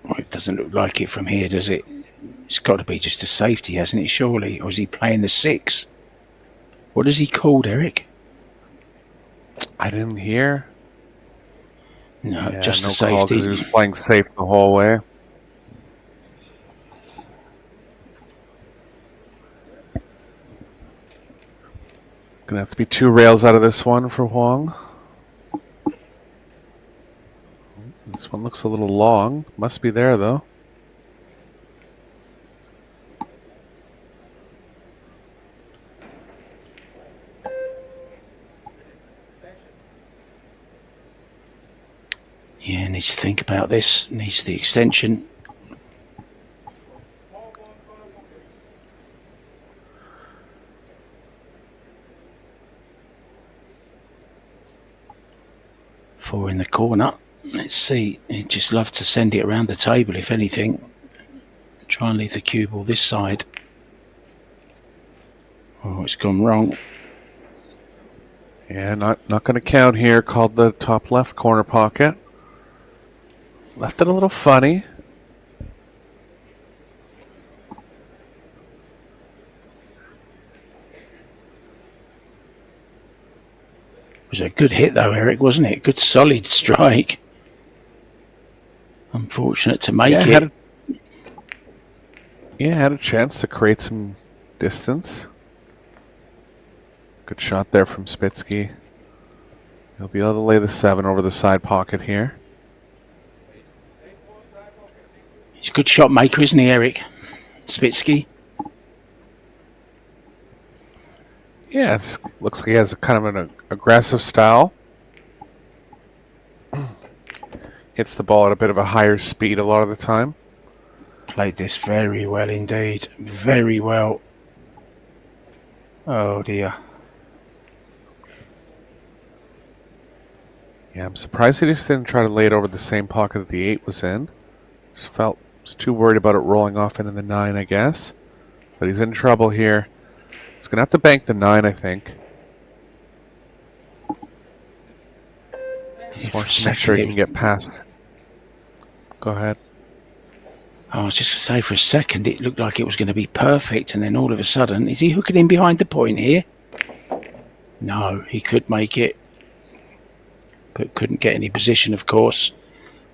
Well, it doesn't look like it from here, does it? It's got to be just a safety, hasn't it, surely? Or is he playing the 6? What is he called, Eric? I didn't hear. No, Yeah, just no a call 'cause safety. he was playing safe the whole way. Gonna have to be 2 rails out of this one for Huang. This one looks a little long. Must be there though. Yeah, needs to think about this. Needs the extension. Four in the corner. Let's see. He'd just love to send it around the table, if anything. Try and leave the cue ball this side. Oh, it's gone wrong. Yeah, not going to count here. Called the top left corner pocket. Left it a little funny. It was a good hit though, Eric, wasn't it? Good solid strike. Unfortunate to make it. Had a chance to create some distance. Good shot there from Spitzky. He'll be able to lay the 7 over the side pocket here. He's a good shot maker, isn't he, Eric? Spitzky. Yeah, it looks like he has a kind of an aggressive style. Hits the ball at a bit of a higher speed a lot of the time. Played this very well indeed. Very well. Oh dear. Yeah, I'm surprised he just didn't try to lay it over the same pocket that the 8 was in. Was too worried about it rolling off into the 9, I guess. But he's in trouble here. He's going to have to bank the 9, I think. Just wants to make sure he can get past. Go ahead. I was just going to say, for a second, it looked like it was going to be perfect, and then all of a sudden, is he hooking in behind the point here? No, he could make it, but couldn't get any position, of course.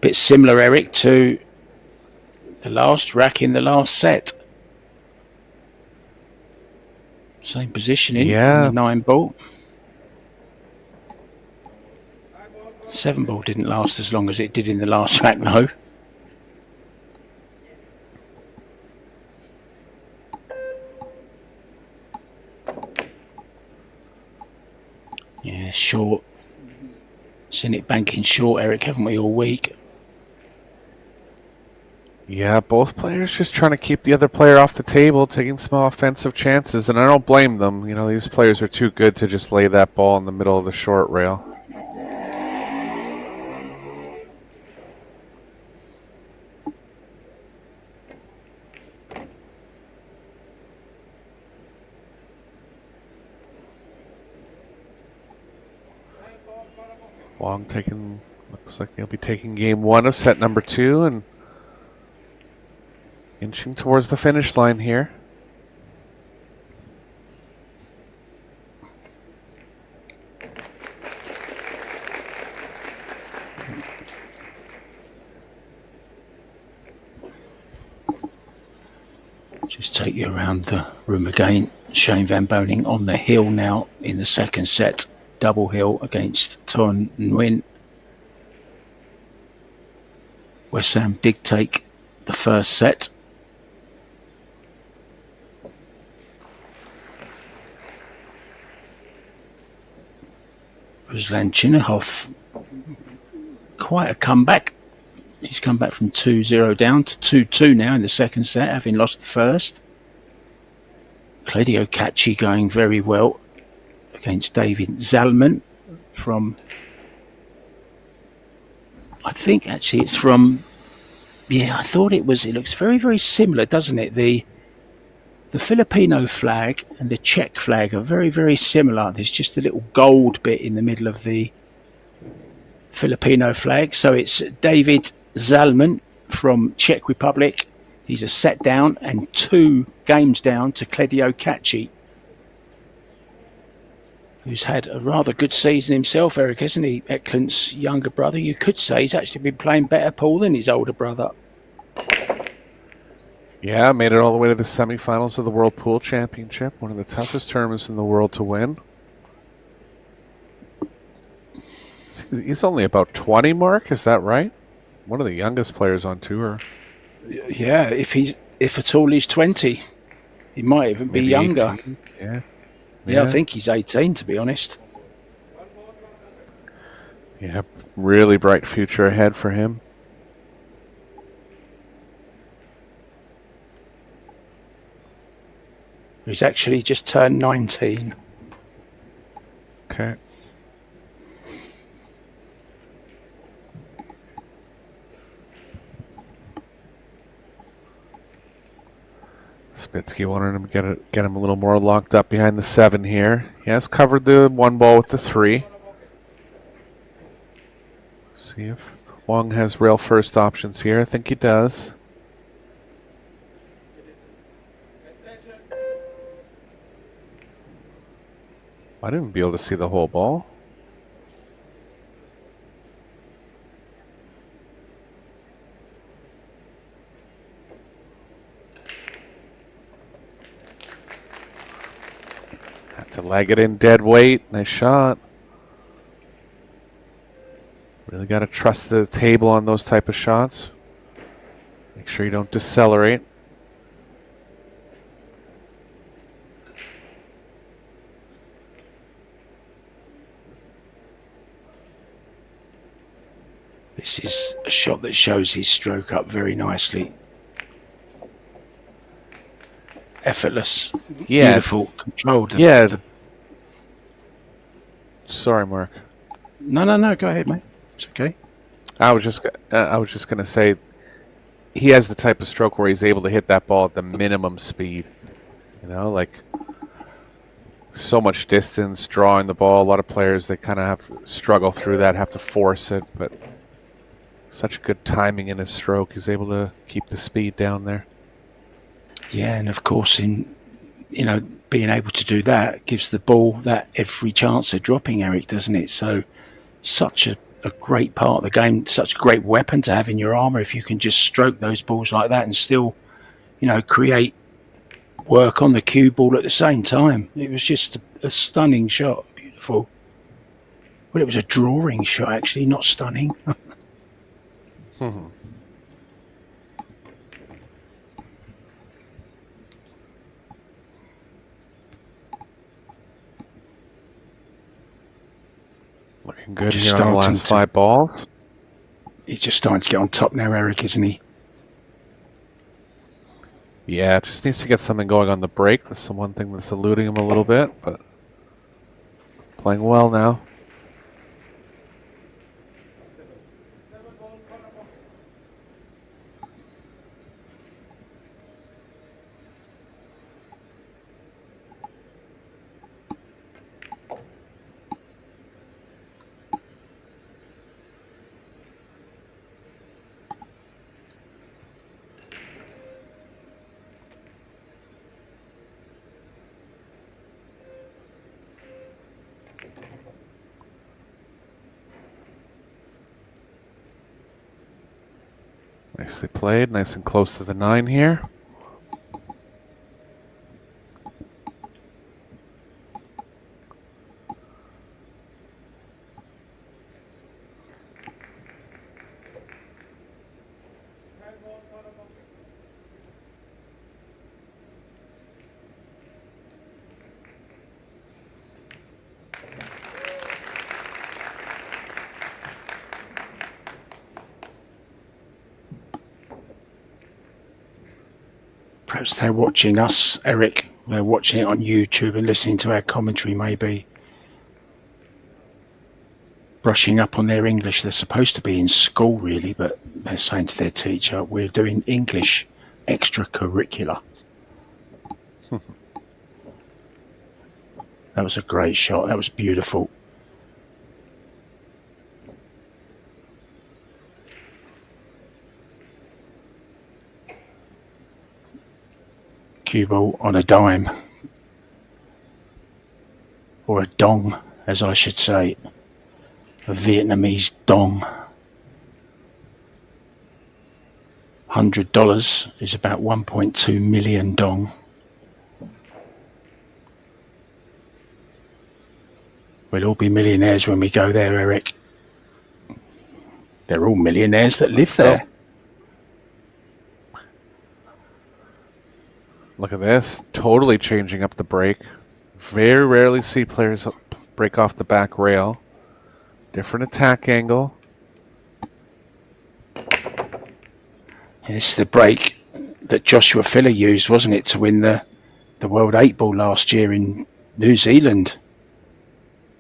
Bit similar, Eric, to the last rack in the last set. Same positioning. Yeah. The 9 ball. 7 ball didn't last as long as it did in the last rack, though. Yeah, short. Seen it banking short, Eric, haven't we, all week? Yeah, both players just trying to keep the other player off the table, taking some offensive chances, and I don't blame them. You know, these players are too good to just lay that ball in the middle of the short rail. Wong looks like he'll be taking game 1 of set number 2 and inching towards the finish line here. Just take you around the room again. Shane Van Boning on the hill now in the second set. Double hill against Ton Nguyen. Wessam did take the first set. Ruslan Chinakhov, quite a comeback. He's come back from 2-0 down to 2-2 now in the second set, having lost the first. Claudio Cacci going very well against David Zalman from, I think actually it's from, yeah, I thought it looks very, very similar, doesn't it? The Filipino flag and the Czech flag are very, very similar. There's just a little gold bit in the middle of the Filipino flag. So it's David Zalman from Czech Republic. He's a set down and 2 games down to Kledio Kaci, who's had a rather good season himself, Eric, hasn't he? Eklund's younger brother. You could say he's actually been playing better pool than his older brother. Yeah, made it all the way to the semifinals of the World Pool Championship, one of the toughest tournaments in the world to win. He's only about 20, Mark, is that right? One of the youngest players on tour. Yeah, if at all he's 20. He might even be younger. 18. Yeah. Yeah, I think he's 18, to be honest. Yeah, really bright future ahead for him. He's actually just turned 19. Okay. Spitzky wanted him to get him a little more locked up behind the 7 here. He has covered the 1 ball with the 3. See if Wong has rail first options here. I think he does. I didn't be able to see the whole ball. Had to leg it in dead weight. Nice shot. Really got to trust the table on those type of shots. Make sure you don't decelerate. This is a shot that shows his stroke up very nicely. Effortless, beautiful, controlled. Yeah. Sorry, Mark. No, go ahead, mate. It's okay. I was just going to say he has the type of stroke where he's able to hit that ball at the minimum speed. You know, like so much distance, drawing the ball. A lot of players, they kind of have to struggle through that, have to force it, but such good timing in his stroke. He's able to keep the speed down there. Yeah, and of course, being able to do that gives the ball that every chance of dropping, Eric, doesn't it? So, such a great part of the game, such a great weapon to have in your armour if you can just stroke those balls like that and still, create work on the cue ball at the same time. It was just a stunning shot, beautiful. Well, it was a drawing shot, actually, not stunning. Looking good here on the last 5 balls. He's just starting to get on top now, Eric, isn't he? Yeah, just needs to get something going on the break. That's the one thing that's eluding him a little bit, but playing well now. Nicely played, nice and close to the 9 here. Perhaps they're watching us, Eric. They're watching it on YouTube and listening to our commentary, maybe. Brushing up on their English. They're supposed to be in school, really, but they're saying to their teacher, we're doing English extracurricular. That was a great shot. That was beautiful. Cue ball on a dime. Or a dong, as I should say. A Vietnamese dong. $100 is about 1.2 million dong. We'll all be millionaires when we go there, Eric. They're all millionaires that live there. Look at this. Totally changing up the break. Very rarely see players break off the back rail. Different attack angle. This is the break that Joshua Filler used, wasn't it, to win the World 8 Ball last year in New Zealand.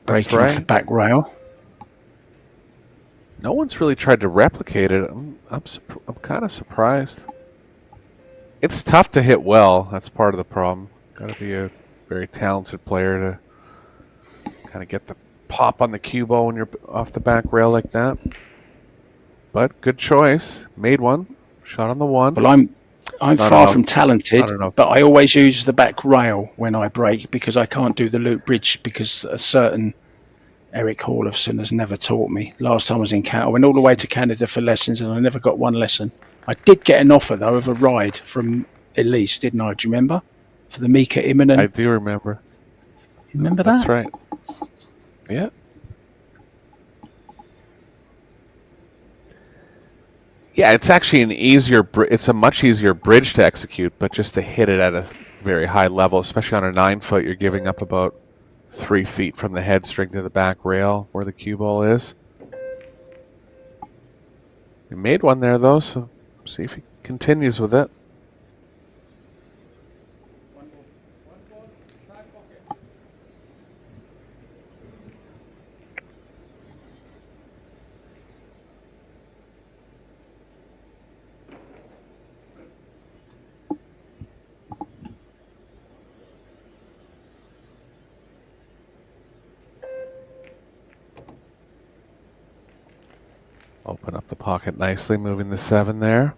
Breaking off the back rail. No one's really tried to replicate it. I'm kind of surprised. It's tough to hit well. That's part of the problem. Got to be a very talented player to kind of get the pop on the cue ball when you're off the back rail like that. But good choice. Made one. Shot on the one. Well, I'm far from talented, but I always use the back rail when I break because I can't do the loop bridge because a certain Eric Hallofson has never taught me. Last time I was in Canada, I went all the way to Canada for lessons and I never got one lesson. I did get an offer, though, of a ride from Elise, didn't I? Do you remember? For the Mika Immonen. I do remember. You remember that? That's right. Yeah. Yeah, it's actually it's a much easier bridge to execute, but just to hit it at a very high level, especially on a 9-foot, you're giving up about 3 feet from the head string to the back rail where the cue ball is. He made one there, though, so see if he continues with it. Open up the pocket nicely, moving the 7 there.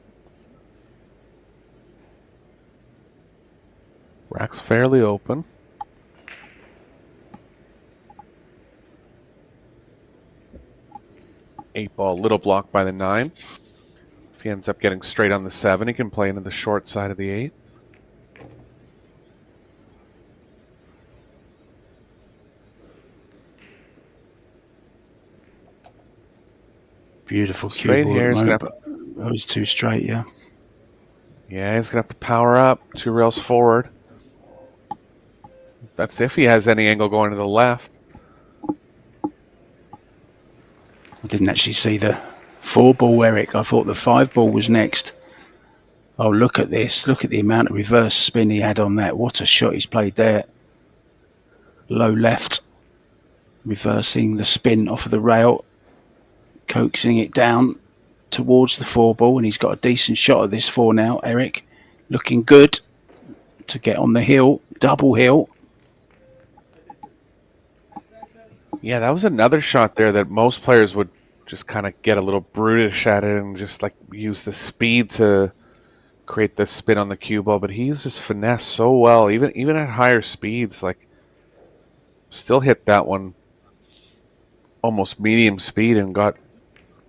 Rack's fairly open. Eight ball, little block by the 9. If he ends up getting straight on the 7, he can play into the short side of the 8. Beautiful cue Straight ball. here. That was too straight, yeah. Yeah, he's going to have to power up 2 rails forward. That's if he has any angle going to the left. I didn't actually see the 4 ball, Eric. I thought the 5 ball was next. Oh, look at this. Look at the amount of reverse spin he had on that. What a shot he's played there. Low left. Reversing the spin off of the rail. Coaxing it down towards the 4 ball. And he's got a decent shot of this 4 now, Eric. Looking good to get on the hill. Double hill. Yeah, that was another shot there that most players would just kind of get a little brutish at it and just like use the speed to create the spin on the cue ball. But he uses finesse so well, even at higher speeds. Like, still hit that one almost medium speed and got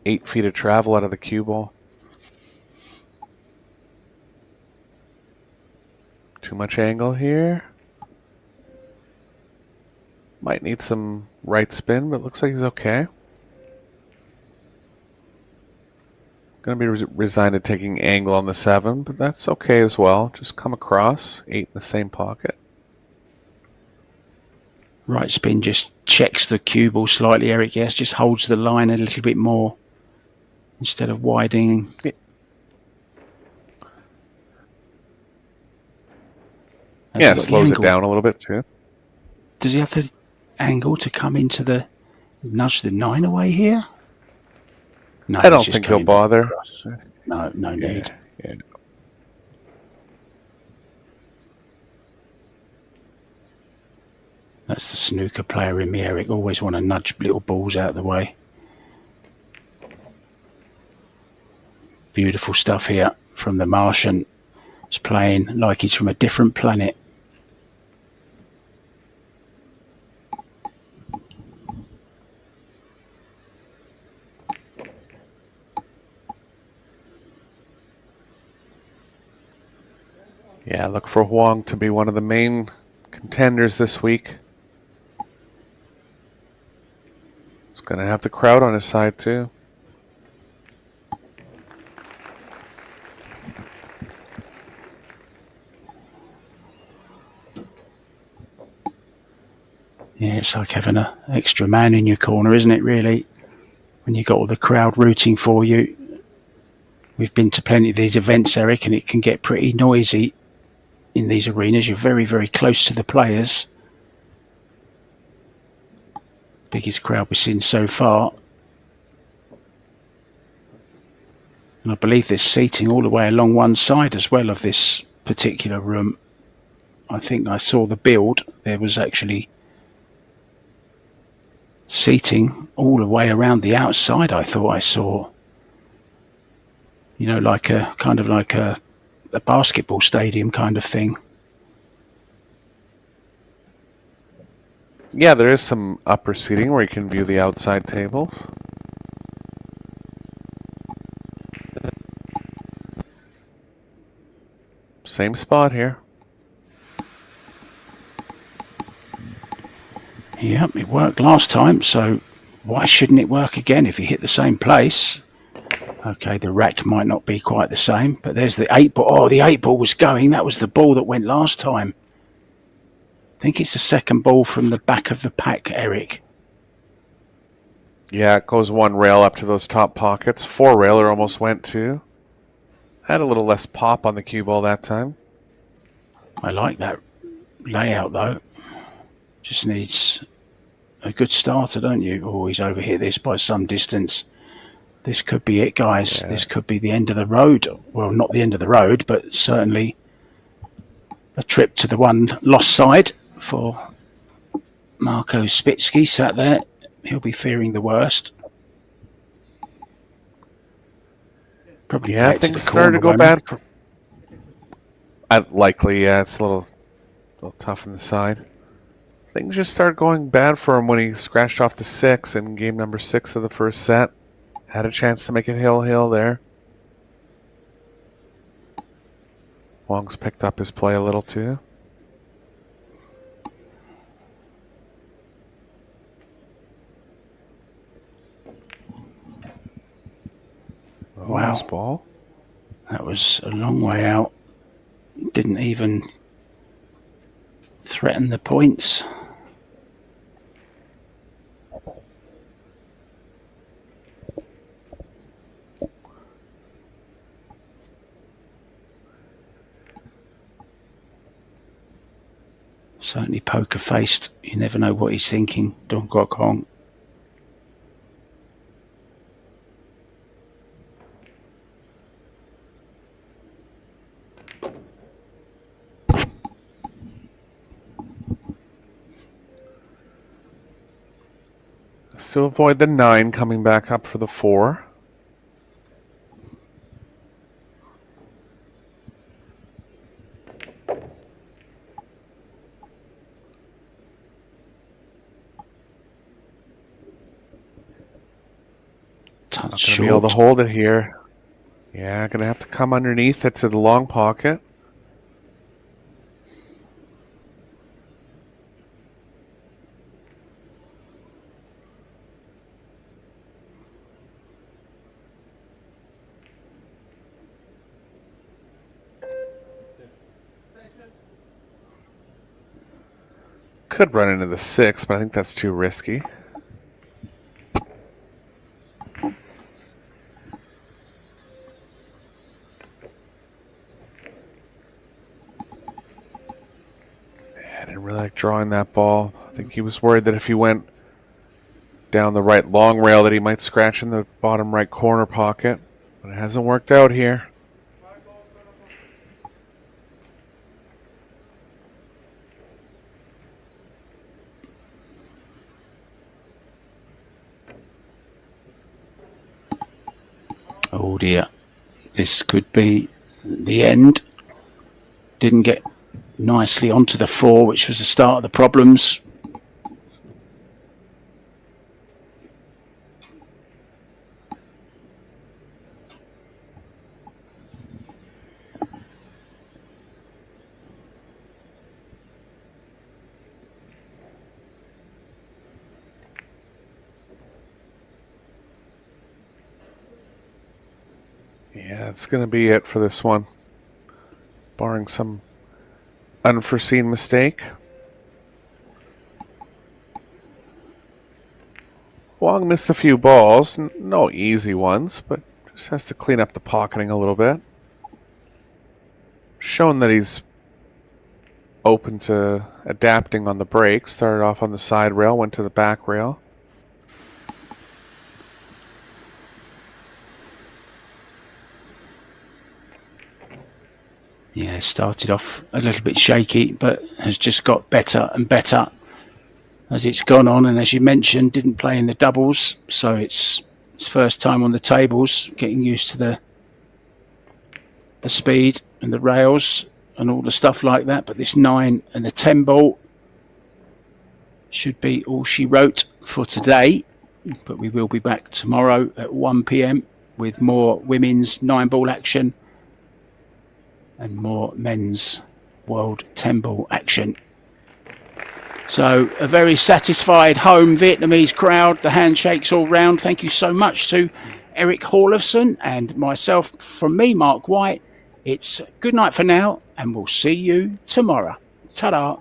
8 feet of travel out of the cue ball. Too much angle here. Might need some right spin, but looks like he's okay. Going to be resigned to taking angle on the 7, but that's okay as well. Just come across, 8 in the same pocket. Right spin just checks the cue ball slightly, Eric. Yes, just holds the line a little bit more instead of widening. Yeah, slows it down a little bit too. Does he have the angle to come into the nudge the 9 away here? No, I don't think he'll bother. No need. Yeah. That's the snooker player in me, Eric. Always want to nudge little balls out of the way. Beautiful stuff here from the Martian. He's playing like he's from a different planet. Yeah, look for Huang to be one of the main contenders this week. He's going to have the crowd on his side, too. Yeah, it's like having an extra man in your corner, isn't it, really? When you've got all the crowd rooting for you. We've been to plenty of these events, Eric, and it can get pretty noisy in these arenas. You're very, very close to the players. Biggest crowd we've seen so far. And I believe there's seating all the way along one side as well of this particular room. I think I saw the build. There was actually seating all the way around the outside, I thought I saw. You know, like a kind of like a basketball stadium kind of thing. Yeah, there is some upper seating where you can view the outside table. Same spot here. Yep, it worked last time, so why shouldn't it work again if you hit the same place? Okay, the rack might not be quite the same, but there's the 8-ball. Oh, the 8-ball was going. That was the ball that went last time. I think it's the second ball from the back of the pack, Eric. Yeah, it goes one rail up to those top pockets. 4-railer almost went too. Had a little less pop on the cue ball that time. I like that layout, though. Just needs a good starter, don't you? Oh, he's overhit this by some distance. This could be it, guys. Yeah. This could be the end of the road. Well, not the end of the road, but certainly a trip to the one lost side for Marco Spitzky. Sat there. He'll be fearing the worst. Probably things started to go bad for... likely, yeah, it's a little tough on the side. Things just started going bad for him when he scratched off the 6 in game number 6 of the first set. Had a chance to make it hill there. Wong's picked up his play a little too. Wow. Nice ball. That was a long way out. Didn't even threaten the points. Certainly poker-faced. You never know what he's thinking. Don Gok Hong. To avoid the 9 coming back up for the 4. Not going to be able to hold it here. Yeah, going to have to come underneath it to the long pocket. Could run into the 6, but I think that's too risky. I didn't really like drawing that ball. I think he was worried that if he went down the right long rail that he might scratch in the bottom right corner pocket, but it hasn't worked out here. Oh dear, this could be the end. didn't get nicely onto the 4, which was the start of the problems. Yeah, it's going to be it for this one, barring some unforeseen mistake. Wong missed a few balls, no easy ones, but just has to clean up the pocketing a little bit. Shown that he's open to adapting on the break. Started off on the side rail, went to the back rail. Yeah, started off a little bit shaky, but has just got better and better as it's gone on. And as you mentioned, didn't play in the doubles, so it's his first time on the tables, getting used to the speed and the rails and all the stuff like that. But this 9 and the 10 ball should be all she wrote for today. But we will be back tomorrow at 1 p.m. with more women's 9 ball action and more men's world 10 ball action. So a very satisfied home Vietnamese crowd. The handshakes all round. Thank you so much to Eric Hallefson and myself. From me, Mark White, it's good night for now, and we'll see you tomorrow. Ta-da.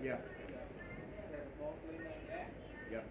Yeah. Yep.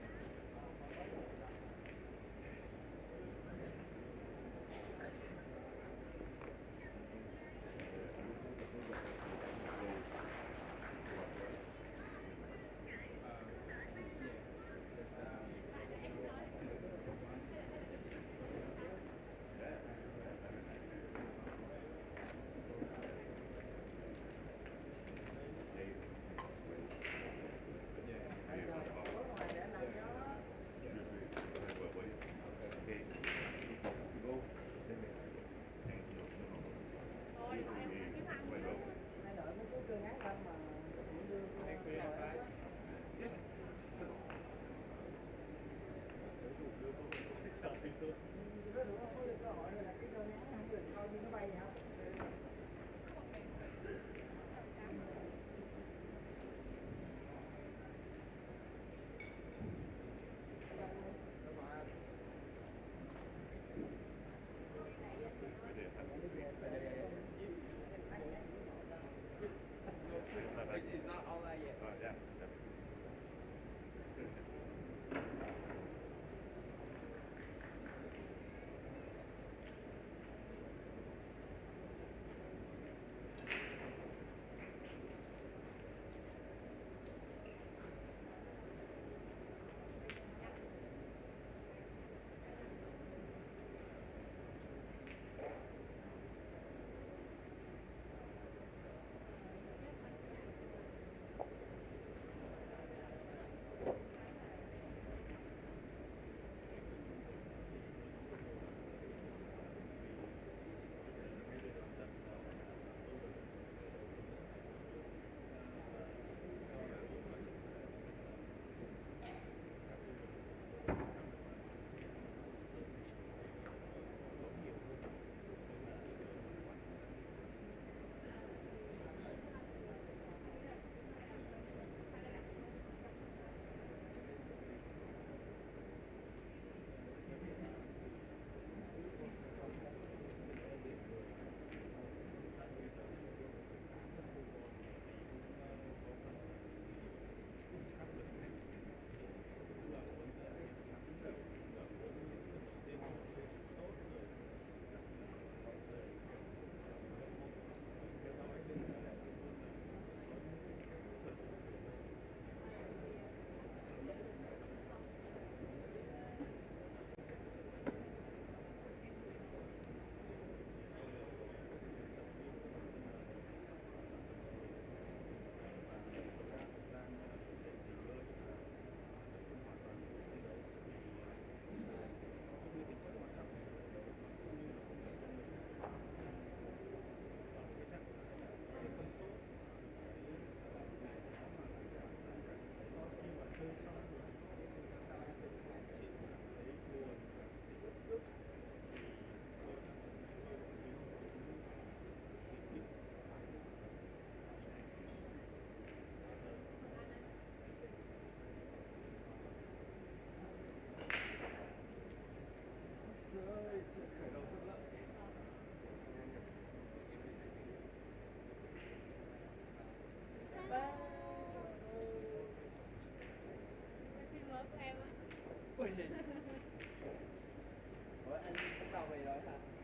Ủa, anh bắt đầu về rồi hả?